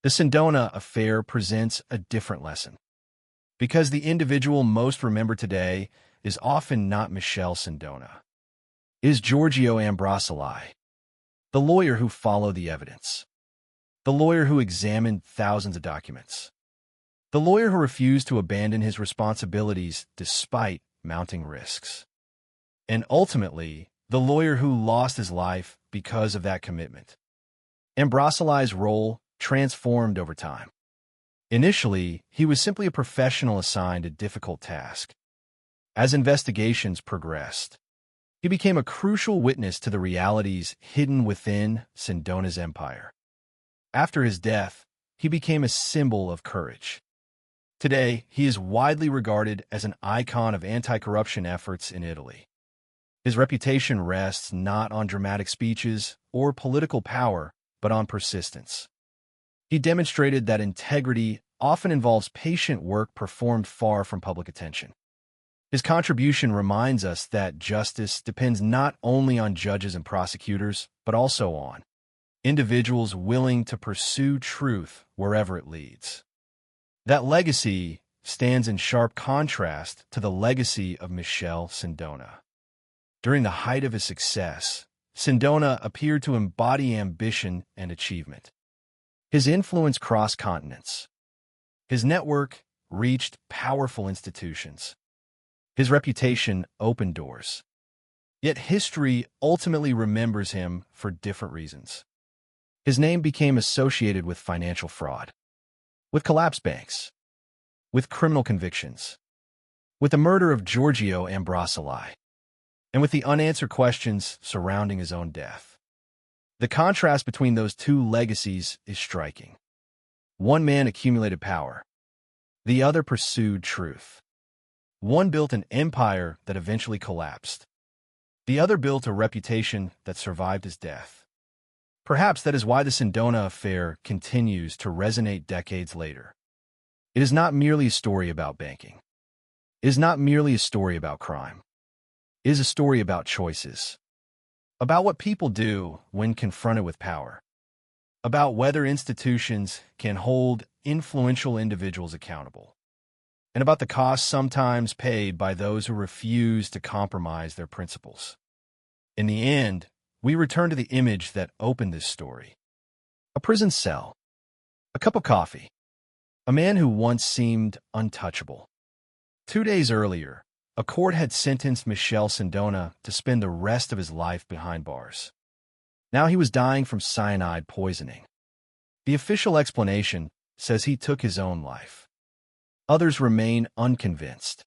Speaker 14: The Sindona affair presents a different lesson, because the individual most remembered today is often not Michel Sindona. It is Giorgio Ambrosoli, the lawyer who followed the evidence, the lawyer who examined thousands of documents, the lawyer who refused to abandon his responsibilities despite mounting risks, and ultimately, the lawyer who lost his life because of that commitment. Ambrosoli's role transformed over time. Initially, he was simply a professional assigned a difficult task. As investigations progressed, he became a crucial witness to the realities hidden within Sindona's empire. After his death, he became a symbol of courage. Today, he is widely regarded as an icon of anti-corruption efforts in Italy. His reputation rests not on dramatic speeches or political power, but on persistence. He demonstrated that integrity often involves patient work performed far from public attention. His contribution reminds us that justice depends not only on judges and prosecutors, but also on individuals willing to pursue truth wherever it leads. That legacy stands in sharp contrast to the legacy of Michel Sindona. During the height of his success, Sindona appeared to embody ambition and achievement. His influence crossed continents. His network reached powerful institutions. His reputation opened doors. Yet history ultimately remembers him for different reasons. His name became associated with financial fraud, with collapsed banks, with criminal convictions, with the murder of Giorgio Ambrosoli, and with the unanswered questions surrounding his own death. The contrast between those two legacies is striking. One man accumulated power. The other pursued truth. One built an empire that eventually collapsed. The other built a reputation that survived his death. Perhaps that is why the Sindona affair continues to resonate decades later. It is not merely a story about banking. It is not merely a story about crime. It is a story about choices, about what people do when confronted with power, about whether institutions can hold influential individuals accountable, and about the costs sometimes paid by those who refuse to compromise their principles. In the end, we return to the image that opened this story. A prison cell, a cup of coffee, a man who once seemed untouchable. 2 days earlier, a court had sentenced Michel Sindona to spend the rest of his life behind bars. Now he was dying from cyanide poisoning. The official explanation says he took his own life. Others remain unconvinced.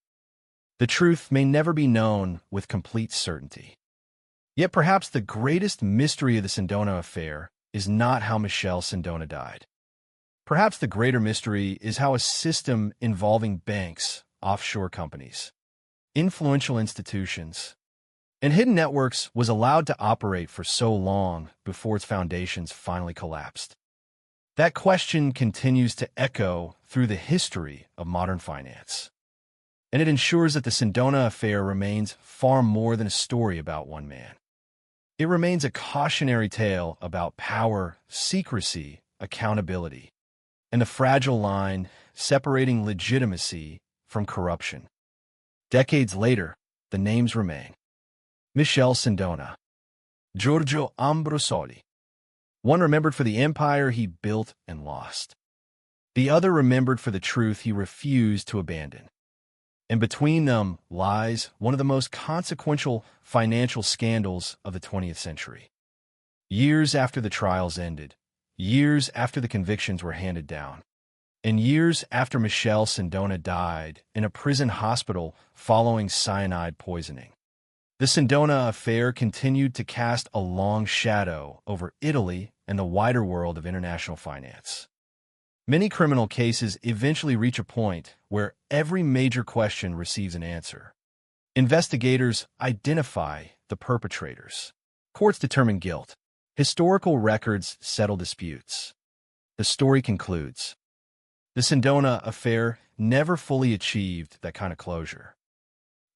Speaker 14: The truth may never be known with complete certainty. Yet perhaps the greatest mystery of the Sindona affair is not how Michel Sindona died. Perhaps the greater mystery is how a system involving banks, offshore companies, influential institutions, and hidden networks was allowed to operate for so long before its foundations finally collapsed. That question continues to echo through the history of modern finance. And it ensures that the Sindona affair remains far more than a story about one man. It remains a cautionary tale about power, secrecy, accountability, and the fragile line separating legitimacy from corruption. Decades later, the names remain. Michel Sindona, Giorgio Ambrosoli. One remembered for the empire he built and lost. The other remembered for the truth he refused to abandon. And between them lies one of the most consequential financial scandals of the 20th century. Years after the trials ended, years after the convictions were handed down, and years after Michel Sindona died in a prison hospital following cyanide poisoning, the Sindona affair continued to cast a long shadow over Italy and the wider world of international finance. Many criminal cases eventually reach a point where every major question receives an answer. Investigators identify the perpetrators. Courts determine guilt. Historical records settle disputes. The story concludes. The Sindona affair never fully achieved that kind of closure.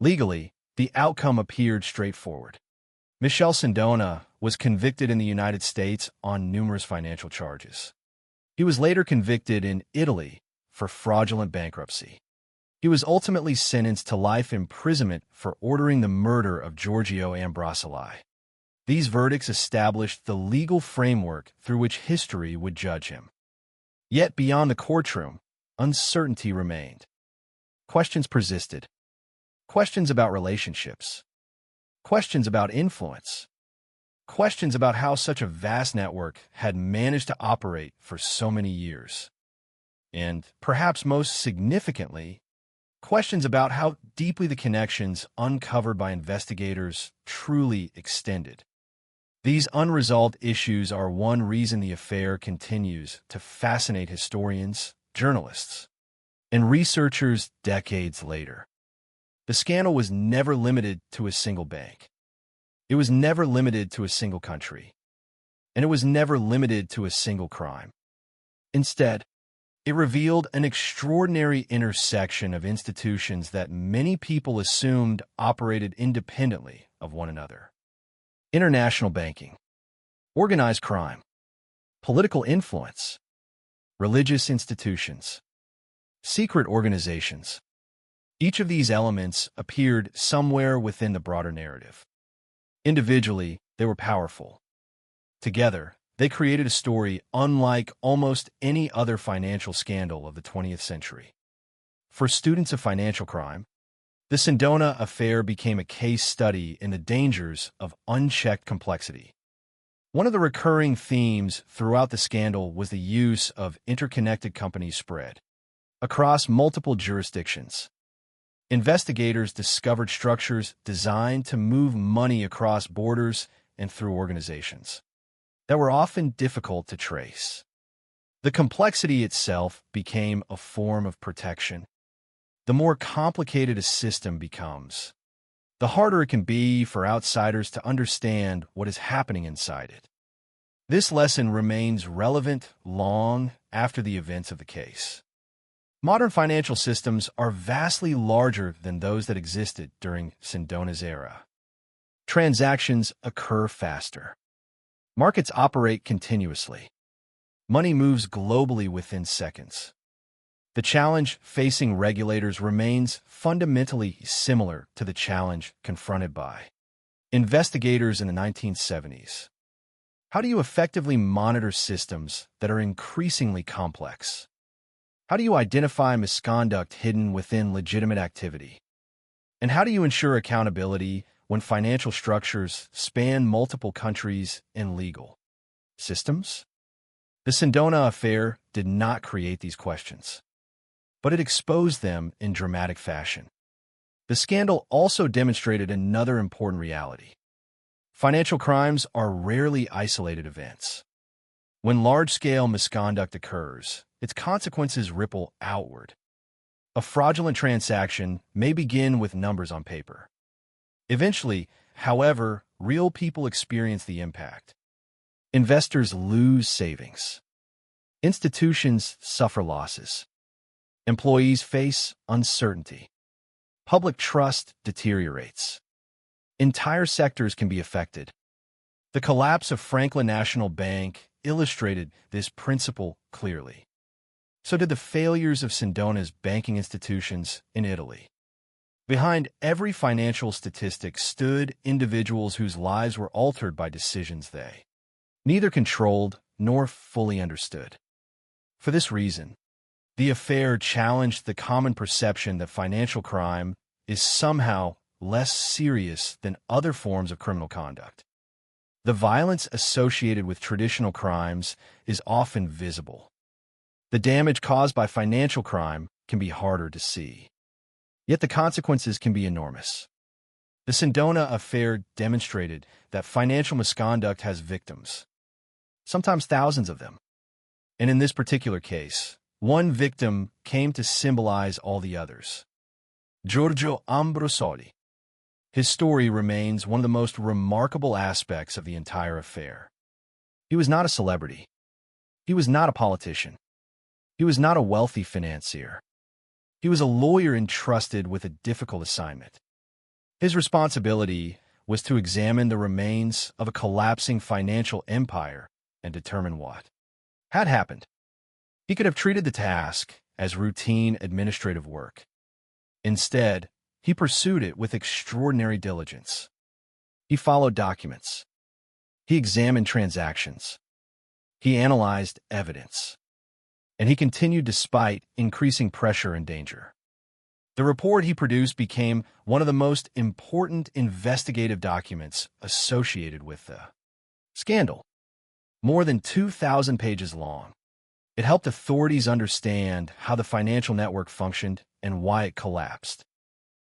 Speaker 14: Legally, the outcome appeared straightforward. Michel Sindona was convicted in the United States on numerous financial charges. He was later convicted in Italy for fraudulent bankruptcy. He was ultimately sentenced to life imprisonment for ordering the murder of Giorgio Ambrosoli. These verdicts established the legal framework through which history would judge him. Yet beyond the courtroom, uncertainty remained. Questions persisted. Questions about relationships. Questions about influence. Questions about how such a vast network had managed to operate for so many years. And, perhaps most significantly, questions about how deeply the connections uncovered by investigators truly extended. These unresolved issues are one reason the affair continues to fascinate historians, journalists, and researchers decades later. The scandal was never limited to a single bank. It was never limited to a single country. And it was never limited to a single crime. Instead, it revealed an extraordinary intersection of institutions that many people assumed operated independently of one another. International banking, organized crime, political influence, religious institutions, secret organizations. Each of these elements appeared somewhere within the broader narrative. Individually, they were powerful. Together, they created a story unlike almost any other financial scandal of the 20th century. For students of financial crime, the Sindona affair became a case study in the dangers of unchecked complexity. One of the recurring themes throughout the scandal was the use of interconnected companies spread across multiple jurisdictions. Investigators discovered structures designed to move money across borders and through organizations that were often difficult to trace. The complexity itself became a form of protection. The more complicated a system becomes, the harder it can be for outsiders to understand what is happening inside it. This lesson remains relevant long after the events of the case. Modern financial systems are vastly larger than those that existed during Sindona's era. Transactions occur faster. Markets operate continuously. Money moves globally within seconds. The challenge facing regulators remains fundamentally similar to the challenge confronted by investigators in the 1970s. How do you effectively monitor systems that are increasingly complex? How do you identify misconduct hidden within legitimate activity? And how do you ensure accountability when financial structures span multiple countries and legal systems? The Sindona affair did not create these questions, but it exposed them in dramatic fashion. The scandal also demonstrated another important reality. Financial crimes are rarely isolated events. When large-scale misconduct occurs, its consequences ripple outward. A fraudulent transaction may begin with numbers on paper. Eventually, however, real people experience the impact. Investors lose savings. Institutions suffer losses. Employees face uncertainty. Public trust deteriorates. Entire sectors can be affected. The collapse of Franklin National Bank illustrated this principle clearly. So did the failures of Sindona's banking institutions in Italy. Behind every financial statistic stood individuals whose lives were altered by decisions they neither controlled nor fully understood. For this reason, the affair challenged the common perception that financial crime is somehow less serious than other forms of criminal conduct. The violence associated with traditional crimes is often visible. The damage caused by financial crime can be harder to see. Yet the consequences can be enormous. The Sindona affair demonstrated that financial misconduct has victims, sometimes thousands of them. And in this particular case, one victim came to symbolize all the others. Giorgio Ambrosoli. His story remains one of the most remarkable aspects of the entire affair. He was not a celebrity. He was not a politician. He was not a wealthy financier. He was a lawyer entrusted with a difficult assignment. His responsibility was to examine the remains of a collapsing financial empire and determine what had happened. He could have treated the task as routine administrative work. Instead, he pursued it with extraordinary diligence. He followed documents. He examined transactions. He analyzed evidence. And he continued despite increasing pressure and danger. The report he produced became one of the most important investigative documents associated with the scandal. More than 2,000 pages long, it helped authorities understand how the financial network functioned and why it collapsed.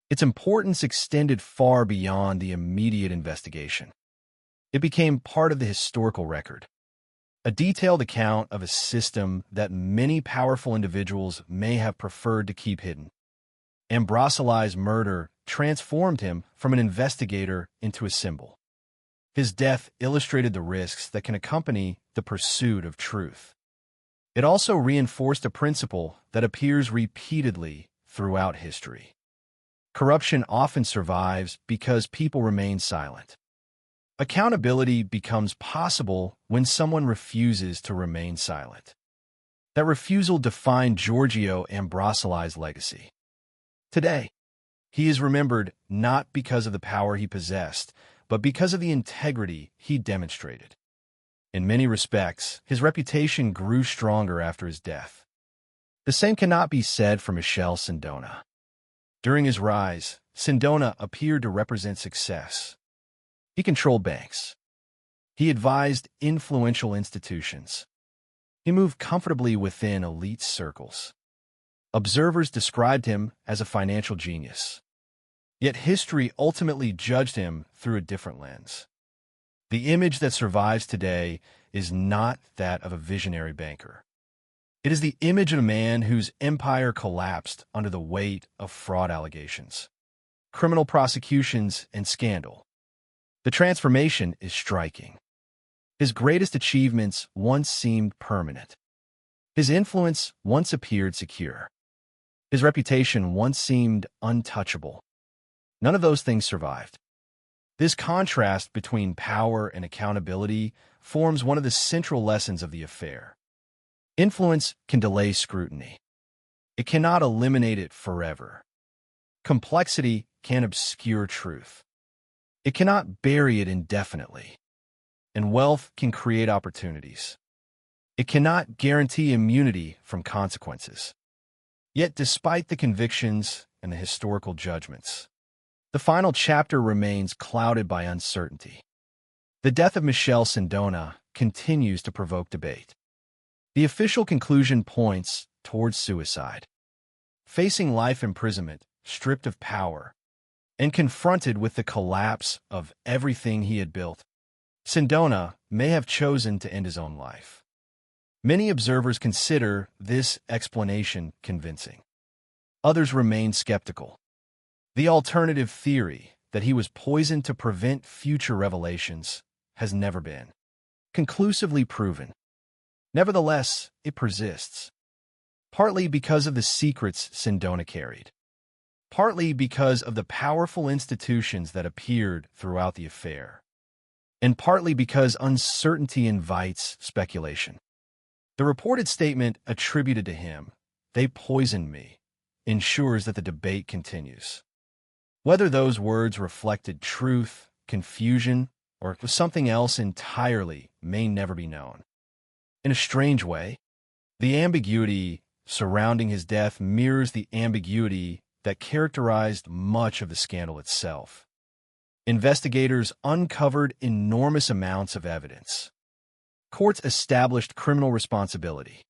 Speaker 14: Its importance extended far beyond the immediate investigation. It became part of the historical record. a detailed account of a system that many powerful individuals may have preferred to keep hidden. Ambrosali's murder transformed him from an investigator into a symbol. His death illustrated the risks that can accompany the pursuit of truth. It also reinforced a principle that appears repeatedly throughout history. Corruption often survives because people remain silent. Accountability becomes possible when someone refuses to remain silent. That refusal defined Giorgio Ambrosali's legacy. Today, he is remembered not because of the power he possessed, but because of the integrity he demonstrated. In many respects, his reputation grew stronger after his death. The same cannot be said for Michel Sindona. During his rise, Sindona appeared to represent success. He controlled banks. He advised influential institutions. He moved comfortably within elite circles. Observers described him as a financial genius. Yet history ultimately judged him through a different lens. The image that survives today is not that of a visionary banker. It is the image of a man whose empire collapsed under the weight of fraud allegations, criminal prosecutions, and scandal. The transformation is striking. His greatest achievements once seemed permanent. His influence once appeared secure. His reputation once seemed untouchable. None of those things survived. This contrast between power and accountability forms one of the central lessons of the affair. Influence can delay scrutiny. It cannot eliminate it forever. Complexity can obscure truth. It cannot bury it indefinitely. And wealth can create opportunities. It cannot guarantee immunity from consequences. Yet, despite the convictions and the historical judgments, the final chapter remains clouded by uncertainty. The death of Michel Sindona continues to provoke debate. The official conclusion points towards suicide. Facing life imprisonment, stripped of power, and confronted with the collapse of everything he had built, Sindona may have chosen to end his own life. Many observers consider this explanation convincing. Others remain skeptical. The alternative theory that he was poisoned to prevent future revelations has never been conclusively proven. Nevertheless, it persists, partly because of the secrets Sindona carried, partly because of the powerful institutions that appeared throughout the affair, and partly because uncertainty invites speculation. The reported statement attributed to him, "They poisoned me," ensures that the debate continues. Whether those words reflected truth, confusion, or something else entirely may never be known. In a strange way, the ambiguity surrounding his death mirrors the ambiguity that characterized much of the scandal itself. Investigators uncovered enormous amounts of evidence. Courts established criminal responsibility.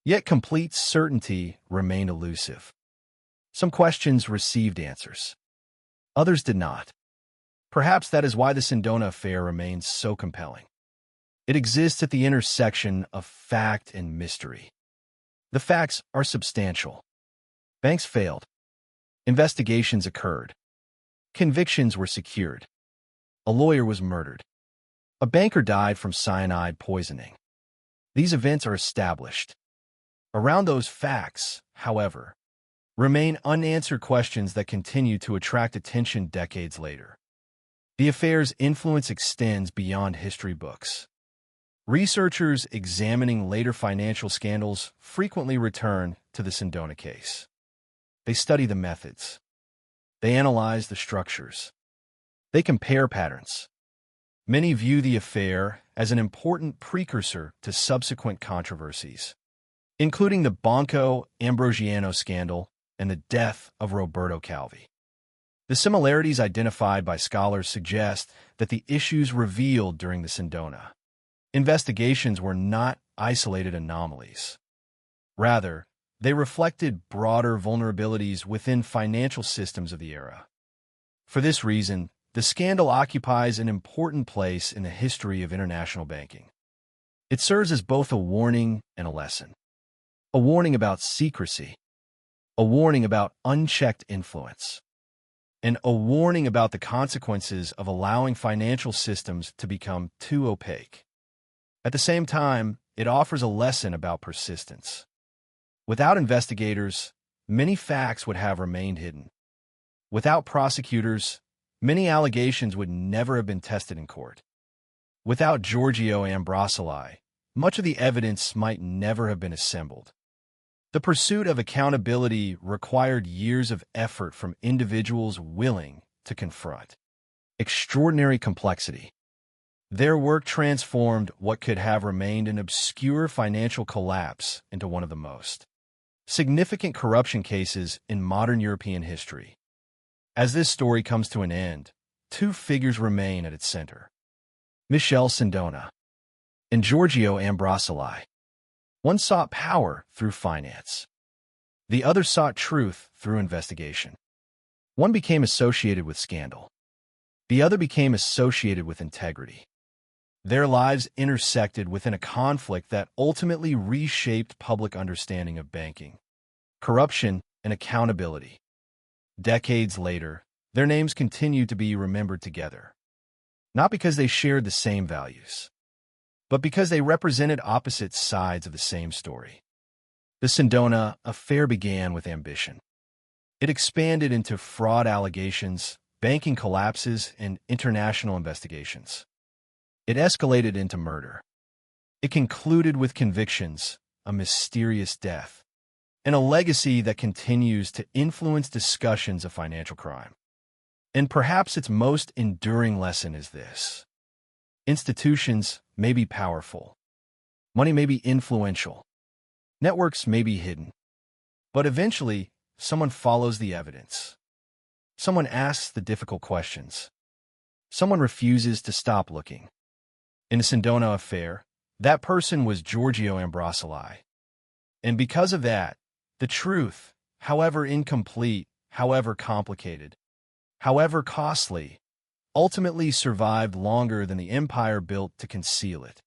Speaker 14: Yet complete certainty remained elusive. Some questions received answers. Others did not. Perhaps that is why the Sindona affair remains so compelling. It exists at the intersection of fact and mystery. The facts are substantial. Banks failed. Investigations occurred. Convictions were secured. A lawyer was murdered. A banker died from cyanide poisoning. These events are established. Around those facts, however, remain unanswered questions that continue to attract attention decades later. The affair's influence extends beyond history books. Researchers examining later financial scandals frequently return to the Sindona case. They study the methods. They analyze the structures. They compare patterns. Many view the affair as an important precursor to subsequent controversies, including the Banco Ambrosiano scandal and the death of Roberto Calvi. The similarities identified by scholars suggest that the issues revealed during the Sindona investigations were not isolated anomalies. Rather, they reflected broader vulnerabilities within financial systems of the era. For this reason, the scandal occupies an important place in the history of international banking. It serves as both a warning and a lesson. A warning about secrecy, a warning about unchecked influence, and a warning about the consequences of allowing financial systems to become too opaque. At the same time, it offers a lesson about persistence. Without investigators, many facts would have remained hidden. Without prosecutors, many allegations would never have been tested in court. Without Giorgio Ambrosoli, much of the evidence might never have been assembled. The pursuit of accountability required years of effort from individuals willing to confront extraordinary complexity. Their work transformed what could have remained an obscure financial collapse into one of the most significant corruption cases in modern European history. As this story comes to an end, two figures remain at its center: Michele Sindona and Giorgio Ambrosoli. One sought power through finance. The other sought truth through investigation. One became associated with scandal. The other became associated with integrity. Their lives intersected within a conflict that ultimately reshaped public understanding of banking, corruption, and accountability. Decades later, their names continue to be remembered together, not because they shared the same values, but because they represented opposite sides of the same story. The Sindona affair began with ambition. It expanded into fraud allegations, banking collapses, and international investigations. It escalated into murder. It concluded with convictions, a mysterious death, and a legacy that continues to influence discussions of financial crime. And perhaps its most enduring lesson is this: institutions may be powerful, money may be influential, networks may be hidden, but eventually someone follows the evidence. Someone asks the difficult questions. Someone refuses to stop looking. In the Sindona affair, that person was Giorgio Ambrosoli. And because of that, the truth, however incomplete, however complicated, however costly, ultimately survived longer than the empire built to conceal it.